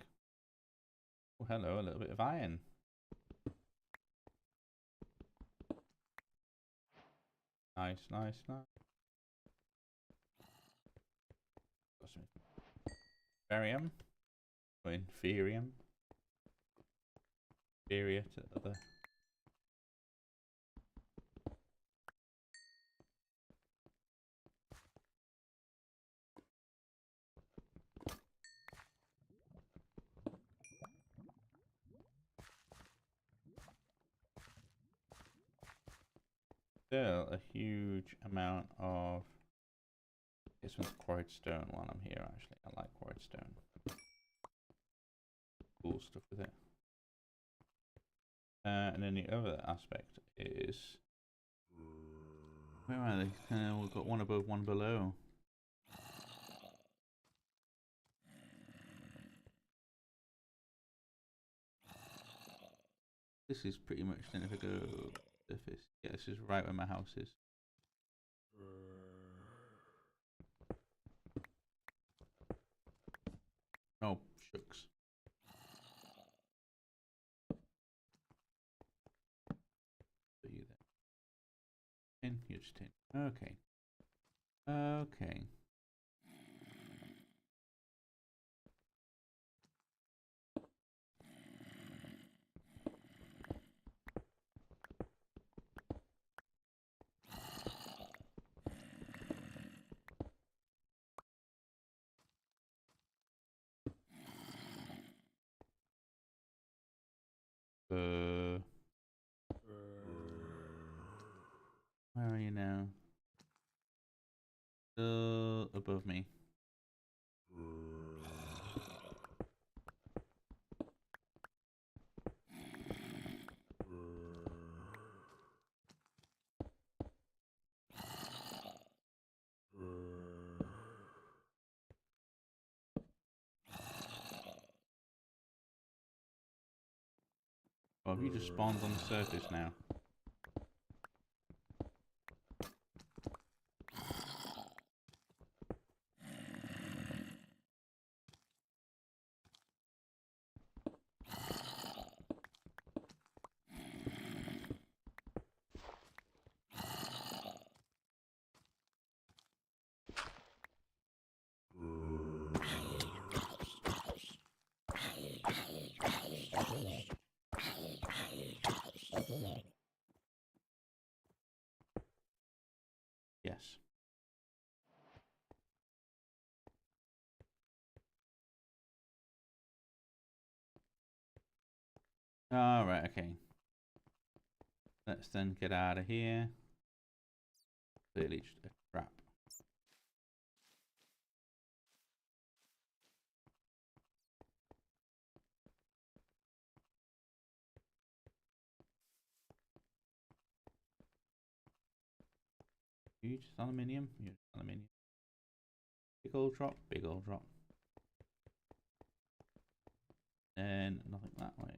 Oh, hello, a little bit of iron. Nice, nice, nice. Got some barium or inferium. Inferior to other. Still a huge amount of. This one's quarried stone while I'm here, actually. I like quarried stone. Cool stuff with it. And then the other aspect is. Where are they? We've got one above, one below. This is pretty much then if I go surface. Yeah, this is right where my house is. Oh, shucks. So you there. In, you're just in. Okay. Okay. Where are you now? Still above me. Oh, have you just spawned on the surface now? All right, okay. Let's then get out of here. Clearly just a trap. You just aluminium? You just aluminium. Big old drop, big old drop. And nothing that way.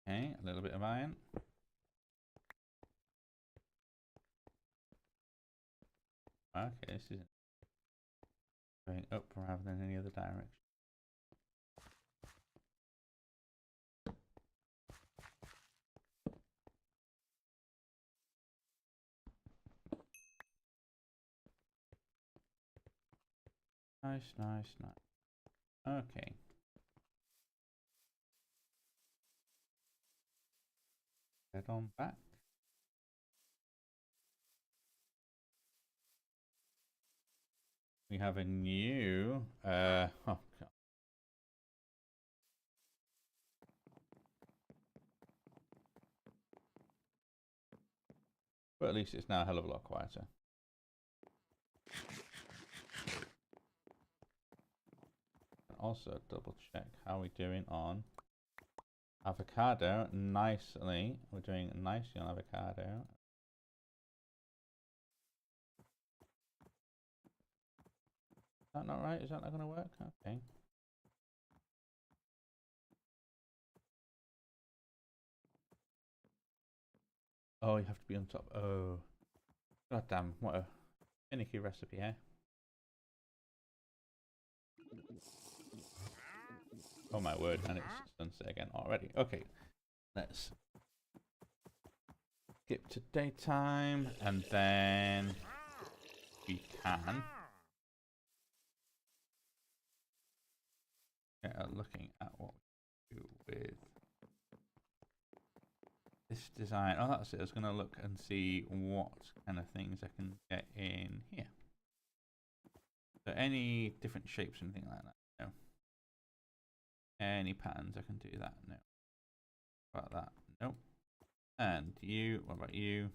Okay, a little bit of iron. Okay, this is going up rather than any other direction. Nice, nice, nice. Okay. Head on back. We have a new, oh God. But at least it's now a hell of a lot quieter. Also double check how we're doing on avocado. Nicely, we're doing nicely on avocado. Is that not right? Is that not going to work? Okay. Oh, you have to be on top. Oh, god damn! What a finicky recipe, eh? Oh my word! And it's sunset again already. Okay, let's skip to daytime, and then we can get looking at what we do with this design. Oh, that's it. I was going to look and see what kind of things I can get in here. So any different shapes, anything like that? No. Any patterns, I can do that? No. What about that? Nope. And you, what about you?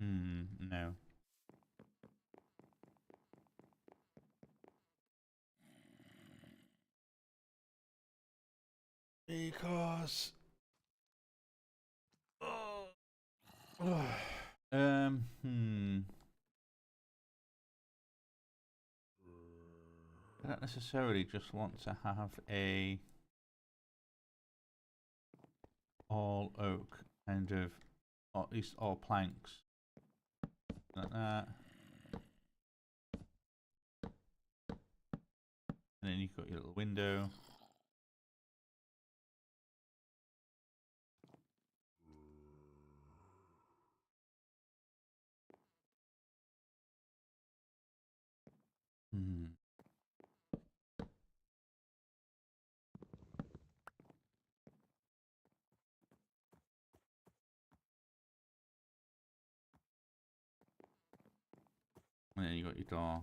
No. Because I don't necessarily just want to have a all oak kind of, or at least all planks like that. And then you've got your little window. And then you got your door.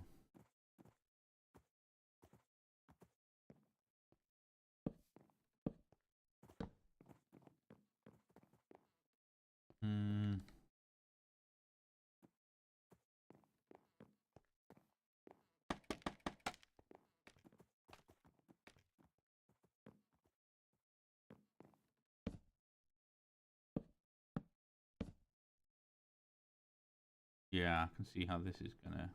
Yeah, I can see how this is gonna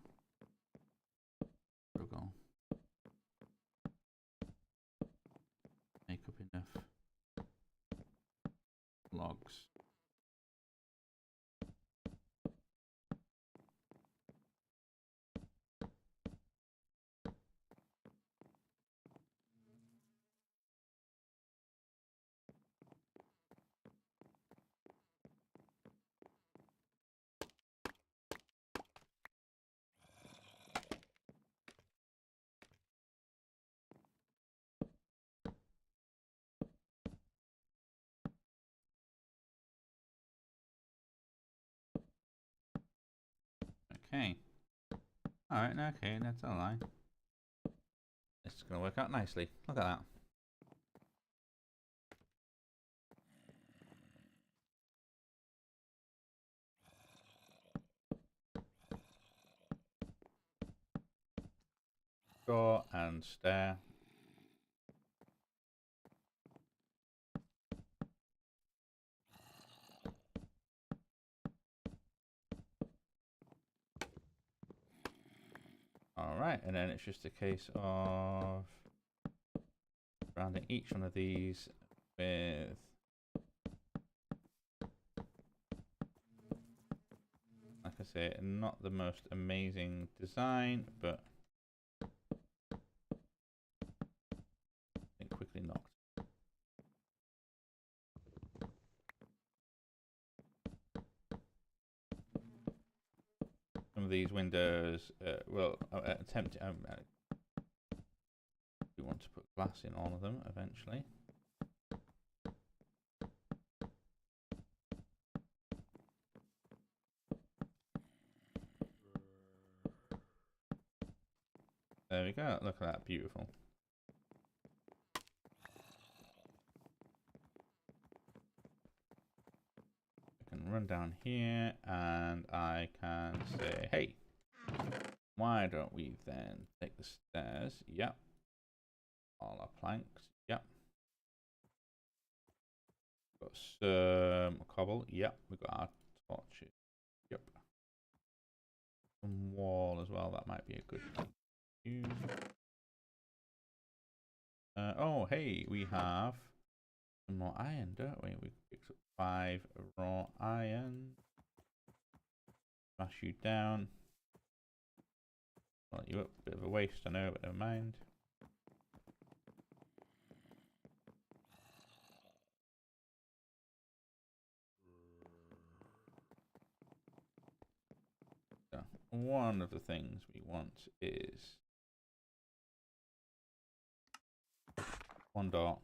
struggle. Make up enough logs. Okay. Alright, okay, that's alright. This is going to work out nicely. Look at that. Go and stare. Alright, and then it's just a case of rounding each one of these with like I say, not the most amazing design, but I think quickly knocked. Some of these windows, attempt. We want to put glass in all of them eventually. There we go. Look at that, beautiful. I can run down here and I can say, hey, why don't we then take the stairs? Yep. All our planks. Yep. Got some cobble. Yep. We've got our torches. Yep. Some wall as well. That might be a good thing. Oh, hey, we have some more iron, don't we? We picked up 5 raw iron. Smash you down. Well, you up. Bit of a waste, I know, but never mind. So, one of the things we want is one door.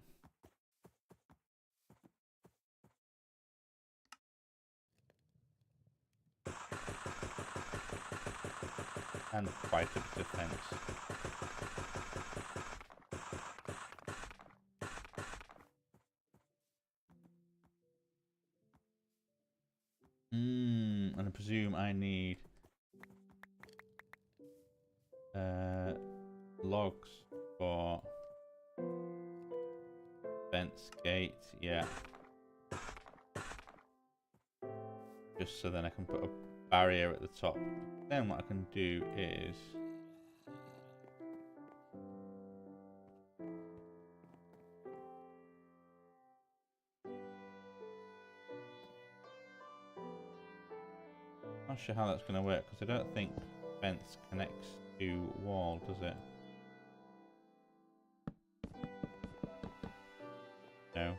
And quite a bit of fence. And I presume I need logs for fence gate, yeah. Just so then I can put a barrier at the top. Then what I can do is not sure how that's going to work because I don't think fence connects to wall, does it? No.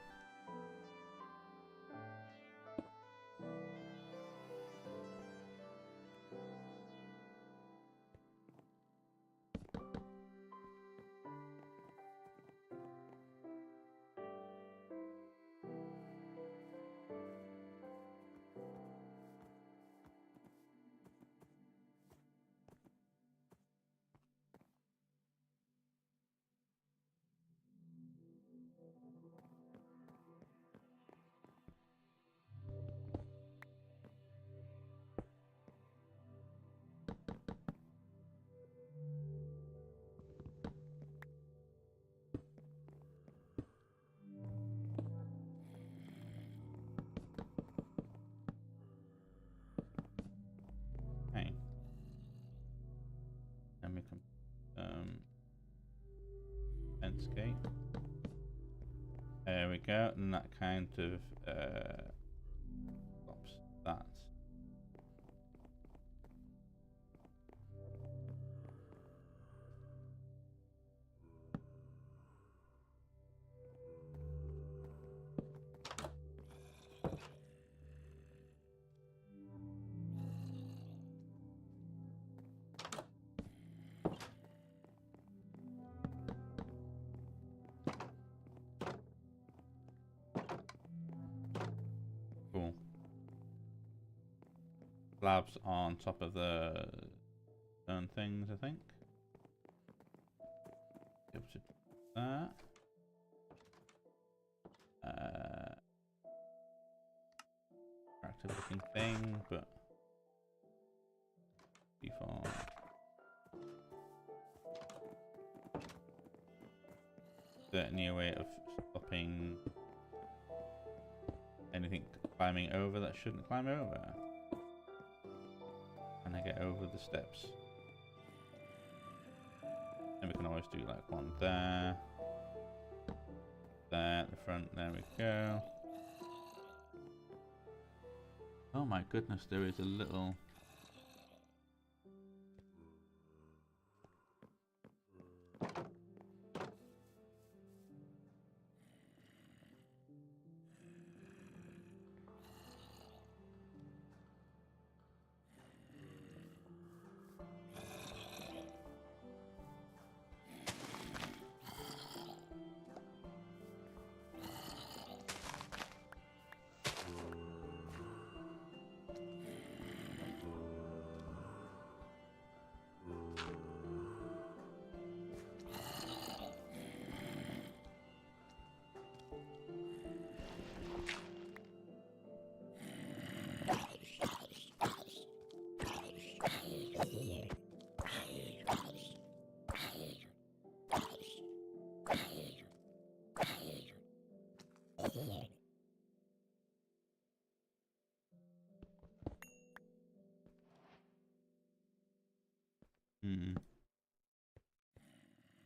Okay. And we can fence gate. There we go, and that kind of stops that. Cool. slabs on top of the stone things, I think. Be able to do that. Attractive looking thing, but default. Certainly a way of stopping anything climbing over that shouldn't climb over. And I get over the steps. And we can always do like one there. There at the front, there we go. Oh my goodness, there is a little...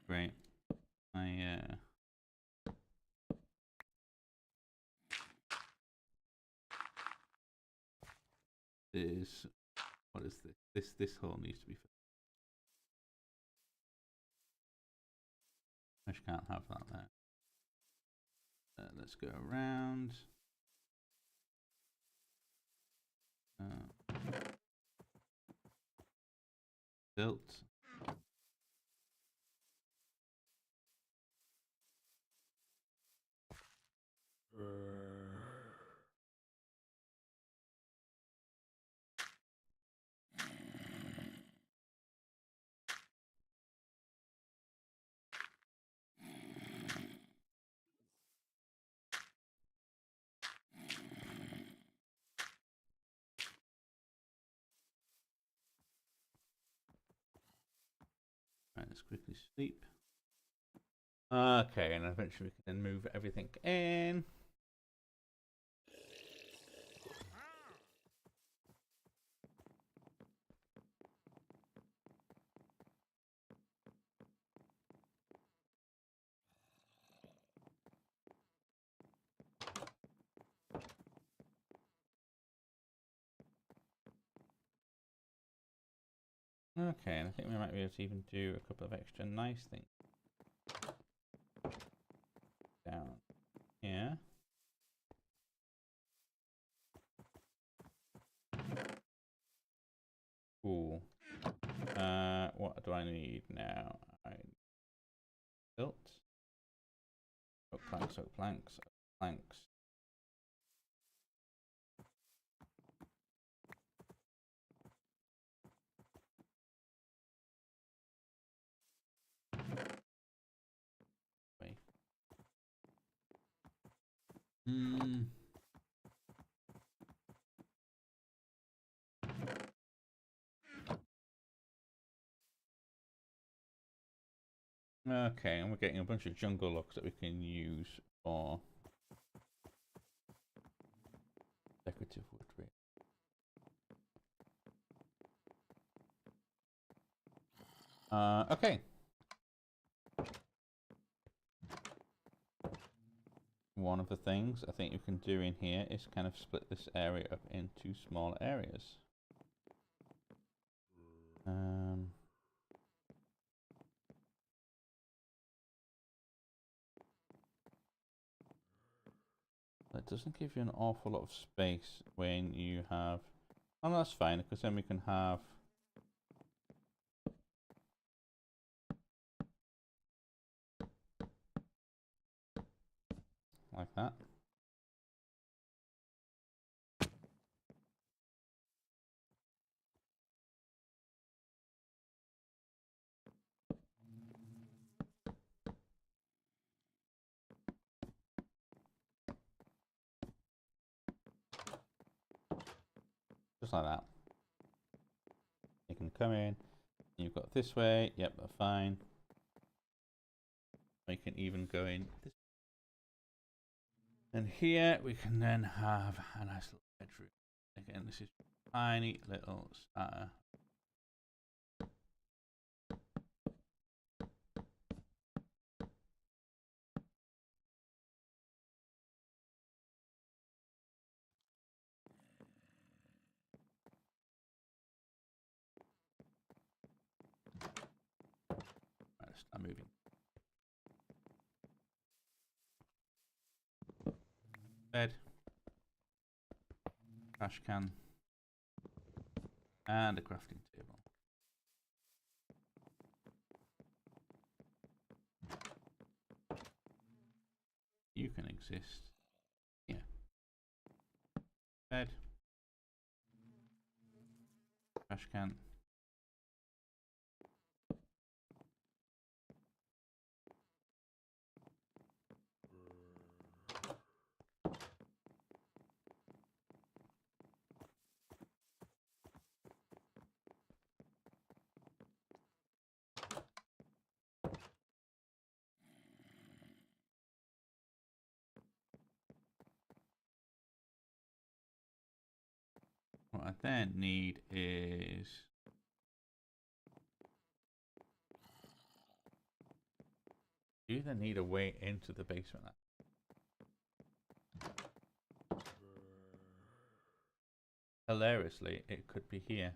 Great. What is this? This hole needs to be filled. I just can't have that there. Let's go around. Built. Right, let's quickly sleep. Okay, and eventually we can then move everything in. Okay, and I think we might be able to even do a couple of extra nice things. Down here. Cool. What do I need now? I built. Oak planks, oak planks, oak planks. Wait. Okay, and we're getting a bunch of jungle logs that we can use for decorative wood. Okay. One of the things I think you can do in here is kind of split this area up into smaller areas. That doesn't give you an awful lot of space when you have... Oh, no, that's fine, because then we can have... like that. looks like that. You can come in. You've got this way. Yep, that's fine. We can even go in this. And here we can then have a nice little bedroom. Again, this is tiny little starter. Let's start moving. Bed, trash can, and a crafting table. You can exist here. Bed, trash can. What I then need is you then need a way into the basement. Hilariously, it could be here.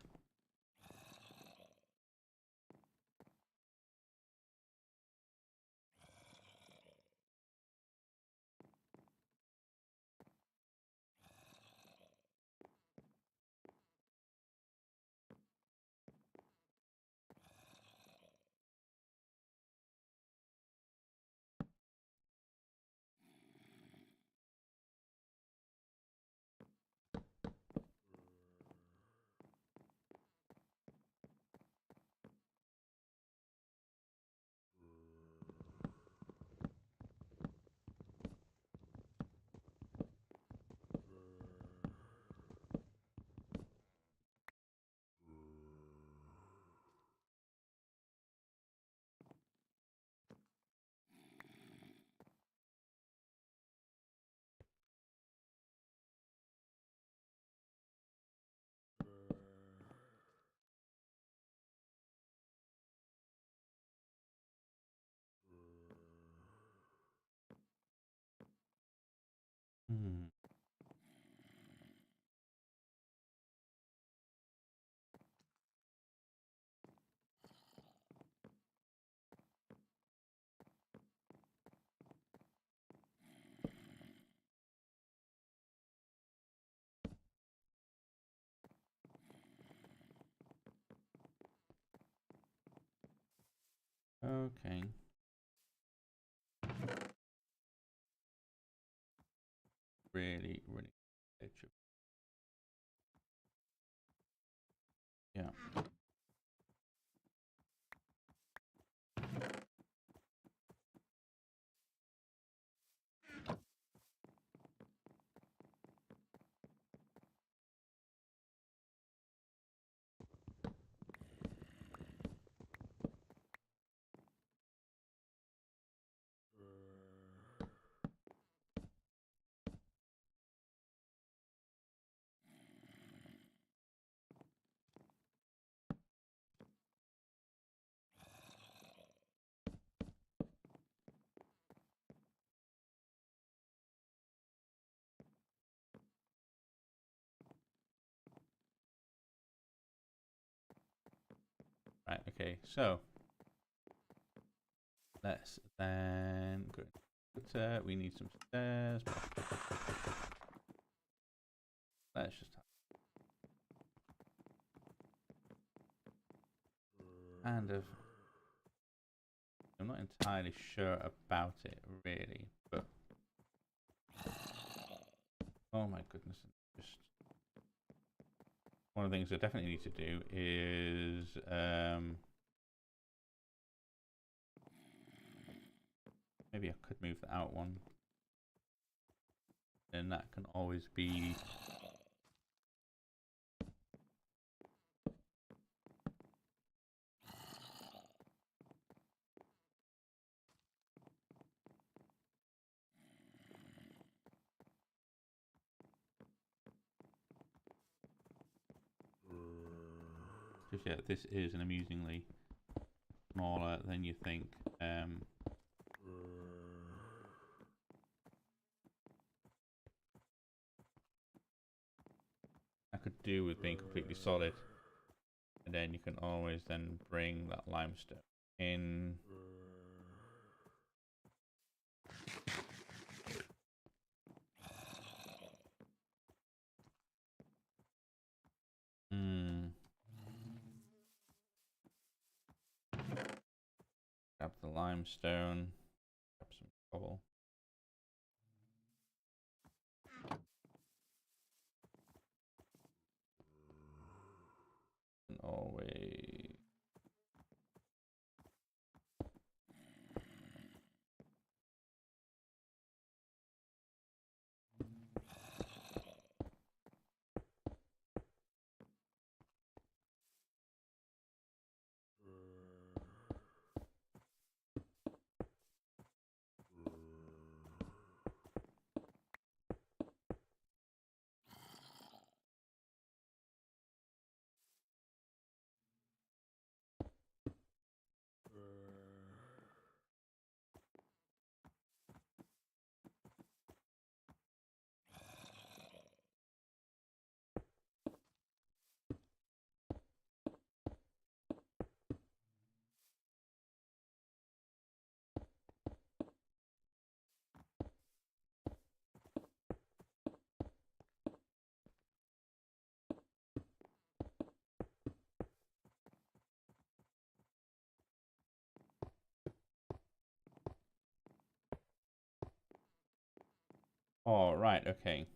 Hmm. Okay. Really. Yeah. Right, okay, so let's then go. We need some stairs. Let's just kind of. I'm not entirely sure about it really, but oh my goodness, just one of the things I definitely need to do is maybe I could move the out one. Then that can always be Because yeah, this is an amusingly smaller than you think. I could do with being completely solid, and then you can always then bring that limestone in. Grab the limestone, grab some cobble. And always. Oh, right, okay.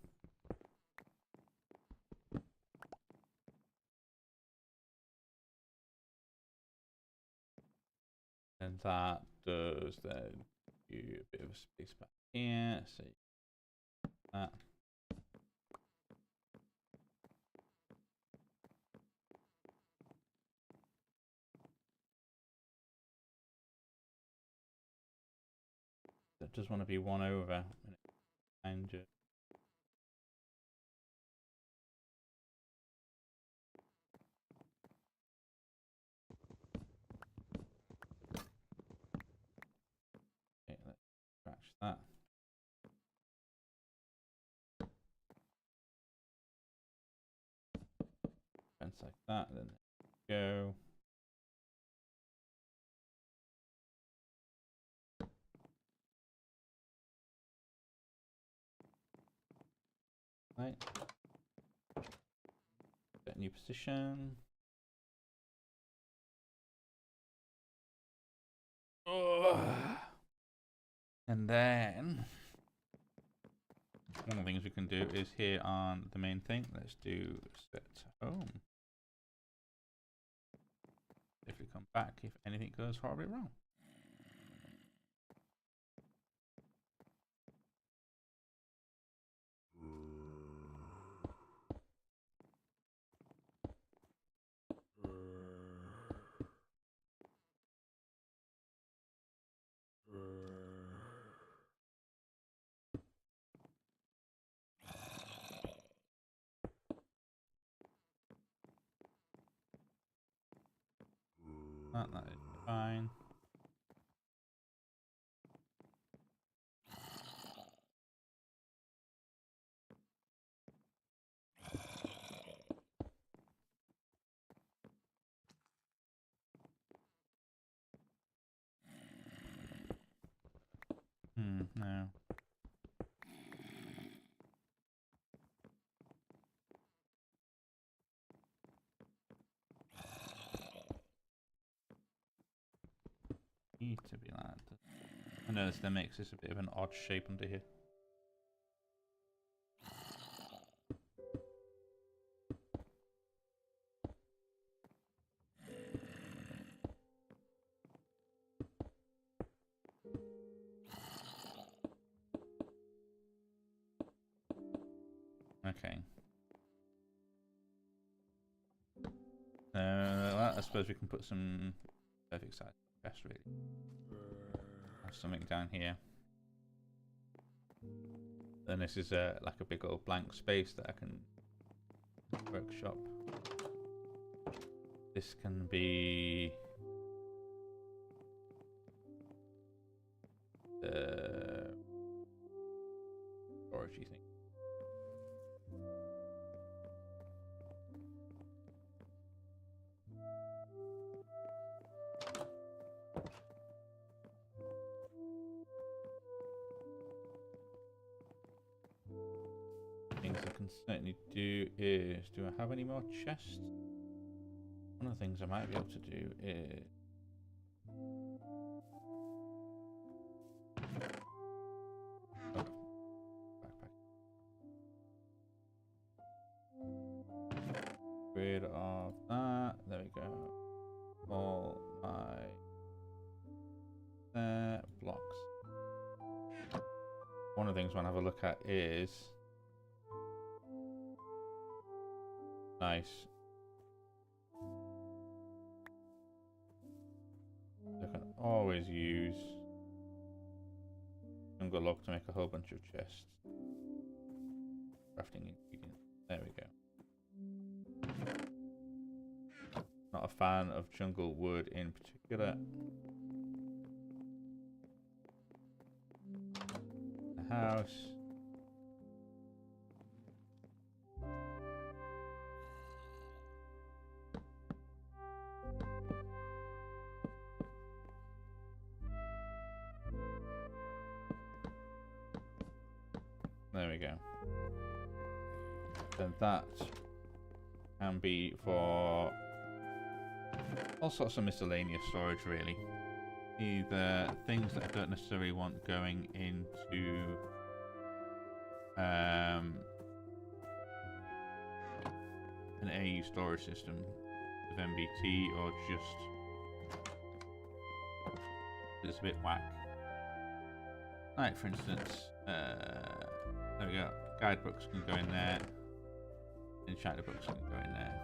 And that does then do a bit of space back here. So that. That does want to be 1 over. And okay, let's scratch that. Fence like that, then go. Right. Set a new position. Oh. And then one of the things we can do is here on the main thing, let's do set home. If we come back, if anything goes horribly wrong. That is fine. No. Need to be like that. I notice that makes this a bit of an odd shape under here. Okay. Well, I suppose we can put some perfect size best really. Have something down here. Then this is like a big old blank space that I can workshop This can be storage, you think? Things I can certainly do is, do I have any more chests? One of the things I might be able to do is backpack. Rid of that. There we go. All my blocks. One of the things I want to have a look at is nice. I can always use jungle log to make a whole bunch of chests. Crafting ingredients. There we go. Not a fan of jungle wood in particular. The house. There we go. Then that can be for all sorts of miscellaneous storage, really. Either things that I don't necessarily want going into an AU storage system with MBT, or just it's a bit whack. Like, for instance, there we go. Guidebooks can go in there. Enchanted books can go in there.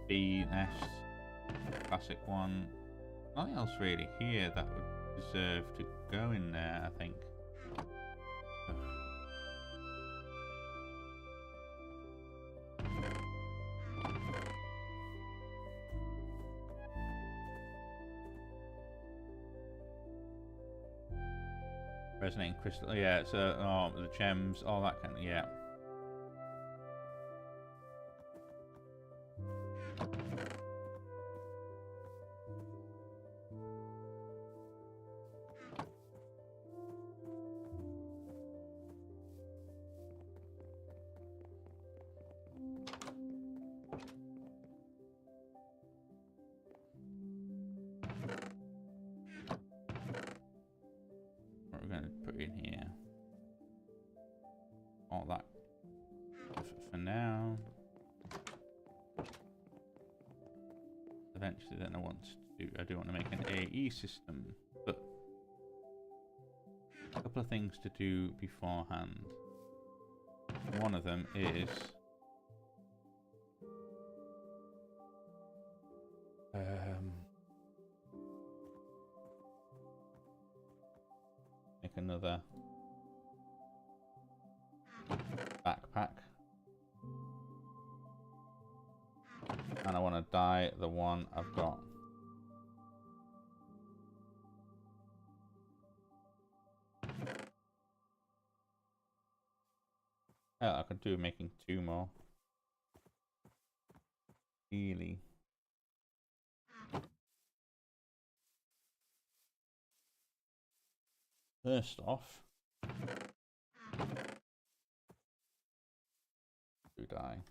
Bee nest, classic one. Nothing else really here that would deserve to go in there, I think. Resonating crystal, yeah, so the gems, all that kind of, yeah. Eventually, then I do want to make an AE system, but a couple of things to do beforehand. One of them is make another backpack. And I want to dye the one I've got. Yeah, I could do making 2 more. Really. First off, do dye.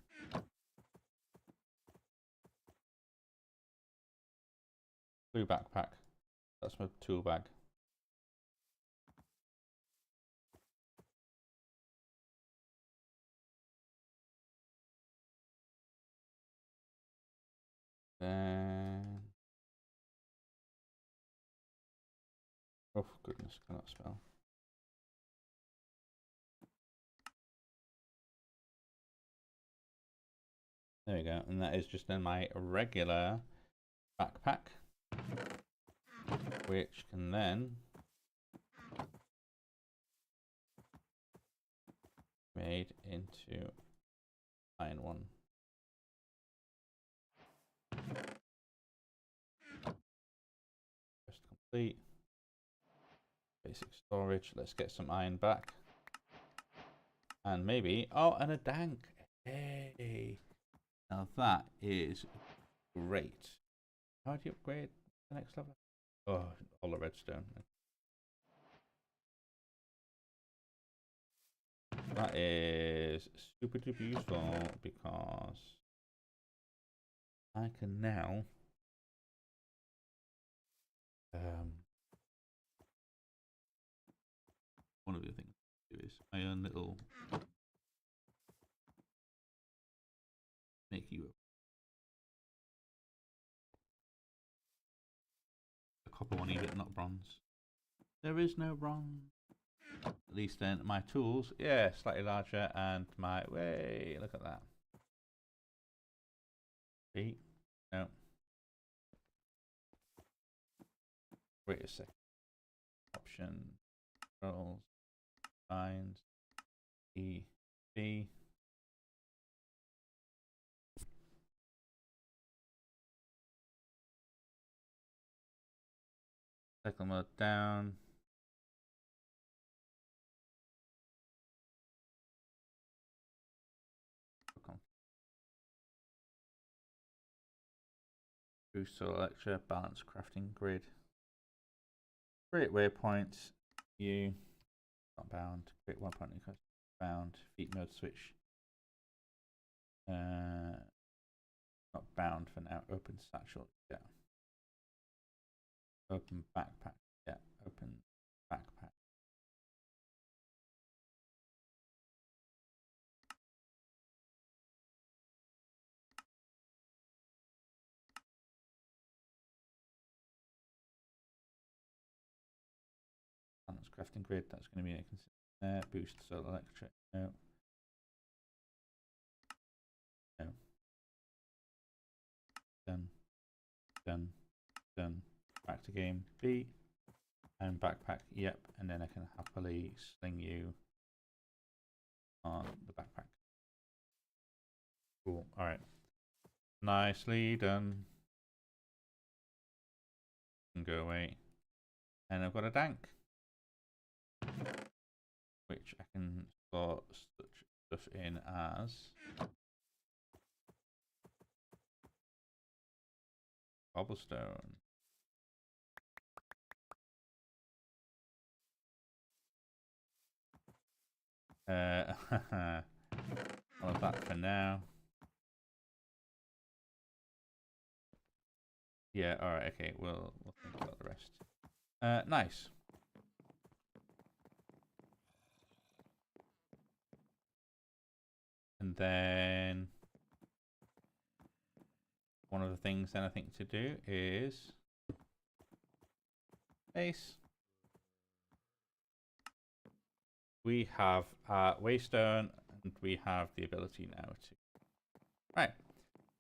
Blue backpack. That's my tool bag. Then, oh goodness, cannot spell. There we go, and that is just in my regular backpack, which can then be made into iron one. Just complete. Basic storage. Let's get some iron back. And maybe, oh, and a dank. Hey. Now that is great. How do you upgrade the next level? Oh, all the redstone. That is super duper useful because I can now one of the things to do is my own little make you a copper one even, not bronze. There is no bronze. At least then my tools, yeah, slightly larger, and my way, look at that. See? No. Wait a second. Option, controls, finds, E, B. Cycle mode down. Boost solar lecture, balance crafting grid. Create waypoints. You not bound. Create one point bound. Feet mode switch. Not bound for now. Open satchel. Yeah. Open backpack. Yeah. Open backpack. Balance crafting grid. That's going to be a boost solar electric. No. No. Done. Done. Done. Back to game B. And backpack. Yep. And then I can happily sling you on the backpack. Cool. All right. Nicely done. And go away. And I've got a dank, which I can store such stuff in as cobblestone. All of that for now. Yeah, alright, okay, we'll think about the rest. Nice. And then one of the things then I think to do is base. We have waystone, and we have the ability now to. Right.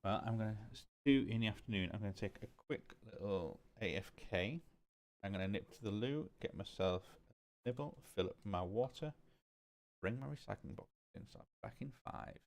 Well, I'm going to do in the afternoon. I'm going to take a quick little AFK. I'm going to nip to the loo, get myself a nibble, fill up my water, bring my recycling box in. So I'm back in 5.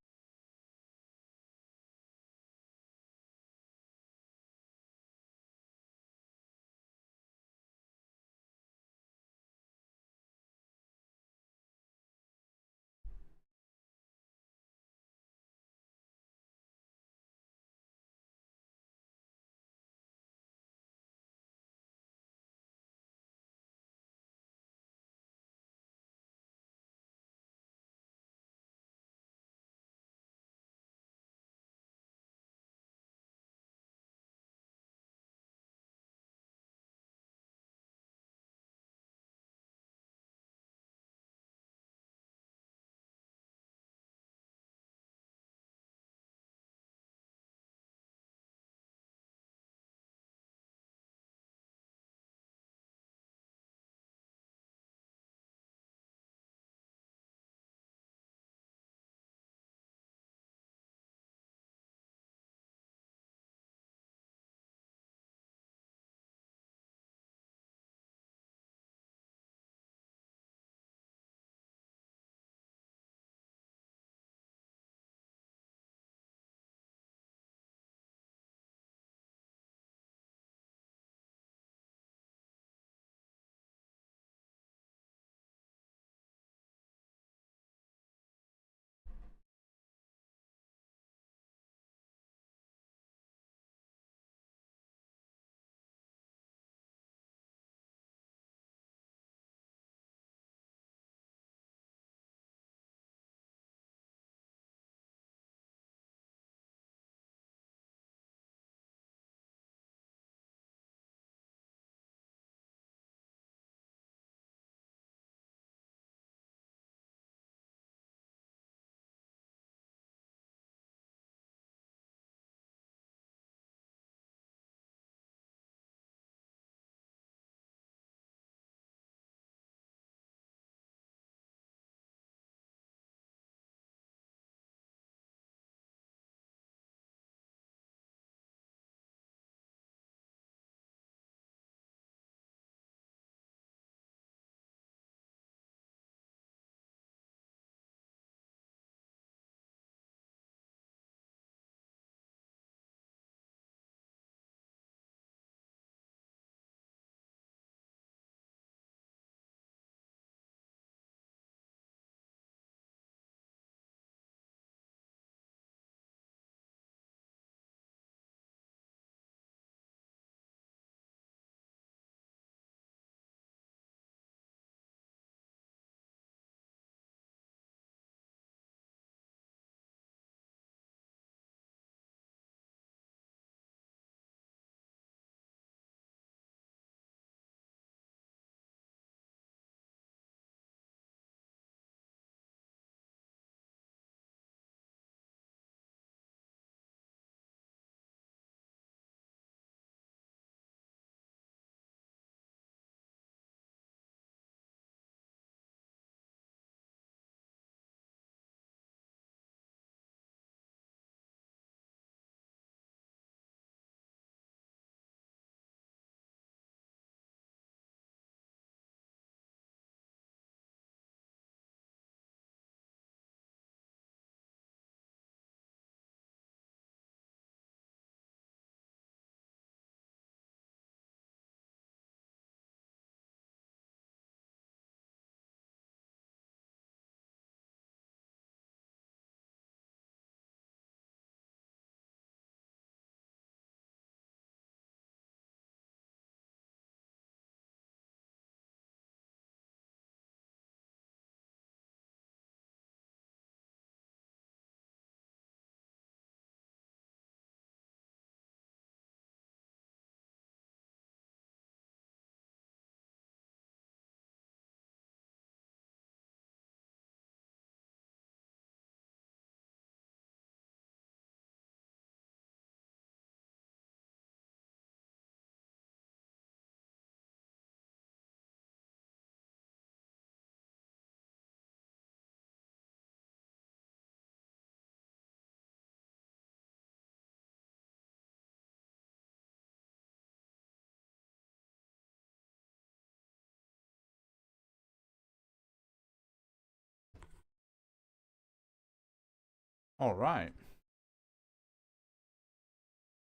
All right.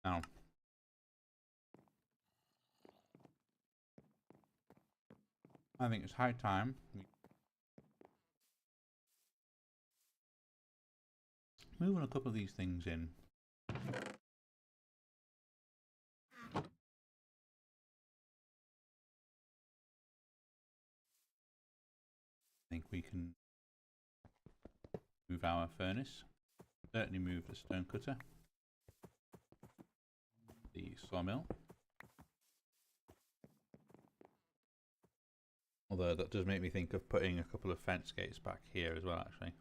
Now, I think it's high time we move on a couple of these things in. I think we can move our furnace. Certainly move the stone cutter. The sawmill. Although that does make me think of putting a couple of fence gates back here as well, actually.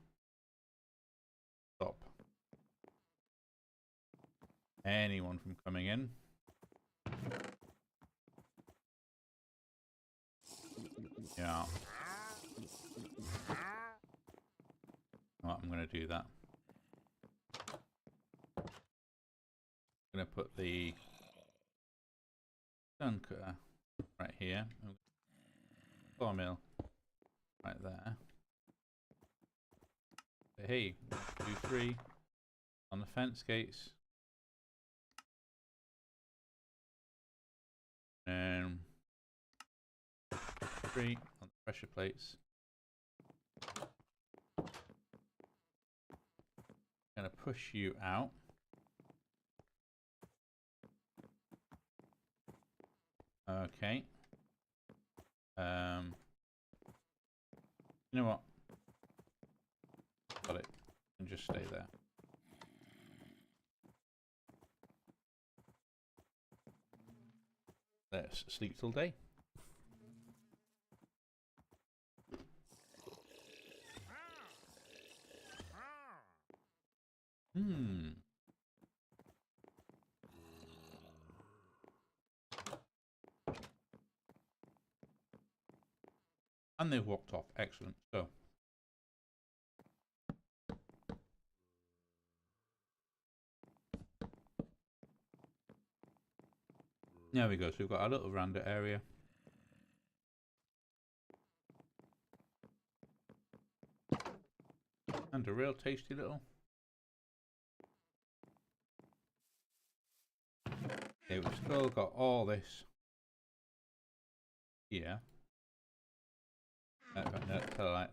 Stop anyone from coming in. Yeah. Well, I'm going to do that. I'm going to put the stone cutter right here. Sawmill right there. So, hey, 2, 3 on the fence gates. And 3 on the pressure plates. Gonna push you out. Okay. You know what? Got it. And just stay there. Let's sleep till day. And they've walked off. Excellent. So there we go. So we've got our little veranda area. And a real tasty little. Okay, we've still got all this here. No,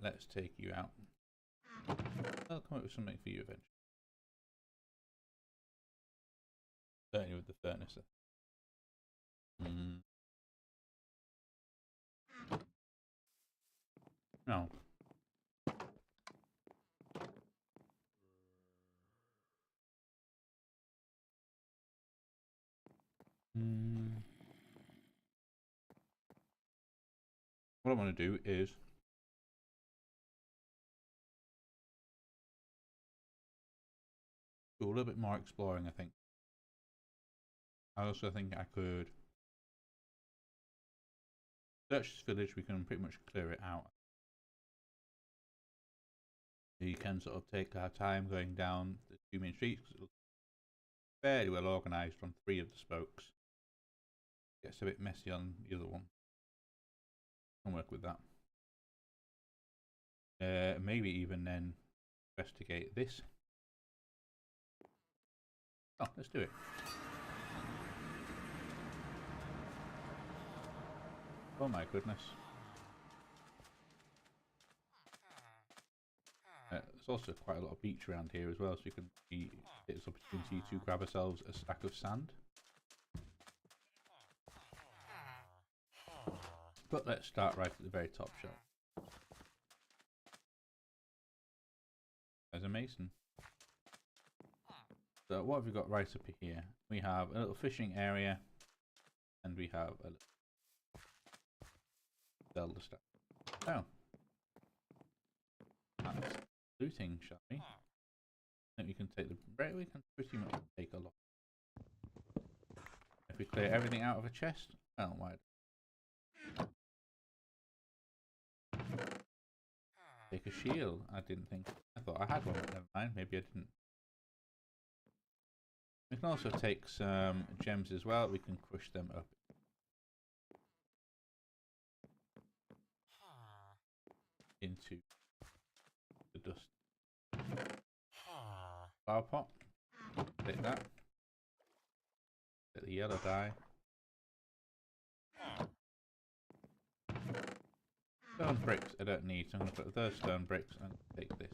let's take you out. I'll come up with something for you eventually. Certainly with the furnace. No. What I want to do is do a little bit more exploring, I think. I also think I could search this village. We can pretty much clear it out. You can sort of take our time going down the 2 main streets because it looks fairly well organised on 3 of the spokes. Gets a bit messy on the other one. I'll work with that. Maybe even then investigate this. Oh, let's do it. Oh my goodness. There's also quite a lot of beach around here as well, so you can take this opportunity to grab ourselves a stack of sand. But let's start right at the very top shelf. There's a mason. So what have we got right up here? We have a little fishing area, and we have a little Zelda stuff. So that's looting, shall we? And we can take the bread. We can pretty much take a lot. If we clear everything out of a chest, well, why? Take a shield. I didn't think. I thought I had one, but never mind. Maybe I didn't. We can also take some gems as well. We can crush them up into the dust. flower pot. Take that. Get the yellow dye. Stone bricks I don't need, so I'm going to put those stone bricks and take this.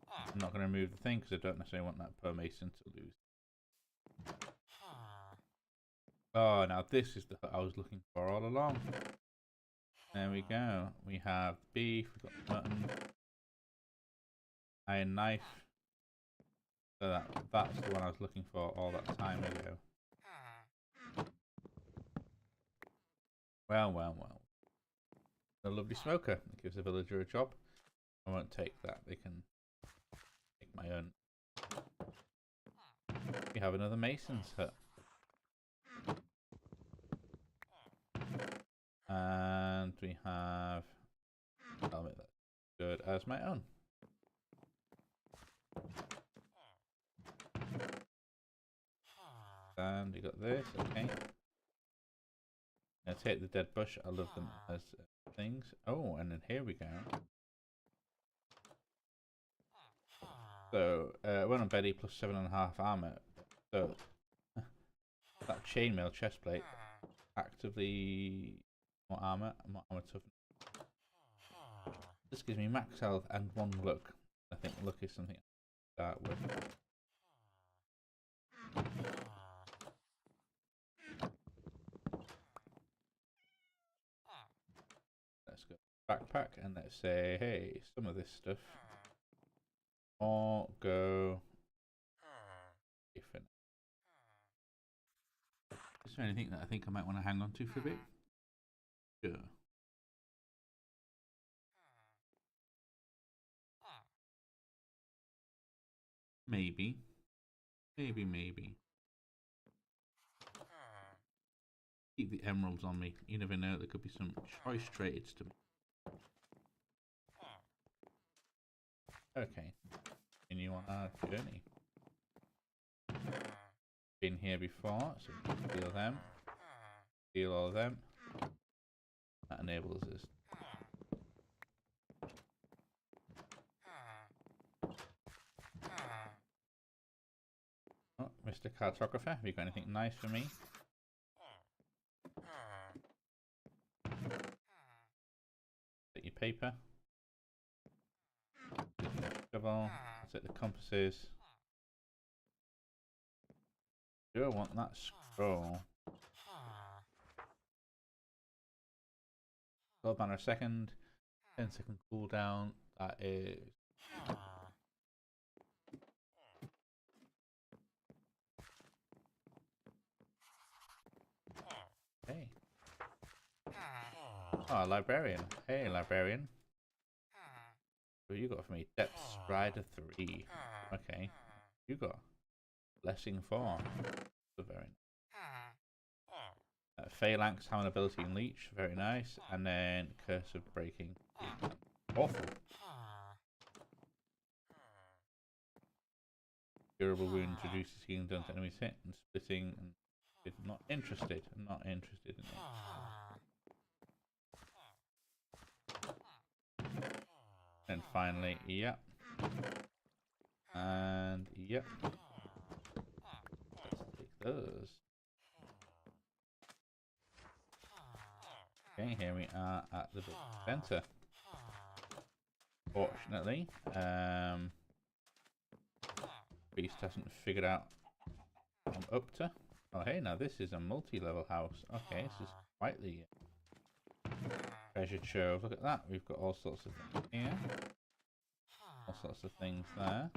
I'm not going to remove the thing because I don't necessarily want that per mason to lose. Oh, now this is the hut I was looking for all along. There we go. We have beef, we've got mutton, iron knife. So that's the one I was looking for all that time ago. Well, well, well. A lovely smoker. It gives a villager a job. I won't take that. They can take my own. We have another mason's hut. And we have... I'll make that good as my own. And we got this, okay. Now take the dead bush. I love them as things. Oh, and then here we go. So, one on Betty plus 7.5 armor. So, that chainmail chestplate actively more armor toughness. This gives me max health and 1 look. I think look is something I start with. Let's go backpack and let's say, hey, some of this stuff. Or go. Is there anything that I think I might want to hang on to for a bit? Sure. Maybe. Maybe. Keep the emeralds on me. You never know, there could be some choice trades to me. Okay. Continue on our journey. Been here before, so we can steal them. Steal all of them. That enables us. Oh, Mr. Cartographer, have you got anything nice for me? Take your paper. Shovel. I'll take the compasses. Do I want that scroll? 12 mana a second. 10-second cooldown. That is. Hey. Oh, librarian. Hey, librarian. What you got for me? Depth Strider 3. Okay. You got Blessing 4. So very nice. Phalanx, Hammer Ability and Leech. Very nice. And then Curse of Breaking. Awful. Durable wound reduces healing done to enemies hit and splitting. And not interested. Not interested in it. And finally, yep. And yep. Let's take those. Okay, here we are at the center. Fortunately, Beast hasn't figured out what I'm up to. Oh, hey, now this is a multi-level house. Okay, this is quite the treasure trove. Look at that. We've got all sorts of things here. All sorts of things there.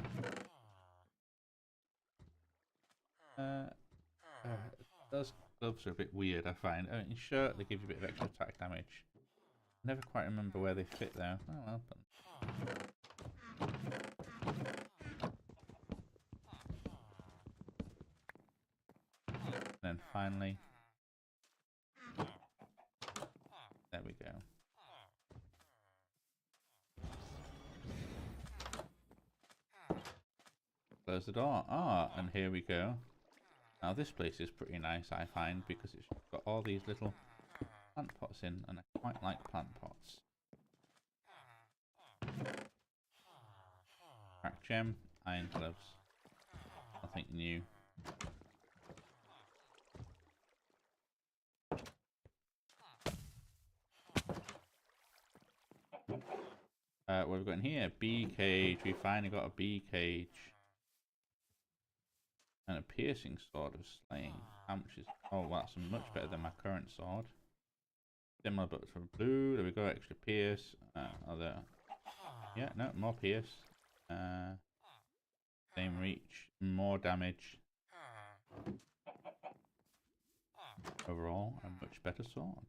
Those gloves are a bit weird, I find. Oh, in shirt, they give you a bit of extra attack damage. Never quite remember where they fit though. Oh well. And then finally, there we go. Close the door. Ah, and here we go. Now this place is pretty nice, I find, because it's got all these little plant pots in, and I quite like plant pots. Crack gem, iron gloves. Nothing new. What have we got in here? Bee cage. We finally got a bee cage. And a piercing sword of slaying. How much is... Oh, well, that's much better than my current sword. Similar but for blue. There we go. Extra pierce. Other... Yeah, no, more pierce. Same reach. More damage. Overall, a much better sword.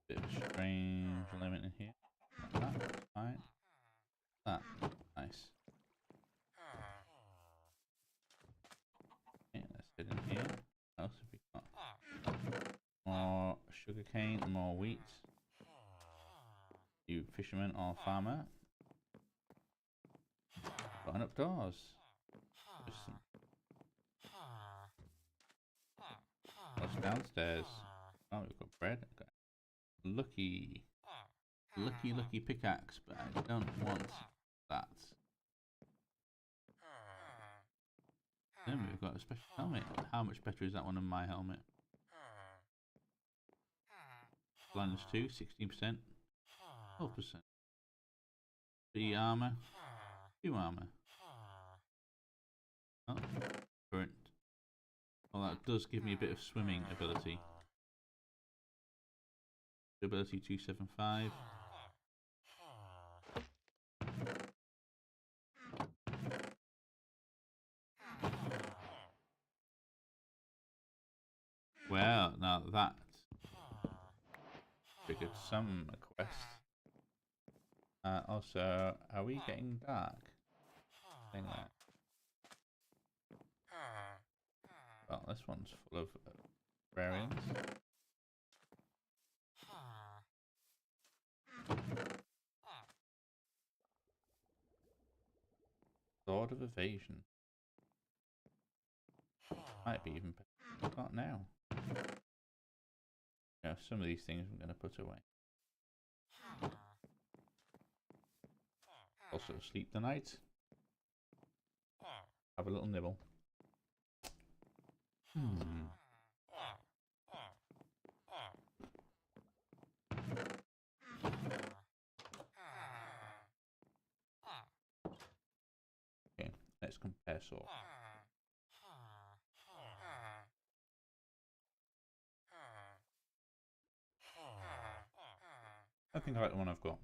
Bit of a strange element in here. Like that, fine. That, nice. Yeah, let's get in here. What else have we got? More sugarcane, more wheat. You fisherman or farmer. Button up doors. Just some. What's downstairs? Oh, we've got bread. Okay. Lucky pickaxe, but I don't want that. Then we've got a special helmet. How much better is that one than my helmet? Blindness 2, 16%. 12%. 3 armor. 2 armor. Oh, current. Well, that does give me a bit of swimming ability. Ability 275. Well, now that triggered some quest. Also, are we getting dark? Thing like. Well, this one's full of barbarians. Sword of Evasion. Might be even better than I've got now. Yeah, some of these things I'm going to put away. Also sleep the night. Have a little nibble. Okay, let's compare sort. I think I like the one I've got.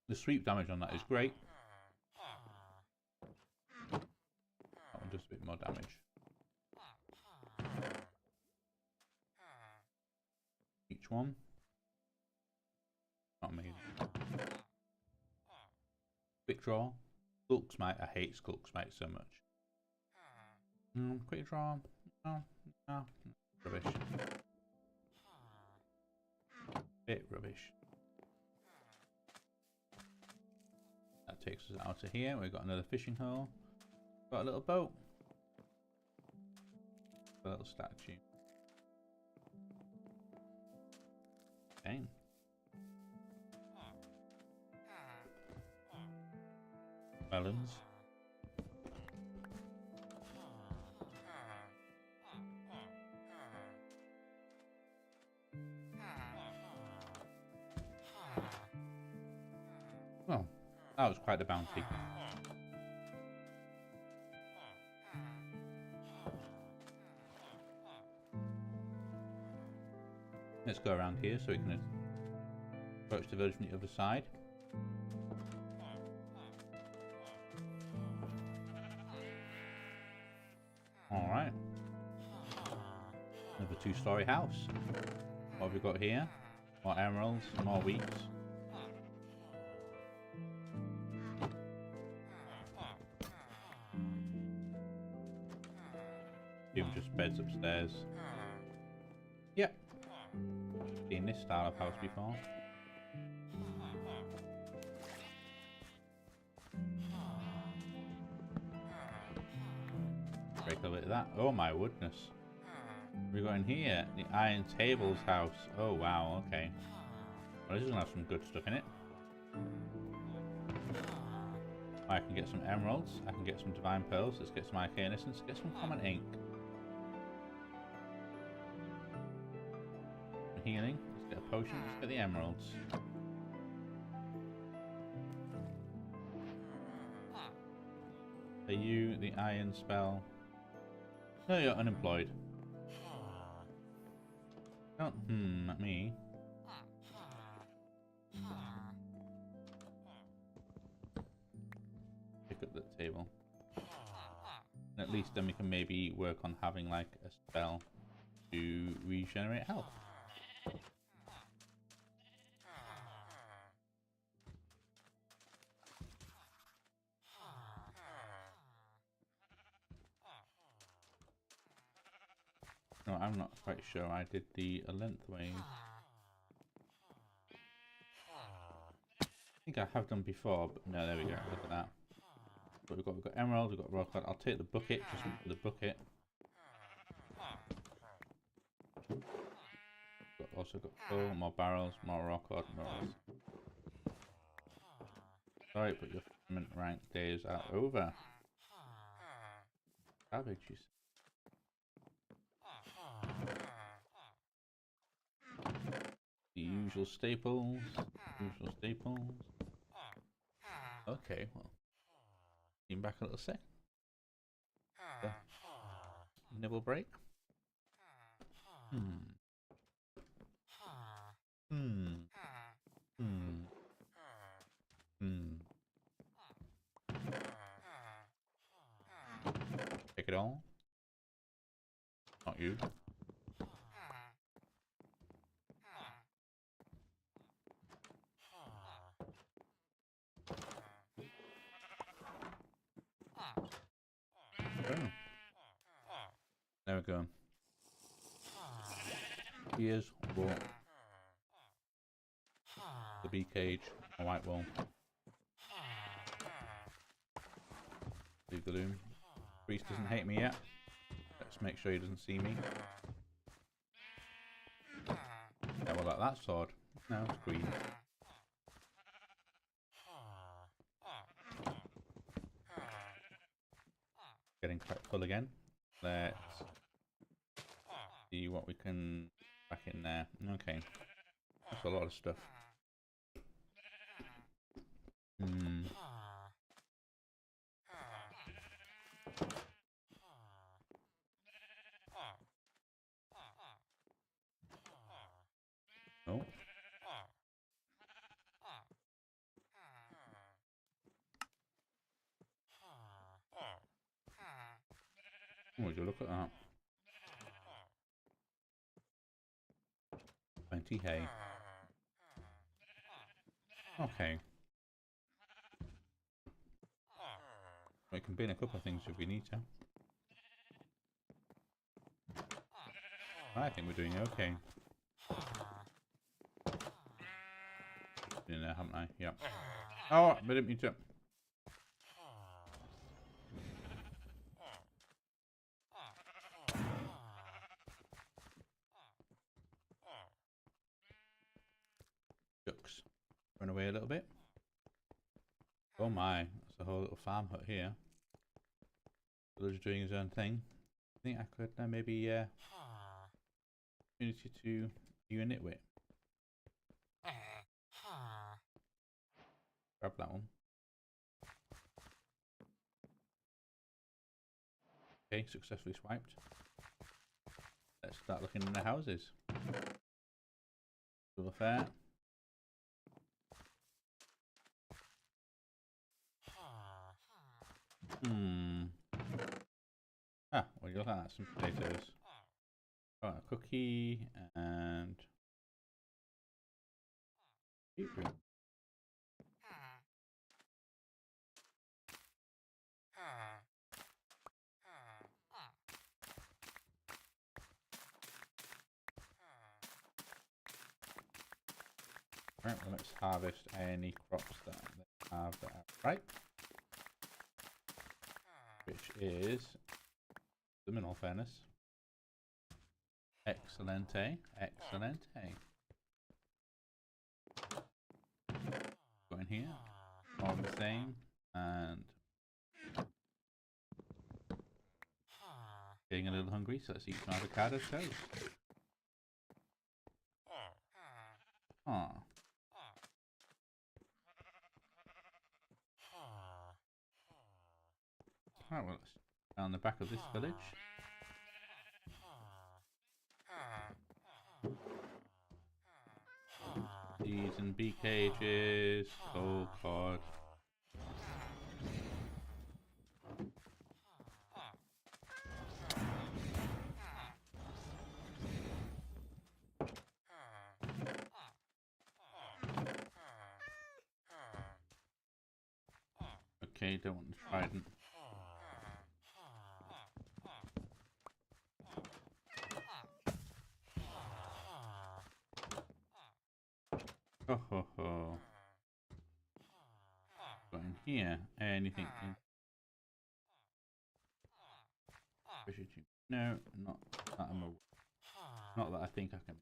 The sweep damage on that is great. That one does a bit more damage. Each one. Not amazing. Quick draw. Skulk Smite. I hate Skulk Smite so much. Quick draw. No. Rubbish. Bit rubbish. That takes us out of here. We've got another fishing hole. Got a little boat. A little statue. Okay. Melons. Well, that was quite a bounty. Let's go around here so we can approach the village from the other side. Alright. Another 2-story house. What have we got here? More emeralds, more wheat. Even just beds upstairs. Yep. Seen this style of house before. Break a bit of that. Oh my goodness. We got in here the Iron Tables house. Oh wow, okay. Well, this is gonna have some good stuff in it. I can get some emeralds. I can get some divine pearls. Let's get some IK innocence. Get some common ink. Some healing. Let's get a potion. Let's get the emeralds. Are you the iron spell? No, you're unemployed. Oh, not me. Pick up the table. And at least then we can maybe work on having like a spell to regenerate health. No, I'm not quite sure I did the lengthways. I think I have done before, but no, there we go. Look at that. But we've got emerald, we've got rock hard. I'll take the bucket, just for the bucket. Also got coal, more barrels, more rock hard, more. Sorry, but your tournament rank days are over. Savage, you say. The usual staples. Usual staples. Okay, well. Team back a little sec. Nibble break. Take it all. Not you. There we go. Here's what the bee cage, a white wall. Leave the loom. Priest doesn't hate me yet. Let's make sure he doesn't see me. Yeah, well, like that sword. No, it's green. Getting quite full again. Let's see what we can back in there. Okay. That's a lot of stuff. Oh. Oh, would you look at that? 20 hay. Okay. We can bin a couple of things if we need to. I think we're doing okay. In there, haven't I? Yeah. Oh, I didn't mean to. Ducks. Run away a little bit. Oh my, that's a whole little farm hut here. Villager doing his own thing. I think I could maybe opportunity to do a nitwit. Grab that one. Okay, successfully swiped. Let's start looking in the houses. Still fair. Ah, well, you look at that, some potatoes. Oh, a cookie and beetroot. Right, well, let's harvest any crops that they have that are ripe. Which is them in all fairness. Excellente, excellente. Go in here, all the same, And getting a little hungry, so let's eat some avocado toast. Ah. Alright, well, let's down the back of this village. Bees and bee cages, gold cod. Okay, don't want the trident. Ho ho ho. Got in here. Anything in treasure tube? No, not that I'm aware. Not that I think I can.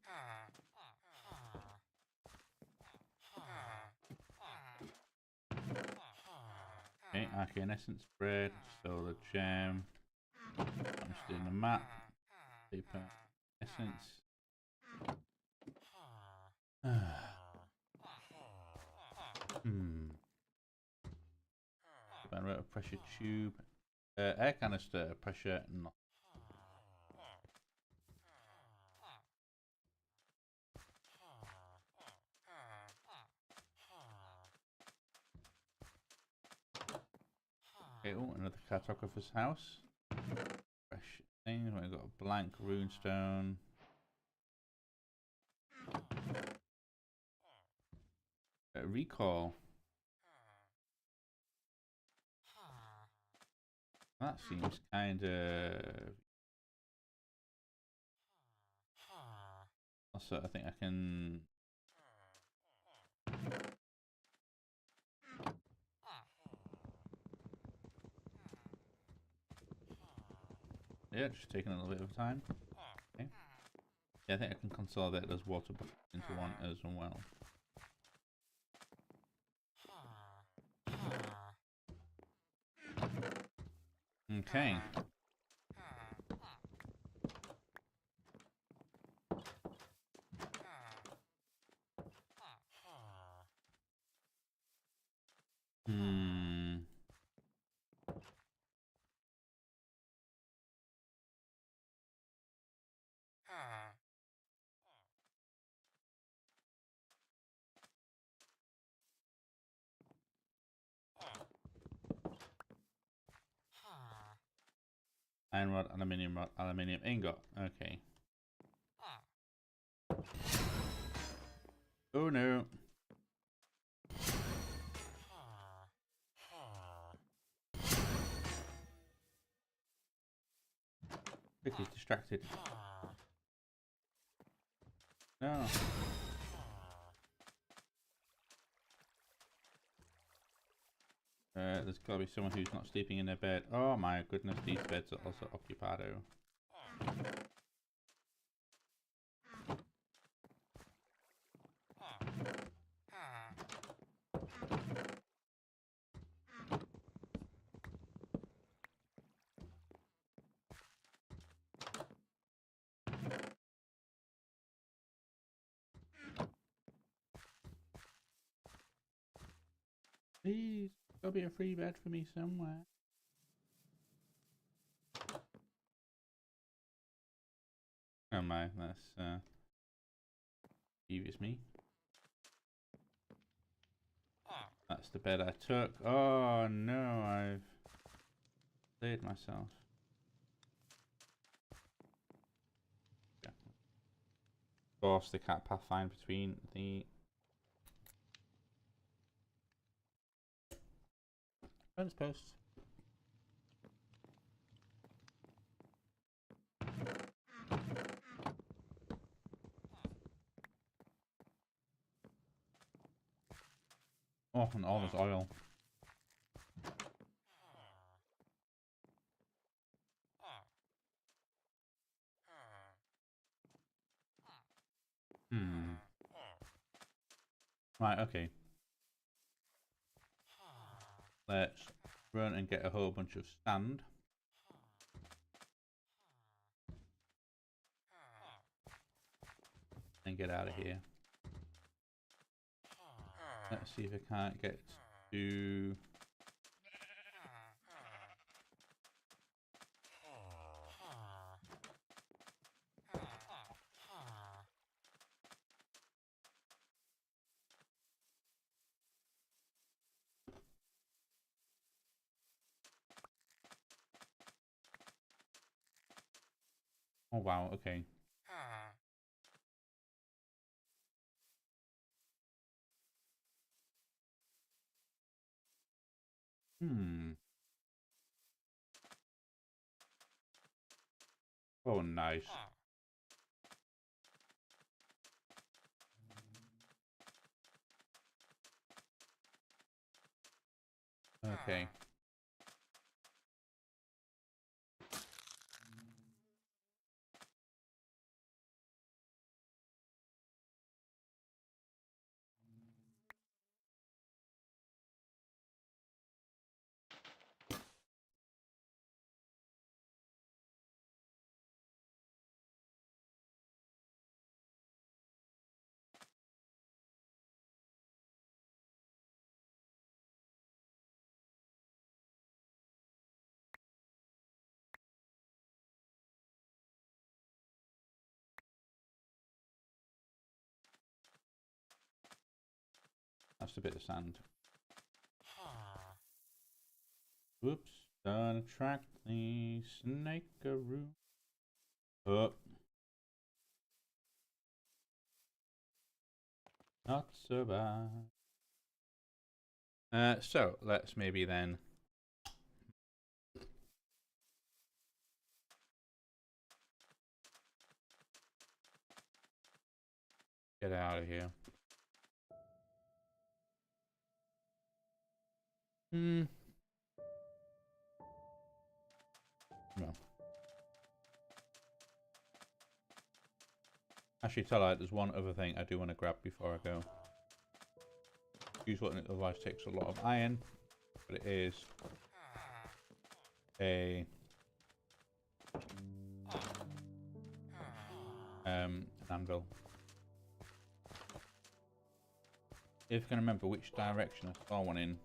Okay, arcane essence, bread, solar gem. Punched in the map. Paper essence. Burn pressure tube. Air canister, pressure not. Okay, oh, another cartographer's house. Fresh thing. We've got a blank runestone. Recall. That seems kind of. Also, I think I can. Yeah, just taking a little bit of time. Okay. Yeah, I think I can consolidate those water buckets into one as well. Okay. Iron rod, aluminium ingot. Okay. Oh no. Quickly distracted. No. There's got to be someone who's not sleeping in their bed. Oh my goodness, these beds are also occupado. Please, there'll be a free bed for me somewhere. Oh my, that's devious me. That's the bed I took. Oh no, I've played myself. Yeah. Of course, they can't pathfind between the fence posts. Oh, and all this oil. Right, okay. Let's run and get a whole bunch of sand. And get out of here. Let's see if I can't get to... Oh wow, okay. Oh, nice. Okay. That's a bit of sand. Whoops. Don't attract the snakearoo. Oh. Not so bad. So, let's maybe then... get out of here. No. Actually, tell you, there's one other thing I do want to grab before I go. Use what otherwise takes a lot of iron, but it is a an anvil. If I can remember which direction I saw one in.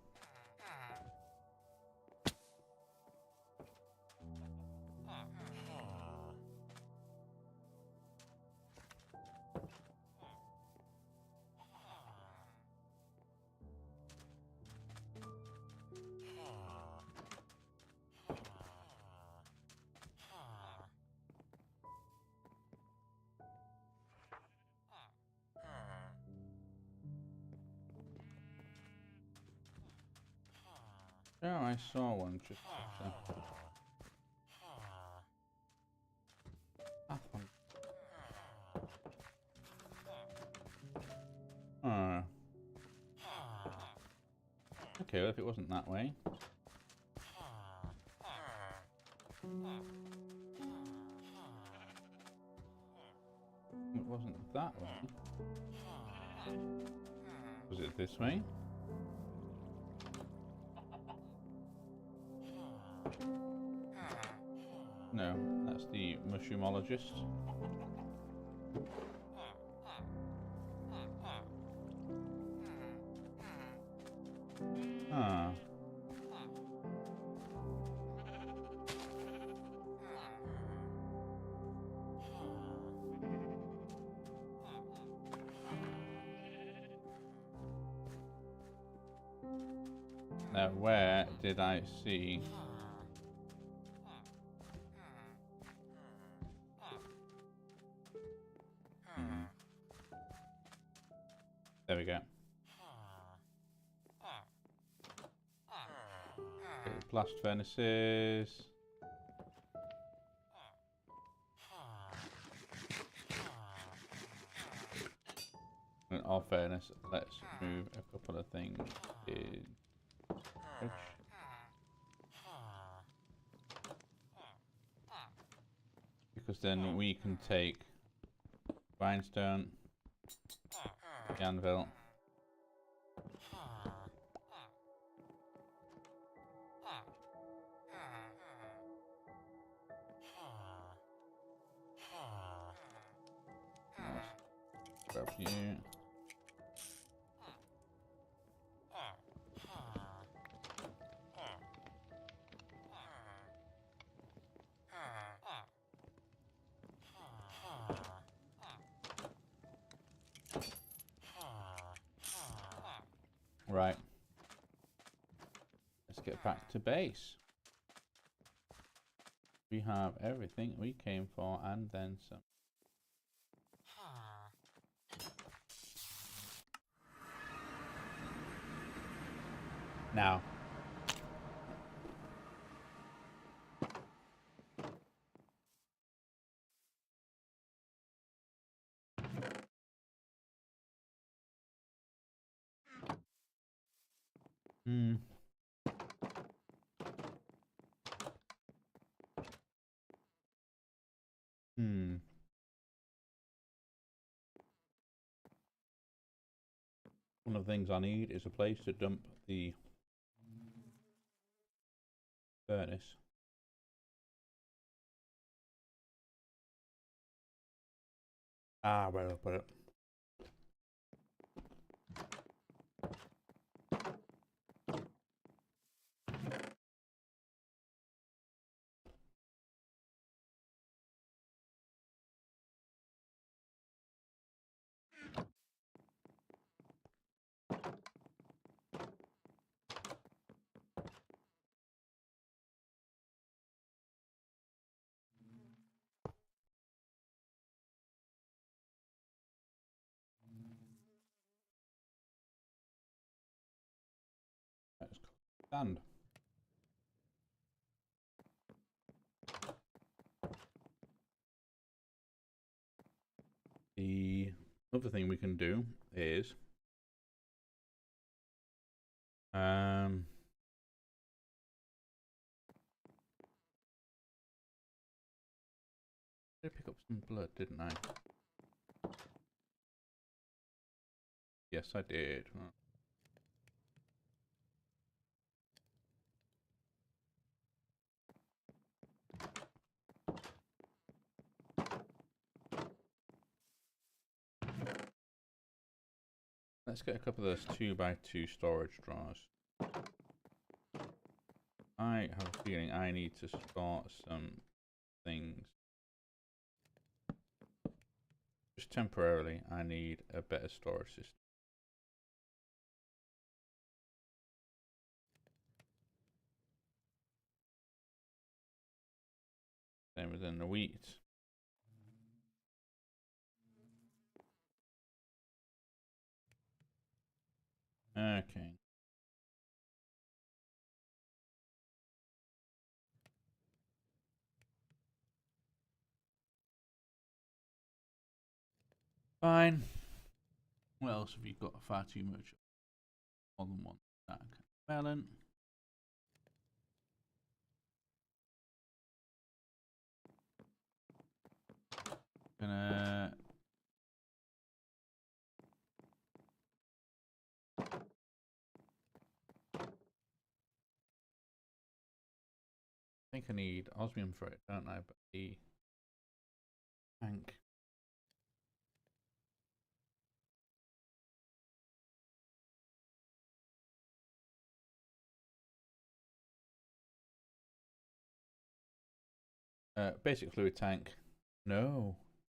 Oh, I saw one just okay, well, if it wasn't that way. It wasn't that way. Was it this way? No, that's the mushroomologist. Ah. Now, where did I see? There we go. Blast furnaces. In all fairness, let's move a couple of things in. Because then we can take grindstone, the anvil, you. Right. Let's get back to base. We have everything we came for and then some. Now. Hmm. One of the things I need is a place to dump the furnace. Ah, where I'll put it. Let's stand. The other thing we can do is I did pick up some blood, didn't I? Yes, I did. Let's get a couple of those 2x2 storage drawers. I have a feeling I need to store some things. Just temporarily, I need a better storage system. Same within the wheat. Okay. Fine. What else have you got? Far too much. More than one stack. Melon. Gonna. I think I need osmium for it, don't I? But the tank. Basic fluid tank. No.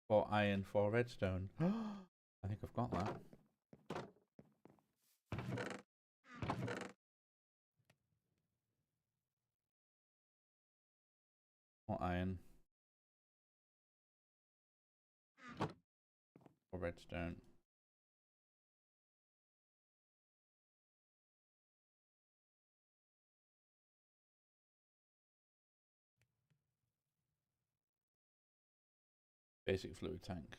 4 iron, 4 redstone. I think I've got that. More iron. 4 redstone. Basic fluid tank.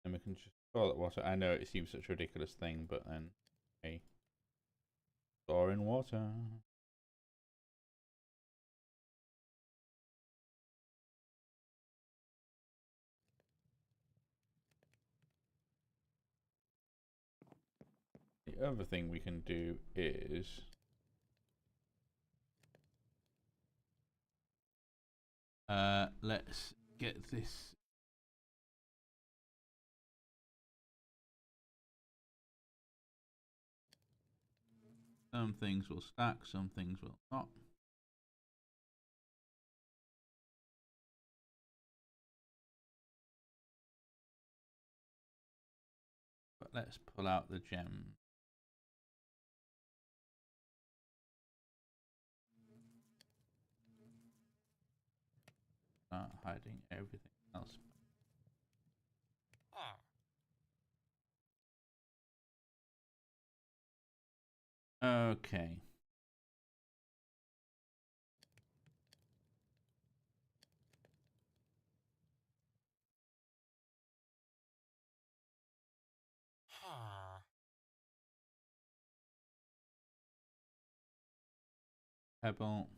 And we can just store that water. I know it seems such a ridiculous thing, but then, hey, store in water. other thing we can do is let's get this. Some things will stack, some things will not. But let's pull out the gem. Start hiding everything else. Okay. Pebble.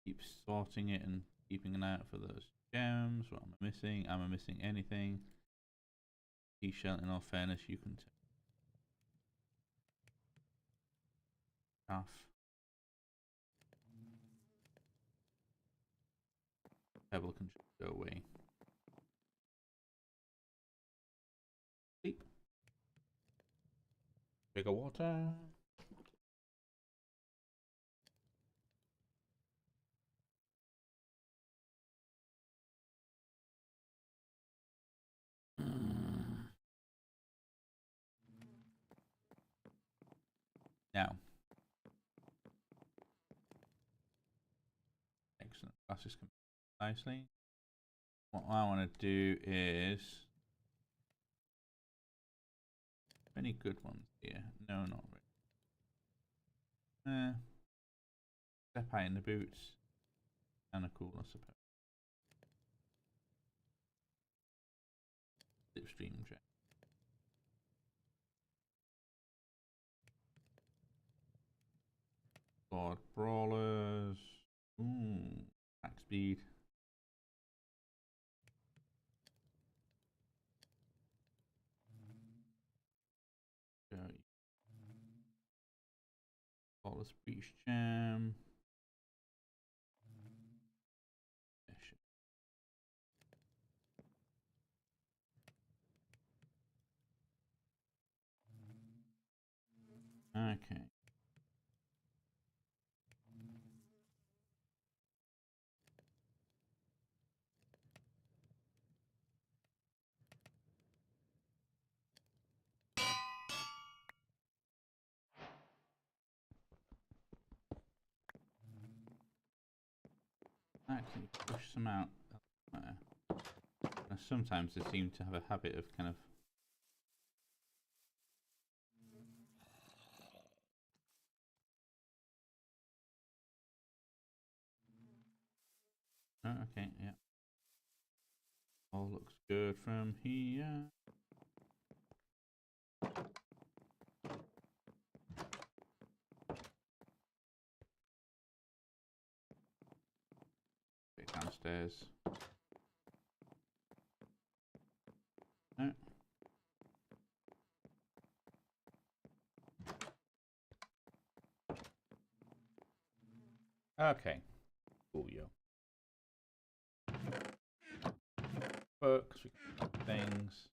Keep sorting it and keeping an eye out for those gems. What am I missing? Am I missing anything? T-shell, in all fairness, you can take off. Pebble can just go away. Sleep. Bigger water. Now. Excellent. Glasses come nicely. What I want to do is any good ones here? No, not really. Step out in the boots. Kind of cool, I suppose. Slipstream check. Board brawlers. Ooh, max speed. Flawless breach jam. Okay. Actually push some out. Sometimes they seem to have a habit of kind of okay, yeah. All looks good from here. Get downstairs. No. Okay. Cool, yo. Books, we got things.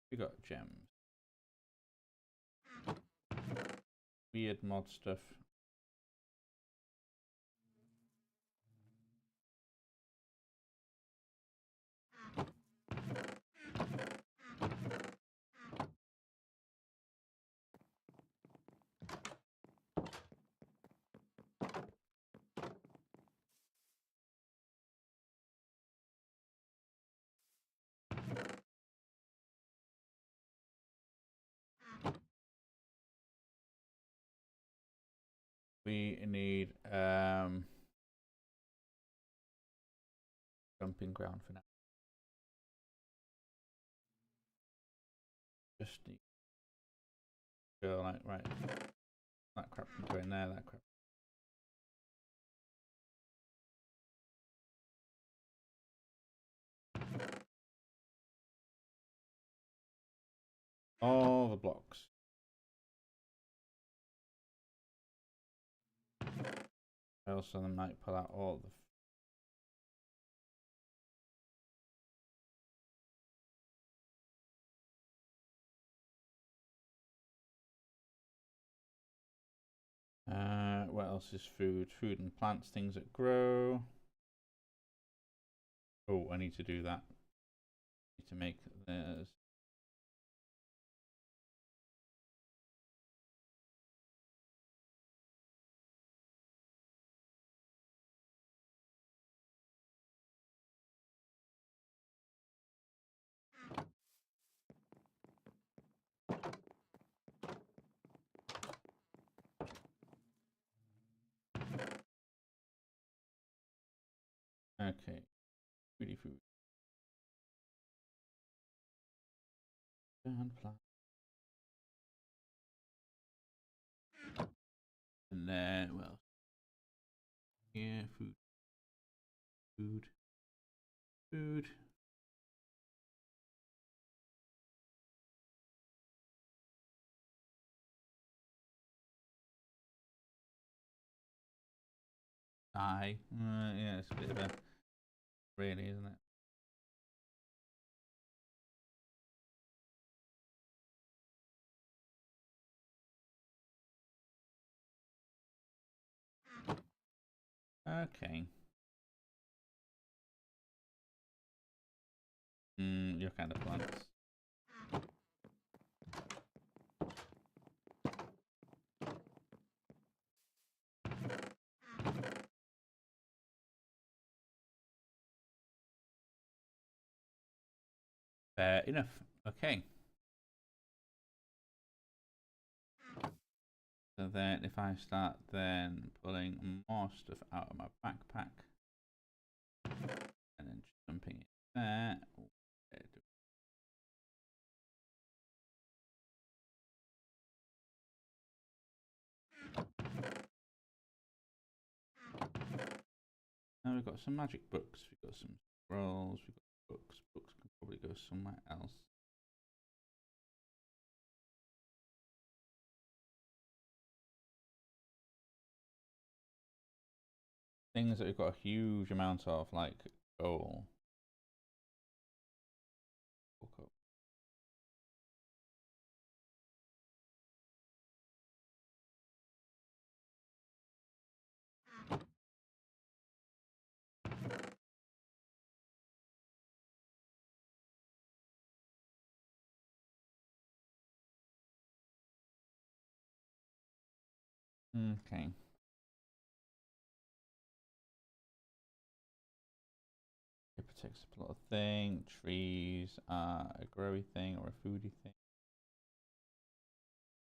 We got gems. Weird mod stuff. We need dumping ground for now. Just need to go like right. That crap can go in there, that crap All the blocks. Also, they might pull out all the. What else is food? Food and plants, things that grow. Oh, I need to do that. I need to make this. Okay, food. And plant. And then, well, yeah, food. Die. Yeah, it's a bit of a really, isn't it? Okay. Your kind of plants. Fair enough. Okay. So then if I start then pulling more stuff out of my backpack and then jumping it there. Now we've got some magic books, we've got some scrolls, we've got books. Books can probably go somewhere else. Things that we've got a huge amount of, like gold. Okay. It protects a lot of things. Trees are a growy thing or a foodie thing.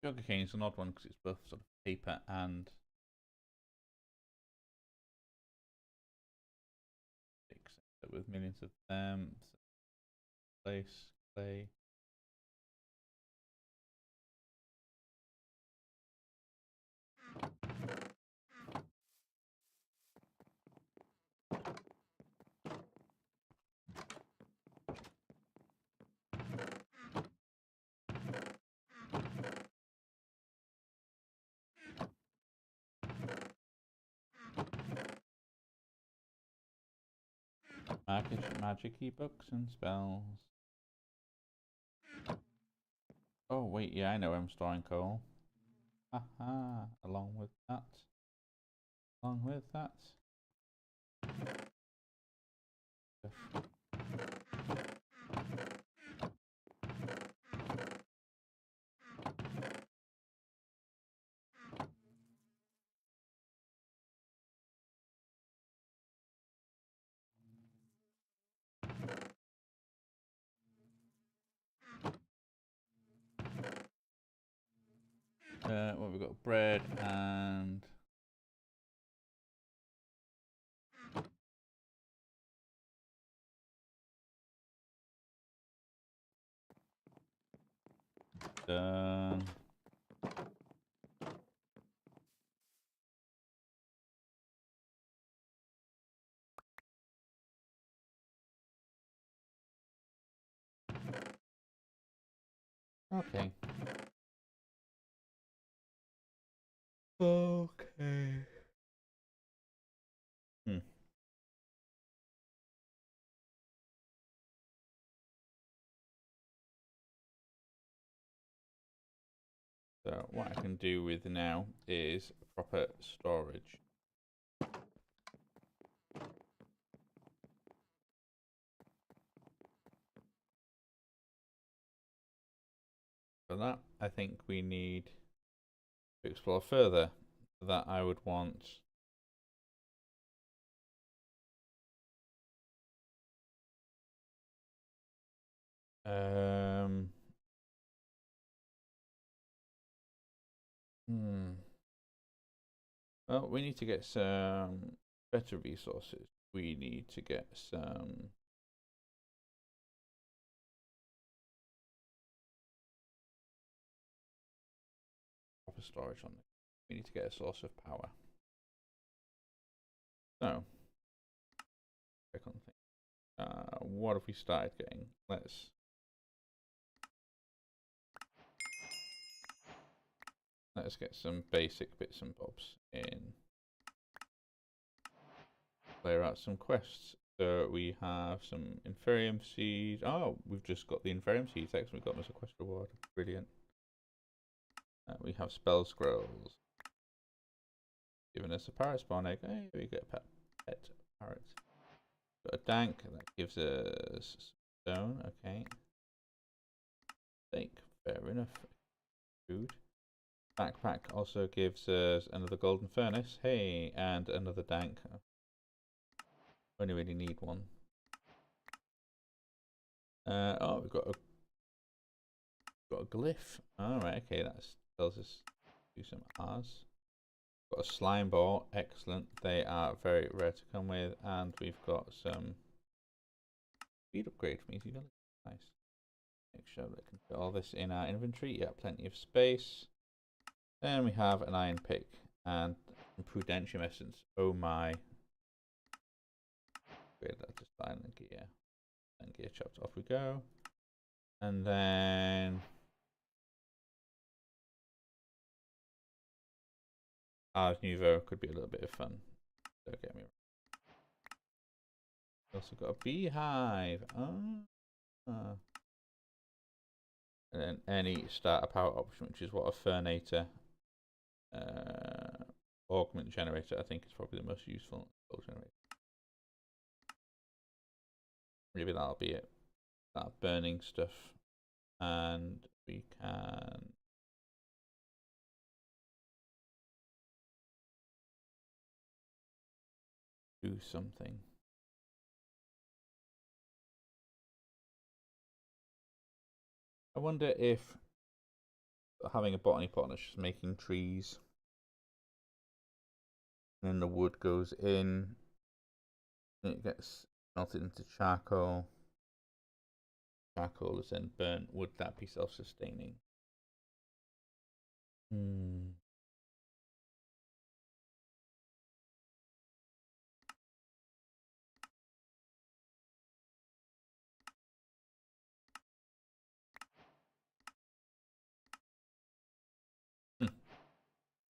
Sugarcane is an odd one because it's both sort of paper and with millions of them. Place, clay. Magic-y books and spells. Oh wait, yeah, I know I'm storing coal. Haha, along with that. Well, we've got bread and done. Okay. Okay. Hmm. So what I can do with now is proper storage. For that, I think we need to explore further. For that, I would want well, we need to get some better resources. We need to get some proper storage on it. We need to get a source of power. So, check on things. What have we started getting? Let's get some basic bits and bobs in. Clear out some quests. So we have some Inferium seeds. Oh, we've just got the Inferium seeds. Excellent. We got them as a quest reward. Brilliant. We have spell scrolls. Giving us a parrot spawn egg. Hey, we get a pet parrot. Got a dank that gives us stone. Okay. Steak. Fair enough. Food. Backpack also gives us another golden furnace. Hey, and another dank. Only really need one. Oh, we've got a glyph. All right, okay, that tells us to do some R's. Got a slime ball, excellent. They are very rare to come with, and we've got some speed upgrade from easy village. Nice. Make sure that we can put all this in our inventory. Yeah, plenty of space. Then we have an iron pick and prudentium essence. Oh my! Upgrade that to silent gear. And gear chopped. Off we go. And then Ars Nouveau could be a little bit of fun. Don't get me wrong. Also got a beehive. And then any starter power option, which is what a Fernator augment generator I think is probably the most useful generator. Maybe that'll be it. That burning stuff, and we can do something. I wonder if having a botany pot that's just making trees, and then the wood goes in, and it gets melted into charcoal. Charcoal is then burnt. Would that be self-sustaining?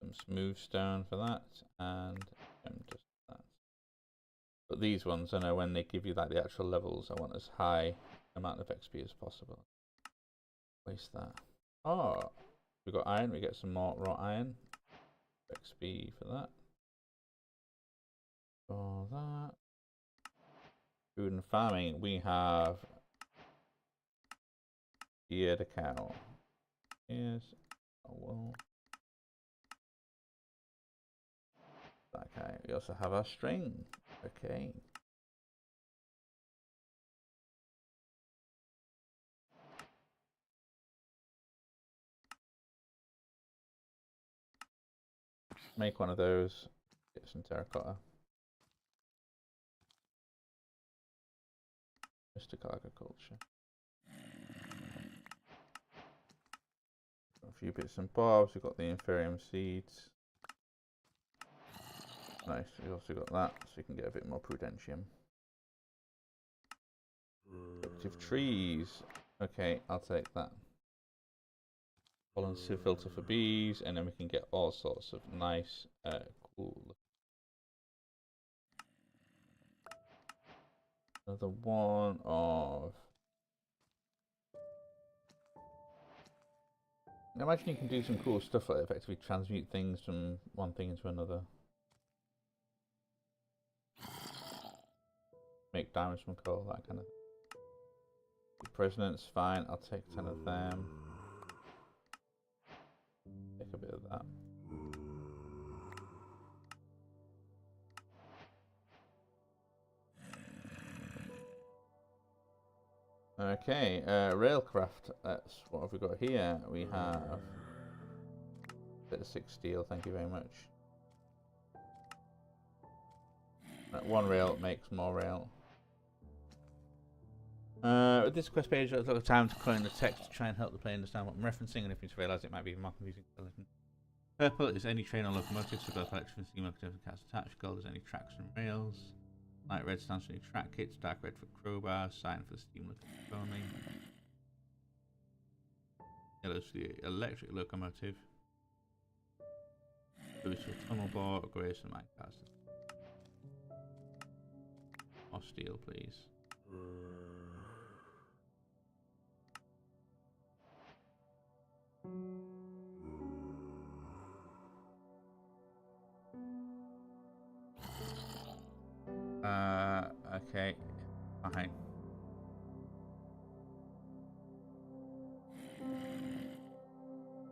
Some smooth stone for that, and just that. But these ones, I know when they give you like the actual levels, I want as high amount of XP as possible. Waste that. Oh, we got iron. We get some more raw iron. XP for that. For that. Food and farming. We have here the cow. Yes. Oh well. Okay. We also have our string. Okay. Make one of those. Get some terracotta. Mystical agriculture. A few bits and bobs. We've got the Inferium seeds. Nice. We've also got that, so you can get a bit more prudentium. Productive trees. Okay, I'll take that. pollen filter for bees, and then we can get all sorts of nice, cool. Another one of. I imagine you can do some cool stuff like effectively transmute things from one thing into another. Make diamonds from coal, that kind of thing. President's fine, I'll take 10 of them. Take a bit of that. Okay, railcraft. That's what have we got here? We have a bit of 6 steel, thank you very much. Right, 1 rail makes more rail. With this quest page, I've got time to clone the text to try and help the player understand what I'm referencing, and if you realise it might be more confusing. Purple is any train or locomotive, so both electric and steam locomotive cats attached. Gold is any tracks and rails. Light red stands for any track kits. Dark red for crowbars. Cyan for the steam locomotive only. Yellow is for the electric locomotive. Blue is for tunnel bore. Grey is for minecart. More steel, please. Okay, fine.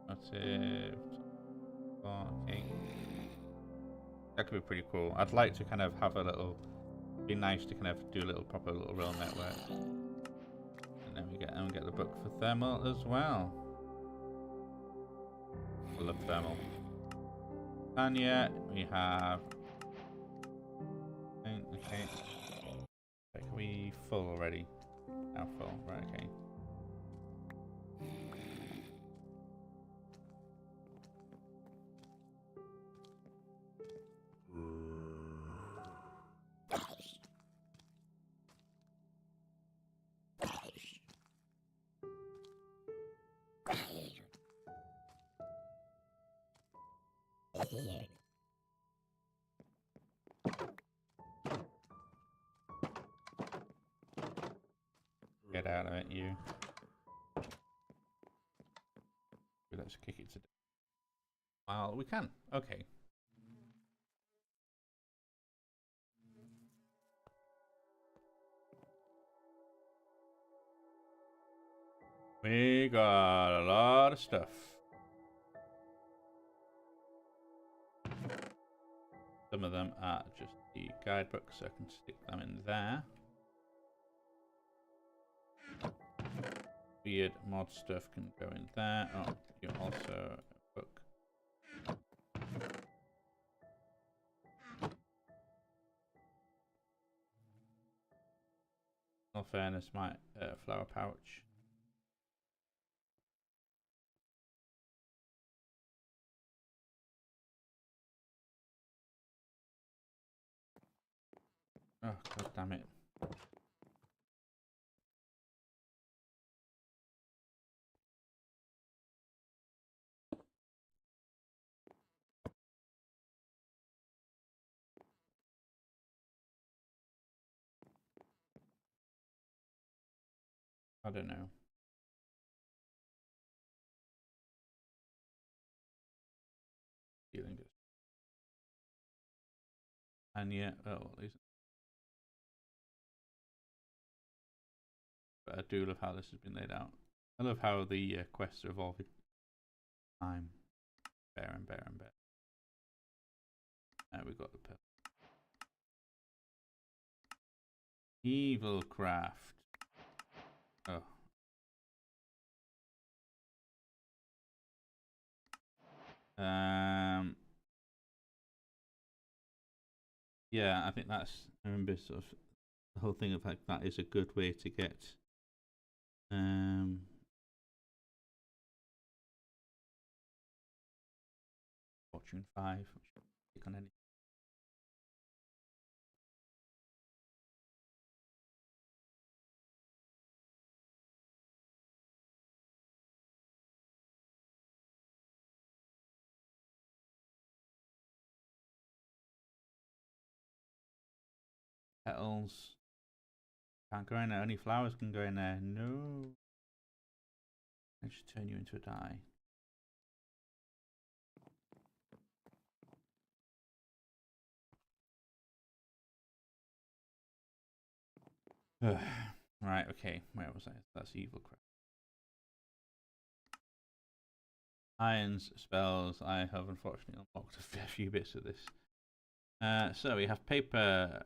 Motive. Okay. That could be pretty cool. I'd like to kind of have a little. Be nice to kind of do a little proper little rail network. And then we get the book for thermal as well. I love thermal. And yet we have. Okay. Are we full already? Now full, right, okay. Get out of it, you. Let's kick it to death. Well, we can. Okay. We got a lot of stuff. Some of them are just the guidebooks, so I can stick them in there. Weird mod stuff can go in there. Oh, you also a book. In all fairness, my flower pouch. Oh, god damn it. I don't know. Feeling good. And yeah, oh, at least. But I do love how this has been laid out. I love how the quests are evolving. Time. Bear and bear and bear. There we got the pill. Evil craft. Oh. Yeah, I think that's. I remember sort of the whole thing of like that is a good way to get. Fortune 5. Click on any. Petals. Can't go in there. Only flowers can go in there. No. I should turn you into a dye. Right, okay. Where was I? That's evil crap. Irons, spells. I have unfortunately unlocked a fair few bits of this. So we have paper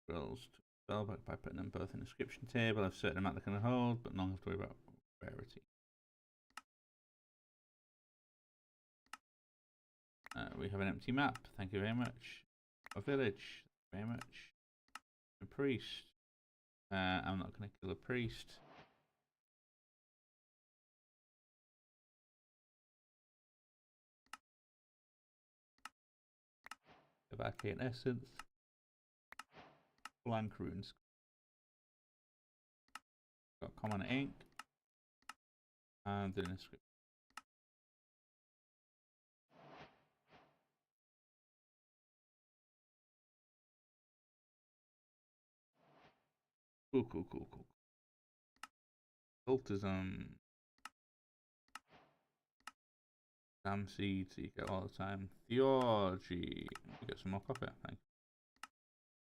scrolls to spell back by putting them both in the description table. I have a certain amount they can hold, but none have to worry about rarity. We have an empty map. Thank you very much. A village. Thank you very much. A priest. I'm not going to kill a priest. Go back in essence. Blank runes. Got common ink. And then a script. Cool. Cultism. Damn seeds that you get all the time. Theology. We got some more copper, thank you.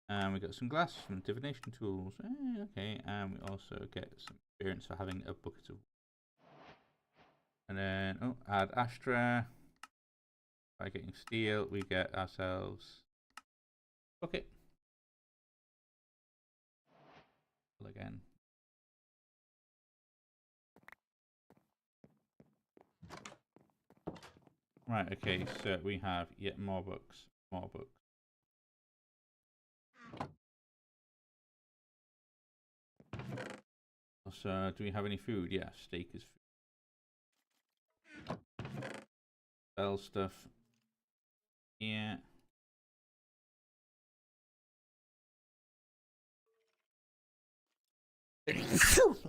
And we got some glass, some divination tools. Okay, and we also get some experience for having a bucket of. And then, add Astra. By getting steel, we get ourselves bucket. Again. Right, okay, so we have yet more books. So, do we have any food? Yeah, steak is food. Spell stuff. Yeah.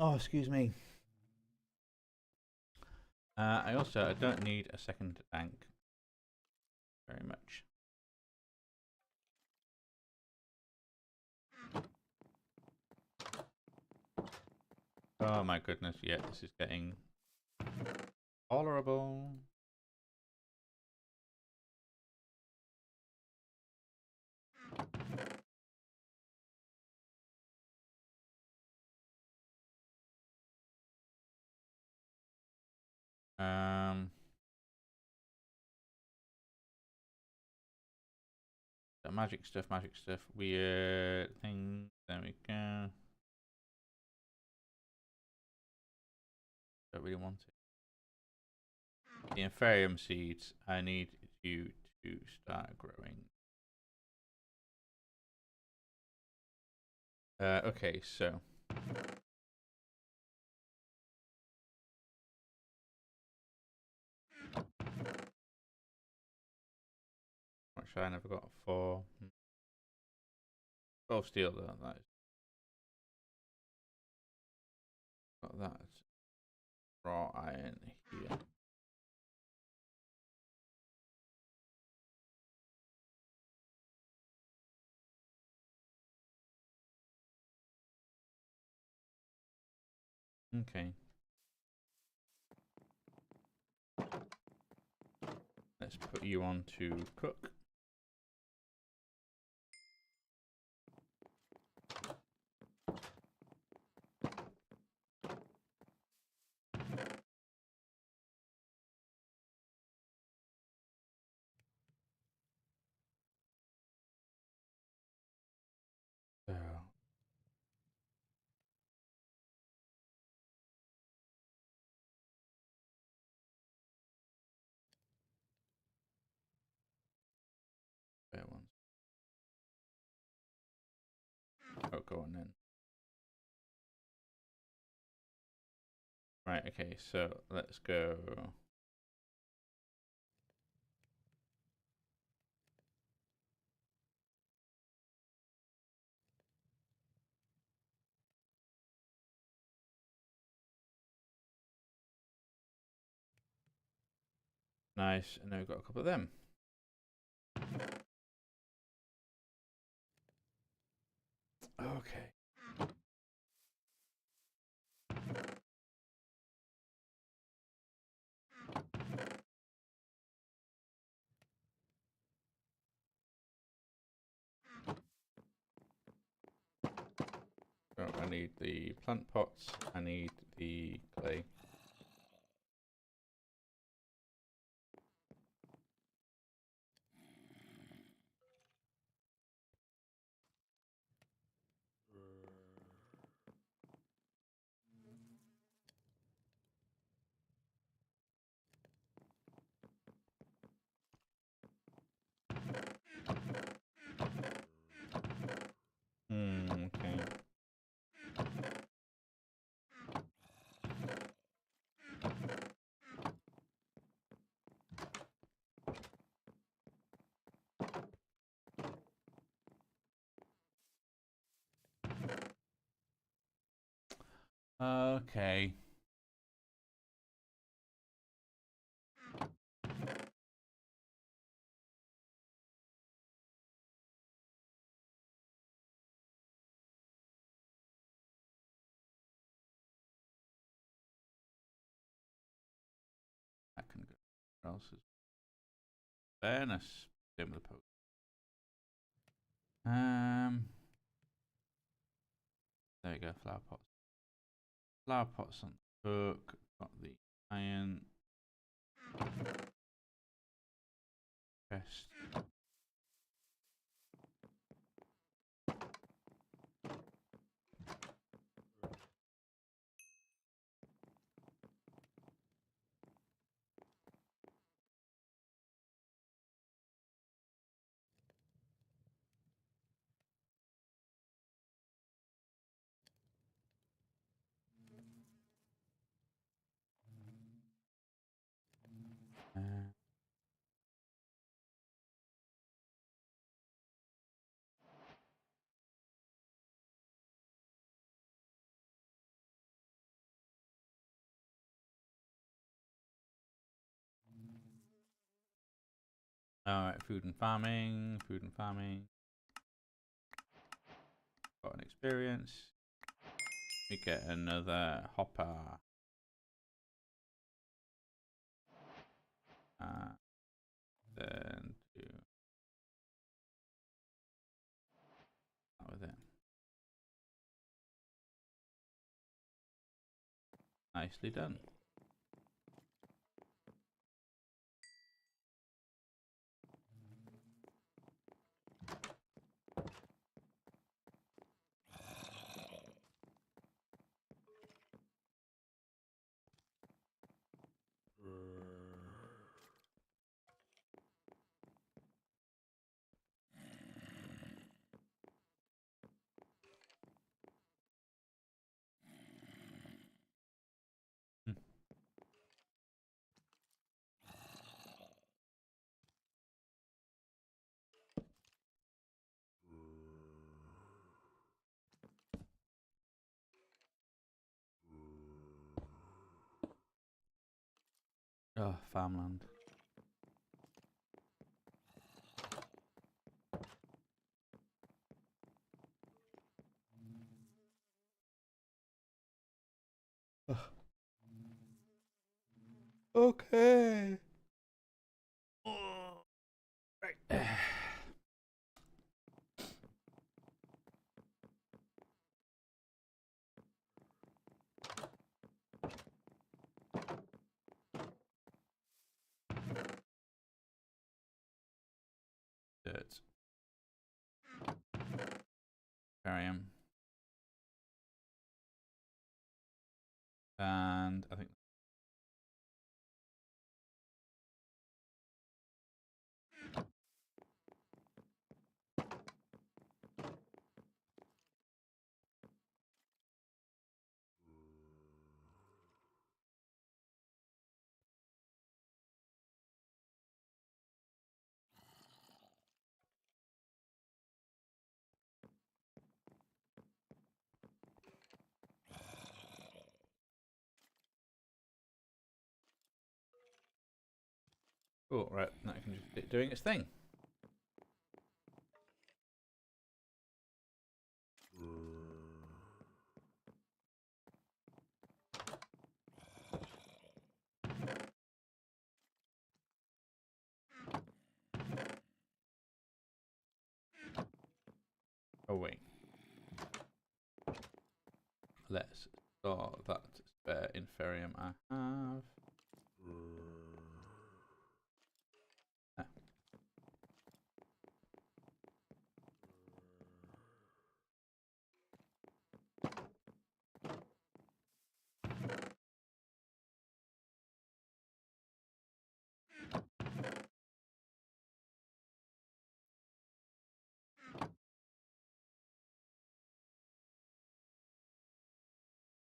Oh, excuse me. I don't need a second tank very much. Oh my goodness, yeah, this is getting tolerable. Magic stuff, weird thing. There we go. Don't really want it. The Inferium seeds, I need you to start growing. Okay, so. Actually, I never got 4. 12 steel though, that is. Got that. Raw iron here. Okay. Let's put you on to cook. So. Fair ones. Oh, go on then. Right, okay, so let's go. Nice, and now we've got a couple of them. Okay. So I need the plant pots, I need the clay. Okay. Okay. I can go. What else is fairness? Same with the post. There we go. Flower pots. Flower pots on the hook. Got the iron chest. Alright, food and farming. Food and farming. Got an experience. We get another hopper. Then do that with it. Nicely done. Oh, farmland. Okay. Right. Dirt. Barium. And I think oh, right, now I can just keep doing its thing. Oh wait. Let's store that spare inferium I have.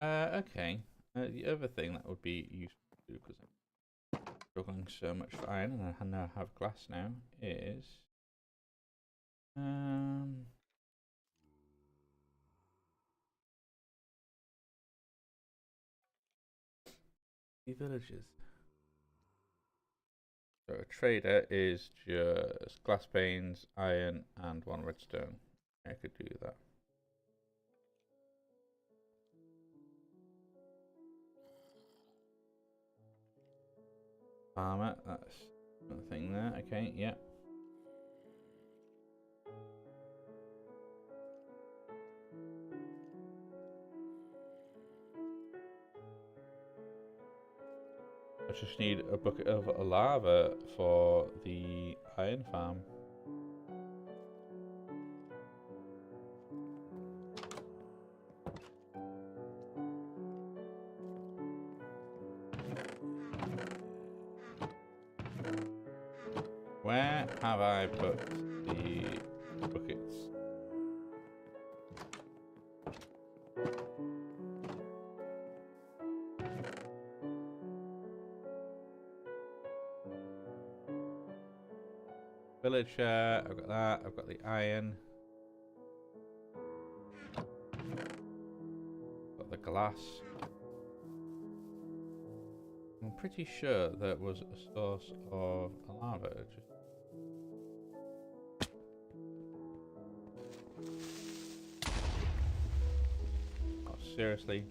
Ah. Okay. The other thing that would be useful to do, because I'm struggling so much for iron and I now have glass now, is the villages. So a trader is just glass panes, iron, and 1 redstone. I could do that. Farmer, that's nothing there. Okay, yeah. I just need a bucket of lava for the iron farm. Where have I put the buckets? Villager, I've got that, I've got the iron. Got the glass. I'm pretty sure there was a source of lava. Oh, seriously?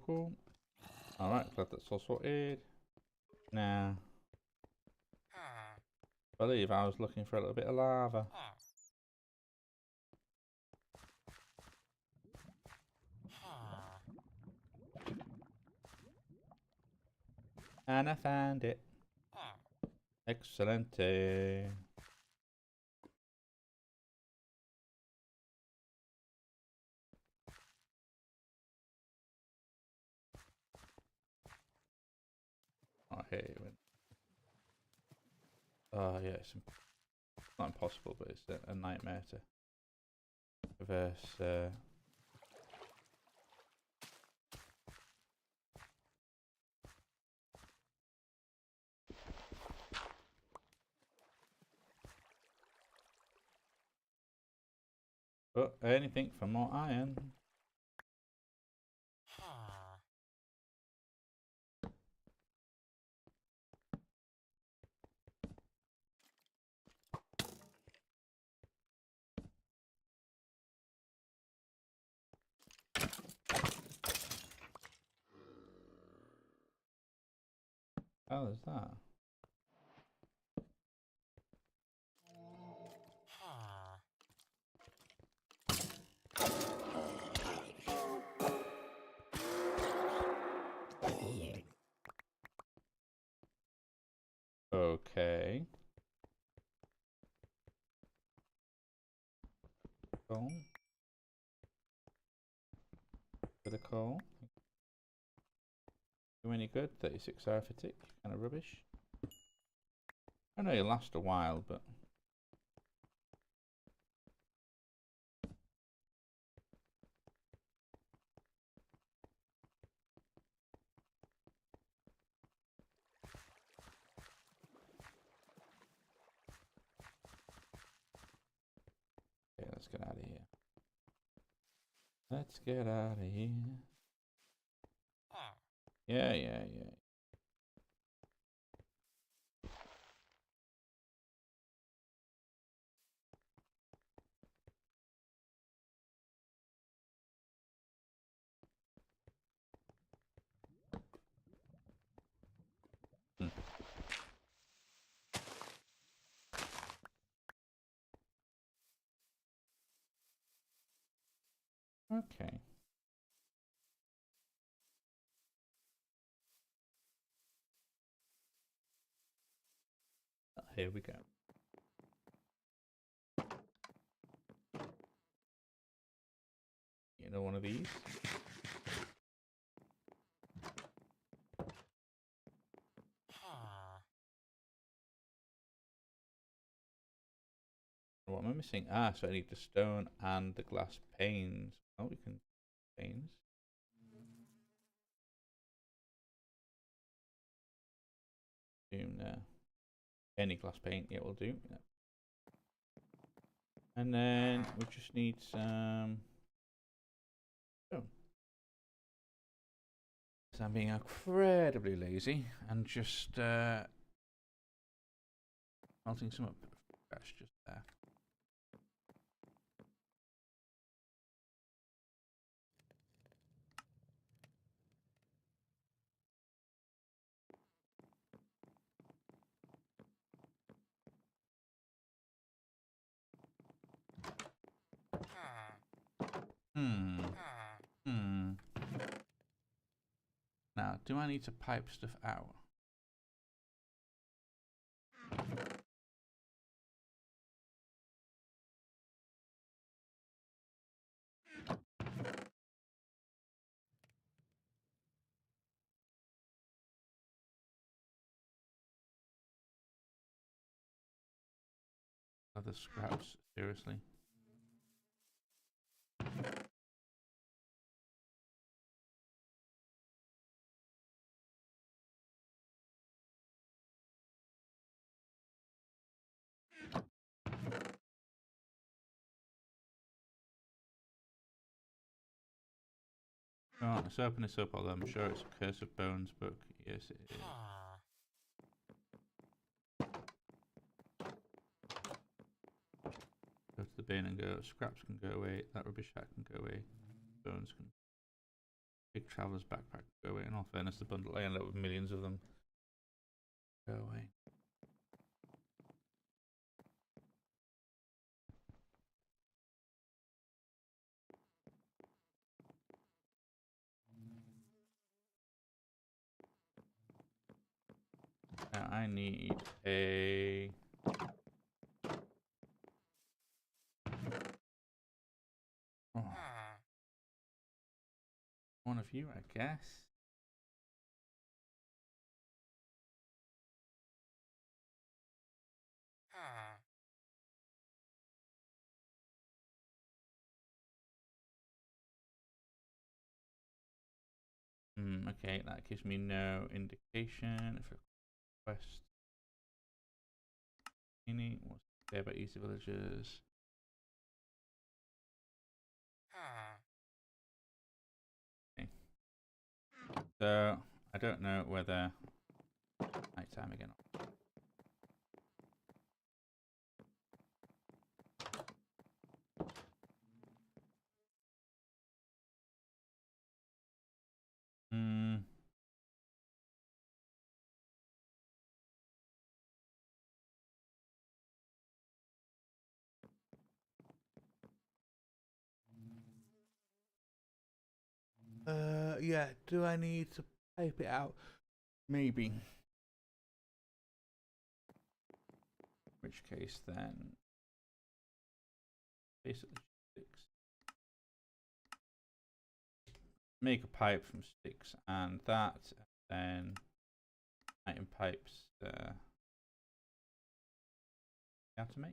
Cool. Alright, glad that's all sorted. Now, I believe I was looking for a little bit of lava. And I found it. Excellent. Oh, here it went. Oh, yeah, it's not impossible, but it's a nightmare to reverse. But anything for more iron. Oh, there's that. Okay. coal. For the coal. Do any good? 36 hour for tick. Kind of rubbish. I know it'll last a while, but. Okay, let's get out of here. Let's get out of here. Yeah. Okay. Here we go. You know, one of these. What am I missing? Ah, so I need the stone and the glass panes. Oh, we can panes. Zoom there. Any glass pane, yeah, will do. Yeah. And then we just need some stone. So I'm being incredibly lazy and just melting some up. That's just there. Now, do I need to pipe stuff out? Other scraps, seriously. Oh, let's open this up, although I'm sure it's a Curse of Bones book. Yes, it is. Go to the bin and go, scraps can go away, that rubbish hat can go away, bones can. Big traveller's backpack can go away. In all fairness, the bundle, I ended up with millions of them. Go away. Now I need a one of you, I guess. Okay, that gives me no indication if a quest. What's there about easy villagers? Okay. So I don't know whether nighttime again. Yeah, do I need to pipe it out? Maybe. In which case then basically sticks. Make a pipe from sticks and that, and then iron pipes how to make.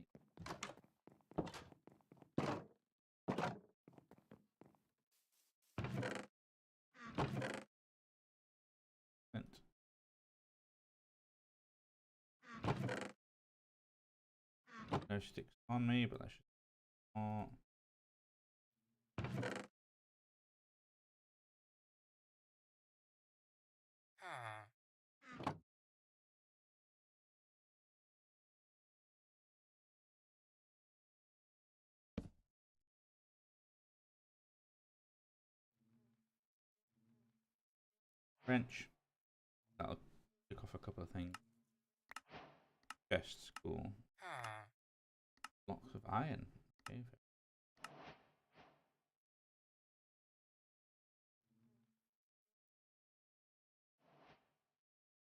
No sticks on me, but that should not. Wrench. That'll pick off a couple of things. Chest, cool. Blocks of iron. Okay.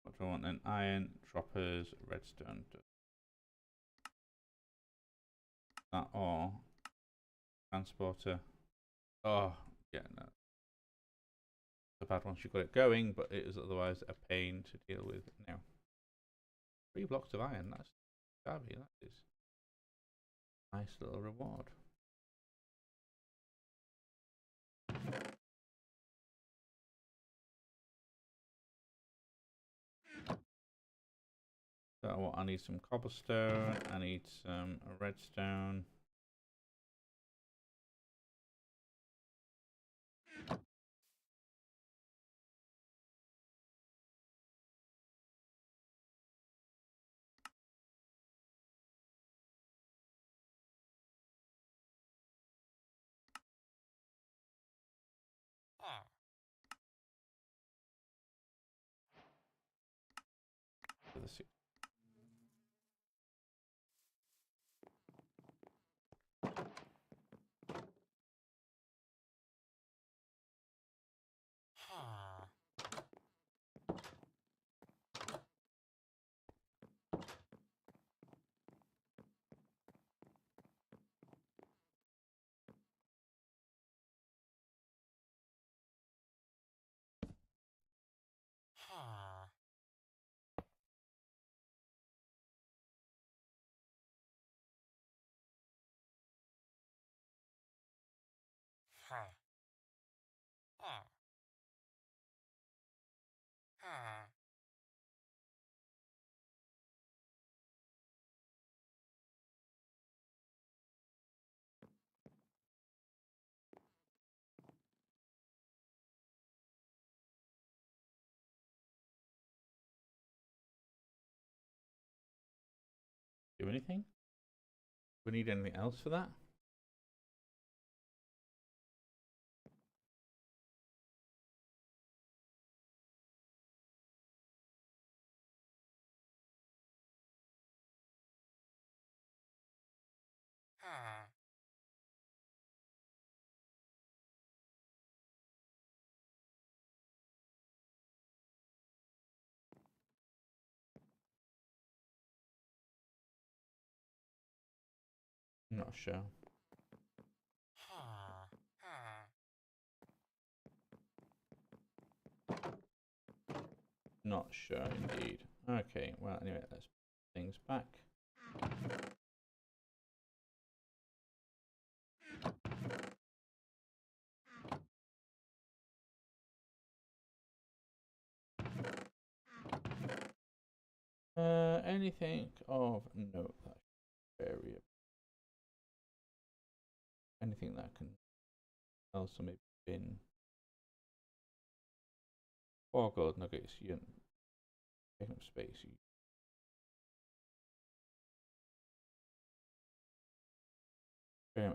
What do I want then? Iron, droppers, redstone. That or transporter. Oh, yeah, no. I've had once you've got it going, but it is otherwise a pain to deal with now. 3 blocks of iron, that's shabby, that is. Nice little reward. So what, I need some cobblestone, I need some redstone. Do anything? Do we need anything else for that? I'm not sure. Not sure indeed. Okay, well anyway, let's put things back. Anything of note that area. Anything that can also maybe bin. 4 gold nuggets, you taking up space.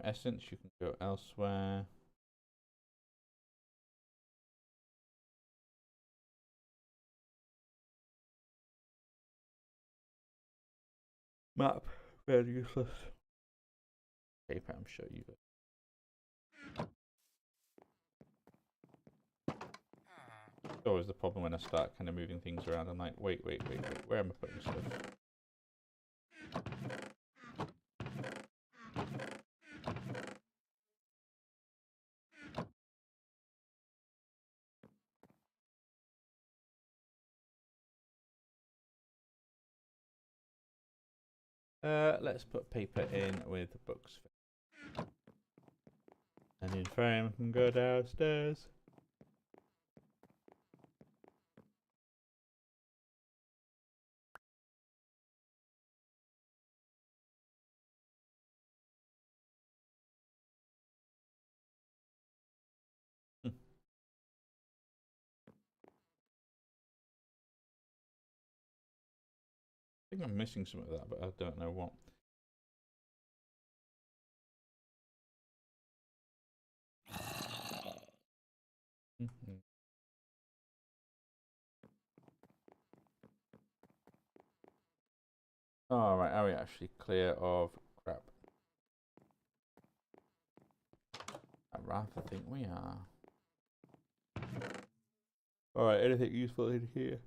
Essence, you can go elsewhere. Map, very useless. Paper, I'm sure you got. It's always the problem when I start kind of moving things around. I'm like, wait, where am I putting stuff? Let's put paper in with books. And in frame can go downstairs. I think I'm missing some of that, but I don't know what. Alright, are we actually clear of crap? I'd rather think we are. Alright, anything useful in here?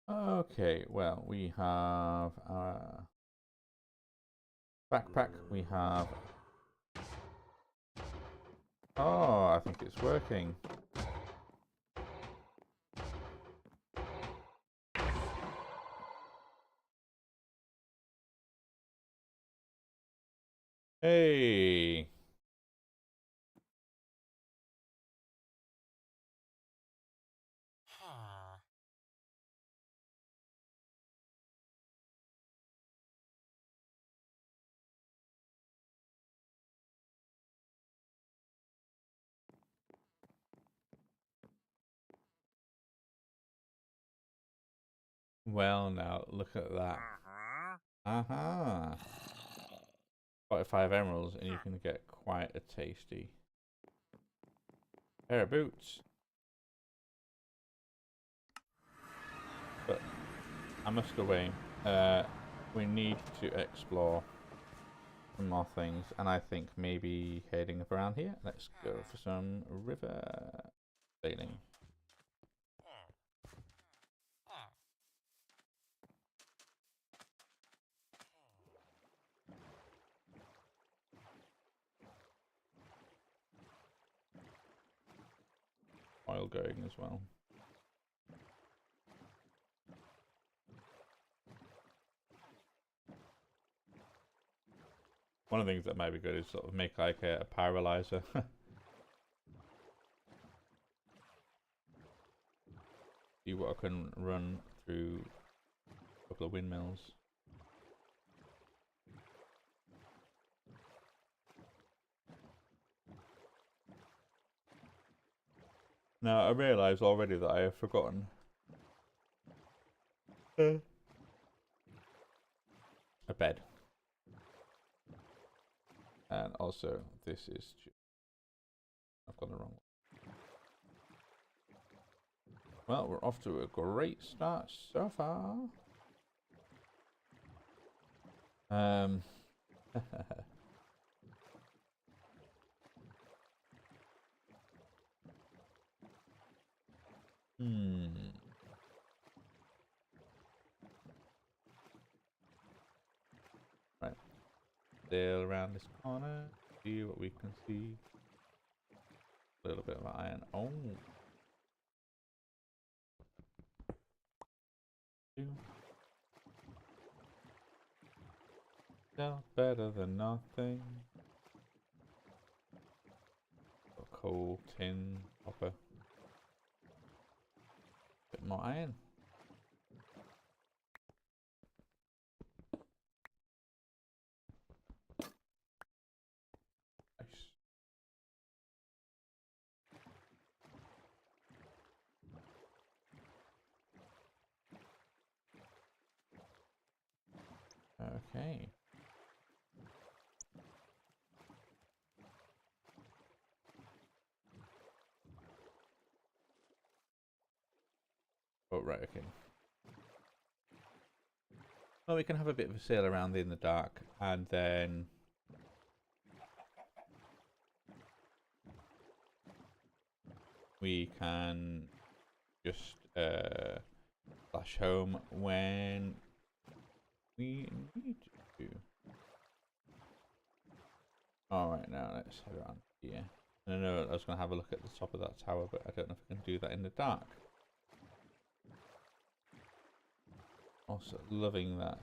Okay, well, we have our backpack, we have... Oh, I think it's working. Hey! Well, now, look at that. Aha! 45 emeralds, and you can get quite a tasty pair of boots. But I must away. We need to explore some more things, and I think maybe heading up around here. Let's go for some river sailing. Oil going as well. One of the things that might be good is sort of make like a pyrolyzer. See what I can run through a couple of windmills. Now I realise already that I have forgotten a bed. And also this is... I've got the wrong one. Well, we're off to a great start so far. Right. Sail around this corner. See what we can see. A little bit of iron. Oh. Still better than nothing. A coal, tin, copper. Bit more iron. Nice. Okay. Oh, right, okay. Well, we can have a bit of a sail around in the dark, and then we can just flash home when we need to. Alright, now let's head around here. I know I was going to have a look at the top of that tower, but I don't know if I can do that in the dark. Also loving that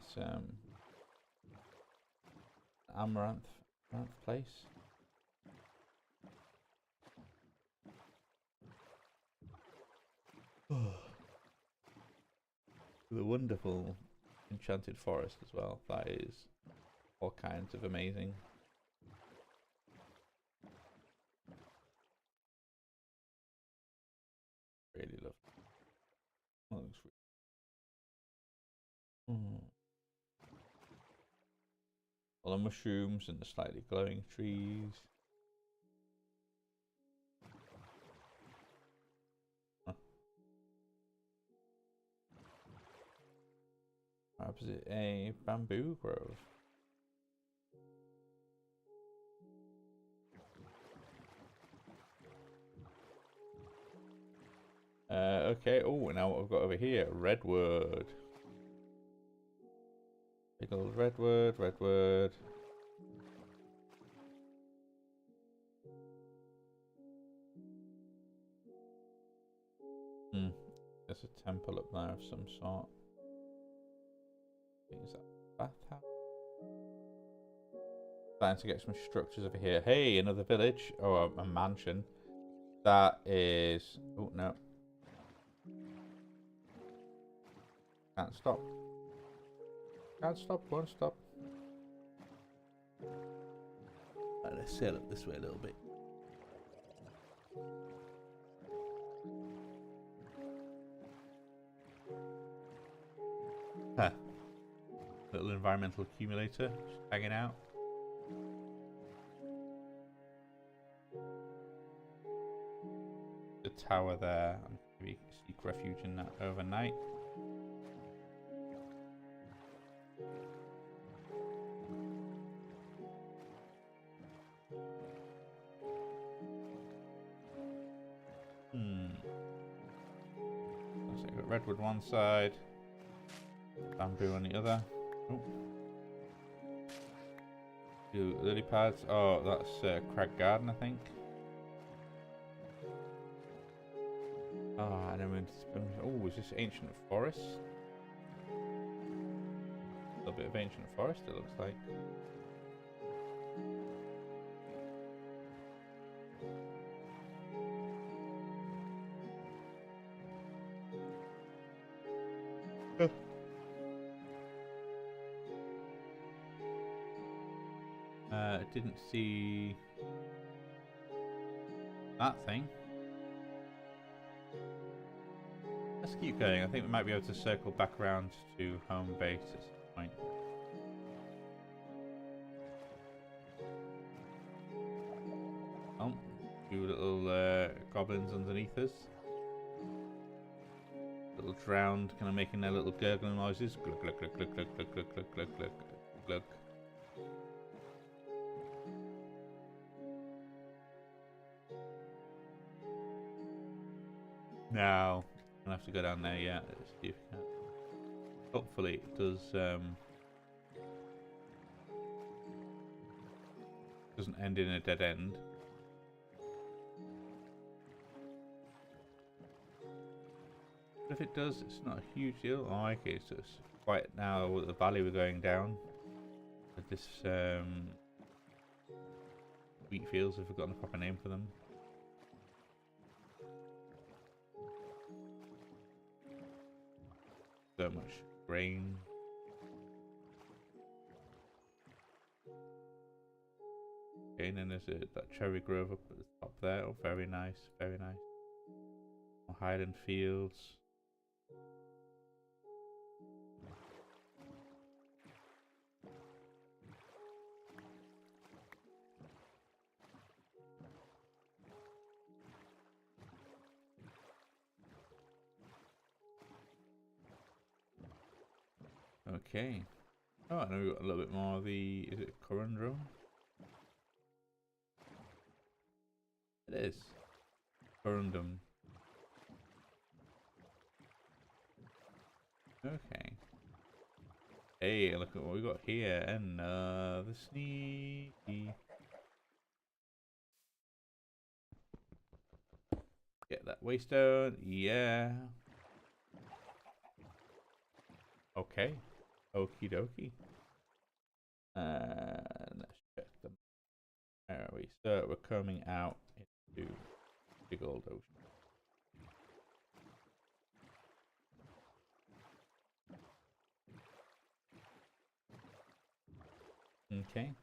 amaranth place. The wonderful enchanted forest as well. That is all kinds of amazing. Really love it. Oh, looks really... All the mushrooms and the slightly glowing trees. Huh. Perhaps it's a bamboo grove. Okay, oh, now what I've got over here, redwood. Big old redwood. There's a temple up there of some sort. Is that a bathhouse? Starting to get some structures over here. Hey, another village. Oh, a mansion. That is... Oh, no. Can't stop. Won't stop. Right, let's sail up this way a little bit. Huh. Little environmental accumulator just hanging out. The tower there. Maybe seek refuge in that overnight. So I've got redwood one side, bamboo on the other. Oh. Two lily pads. Oh, that's Crag Garden, I think. Oh, I don't mean to... Oh, is this ancient forest? A little bit of ancient forest, it looks like. Didn't see that thing. Let's keep going. I think we might be able to circle back around to home base at some point. Oh, few little goblins underneath us. Little drowned, kind of making their little gurgling noises. Glug glug glug glug glug glug glug glug glug glug glug. Now, I'll have to go down there, yeah. Let's see if we can. Hopefully it does, doesn't end in a dead end. But if it does, it's not a huge deal. Oh, okay, so it's quiet now with the valley we're going down. With this, wheat fields, I've forgotten the proper name for them. So much grain. Okay, and then there's that cherry grove up at the top there. Oh, very nice, very nice. More highland fields. Okay. Oh, I know we've got a little bit more of the... Is it corundum? It is. Corundum. Okay. Hey, look at what we got here. Another sneaky. Get that waystone. Yeah. Okay. Okie dokie. Let's check them. Where are we? So we're coming out into big old ocean. Okay.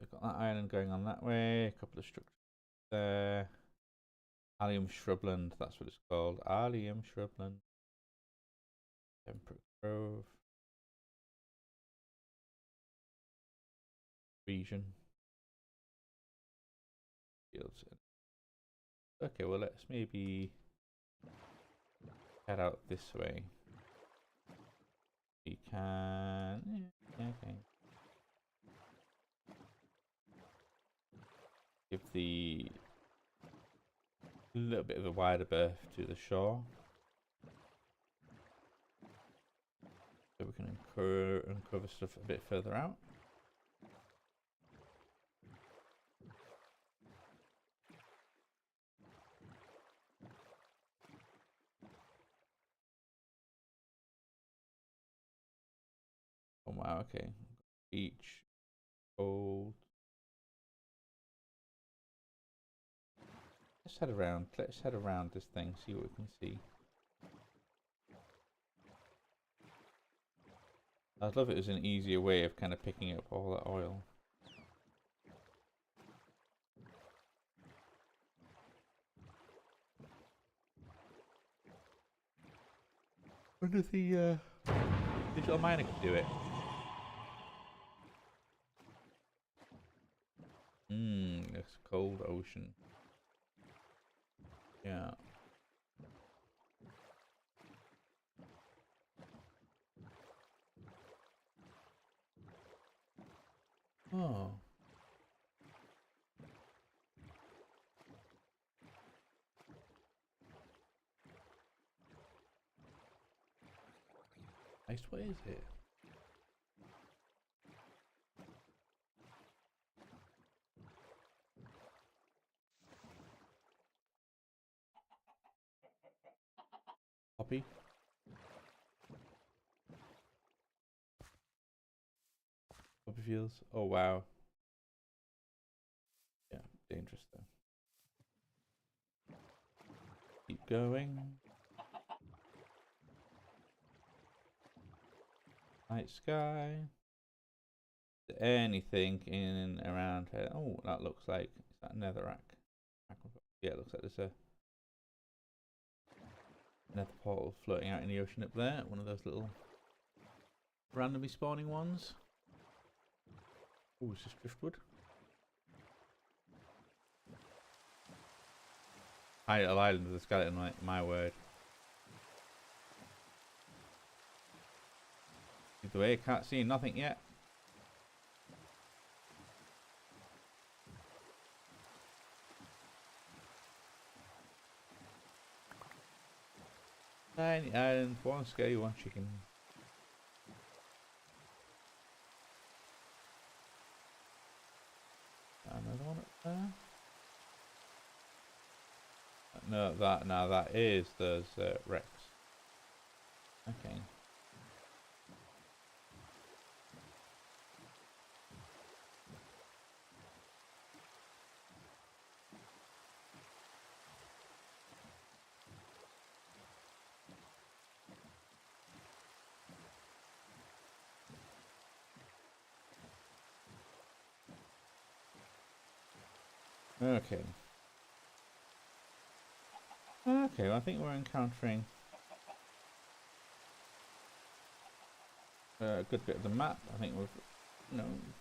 We've got that island going on that way. A couple of structures there. Allium Shrubland, that's what it's called. Allium Shrubland. Temperate Grove. Region. Fields. Okay, well let's maybe head out this way. We can... Yeah, okay. Give the... a little bit of a wider berth to the shore. So we can uncover stuff a bit further out. Oh wow, okay. Beach, cold. Let's head around. Let's head around this thing, see what we can see. I'd love it as an easier way of kind of picking up all that oil. Wonder if the digital miner could do it. This cold ocean. Yeah. Oh. Nice, what is it? Poppy? Poppy fields? Oh wow. Yeah, dangerous though. Keep going. Night sky. Is there anything in and around here? Oh, that looks like, is that netherrack? Yeah, it looks like there's a nether portal floating out in the ocean up there. One of those little randomly spawning ones. Oh, it's just driftwood. High little island with a skeleton, my word. Either way, can't see nothing yet. Tiny island, one scary, one chicken. Another one up there. No, that is those wrecks. Okay. Okay. Okay, well, I think we're encountering a good bit of the map. I think we've,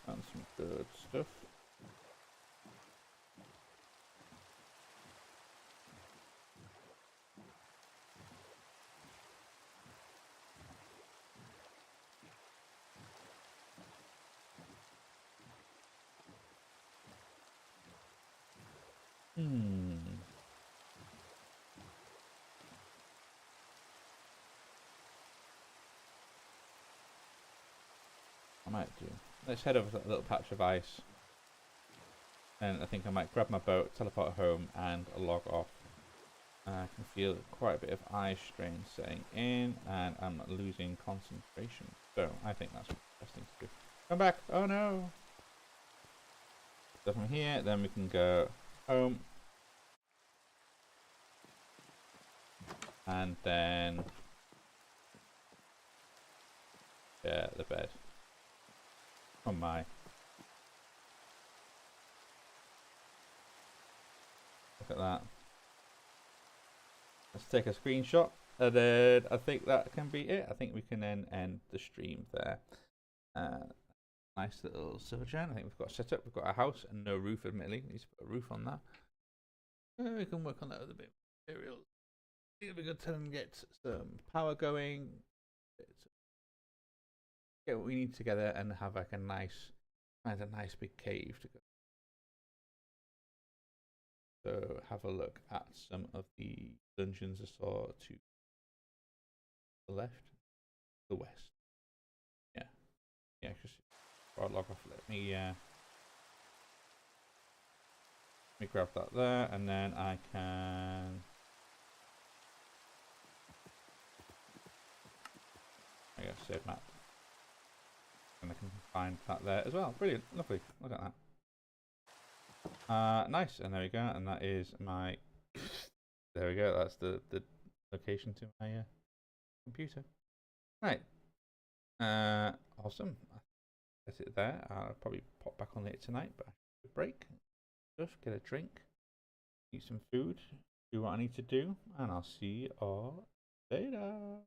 found some good stuff. might do. Let's head over to that little patch of ice. And I think I might grab my boat, teleport home, and log off. I can feel quite a bit of eye strain setting in, and I'm losing concentration. So I think that's the best thing to do. Come back! Oh no! So from here, then we can go home. And then yeah, the bed. Oh my. Look at that. Let's take a screenshot, and then I think that can be it. I think we can then end the stream there. Nice little silver gen. I think we've got set up. We've got a house and no roof, admittedly. Need to put a roof on that. We can work on that with a bit of material. I think it'll be good to get some power going. Get what we need together and have like a nice big cave to go. So have a look at some of the dungeons I saw to the left, the west. Yeah, just I'll log off. Let me grab that there, and then I can. I got save map, and I can find that there as well. Brilliant, lovely. Look at that. Nice, and there we go, and that is my. There we go. That's the location to my computer. Right. Awesome. That's it there. I'll probably pop back on later tonight, but I should break. Just get a drink, eat some food, do what I need to do, and I'll see you all later.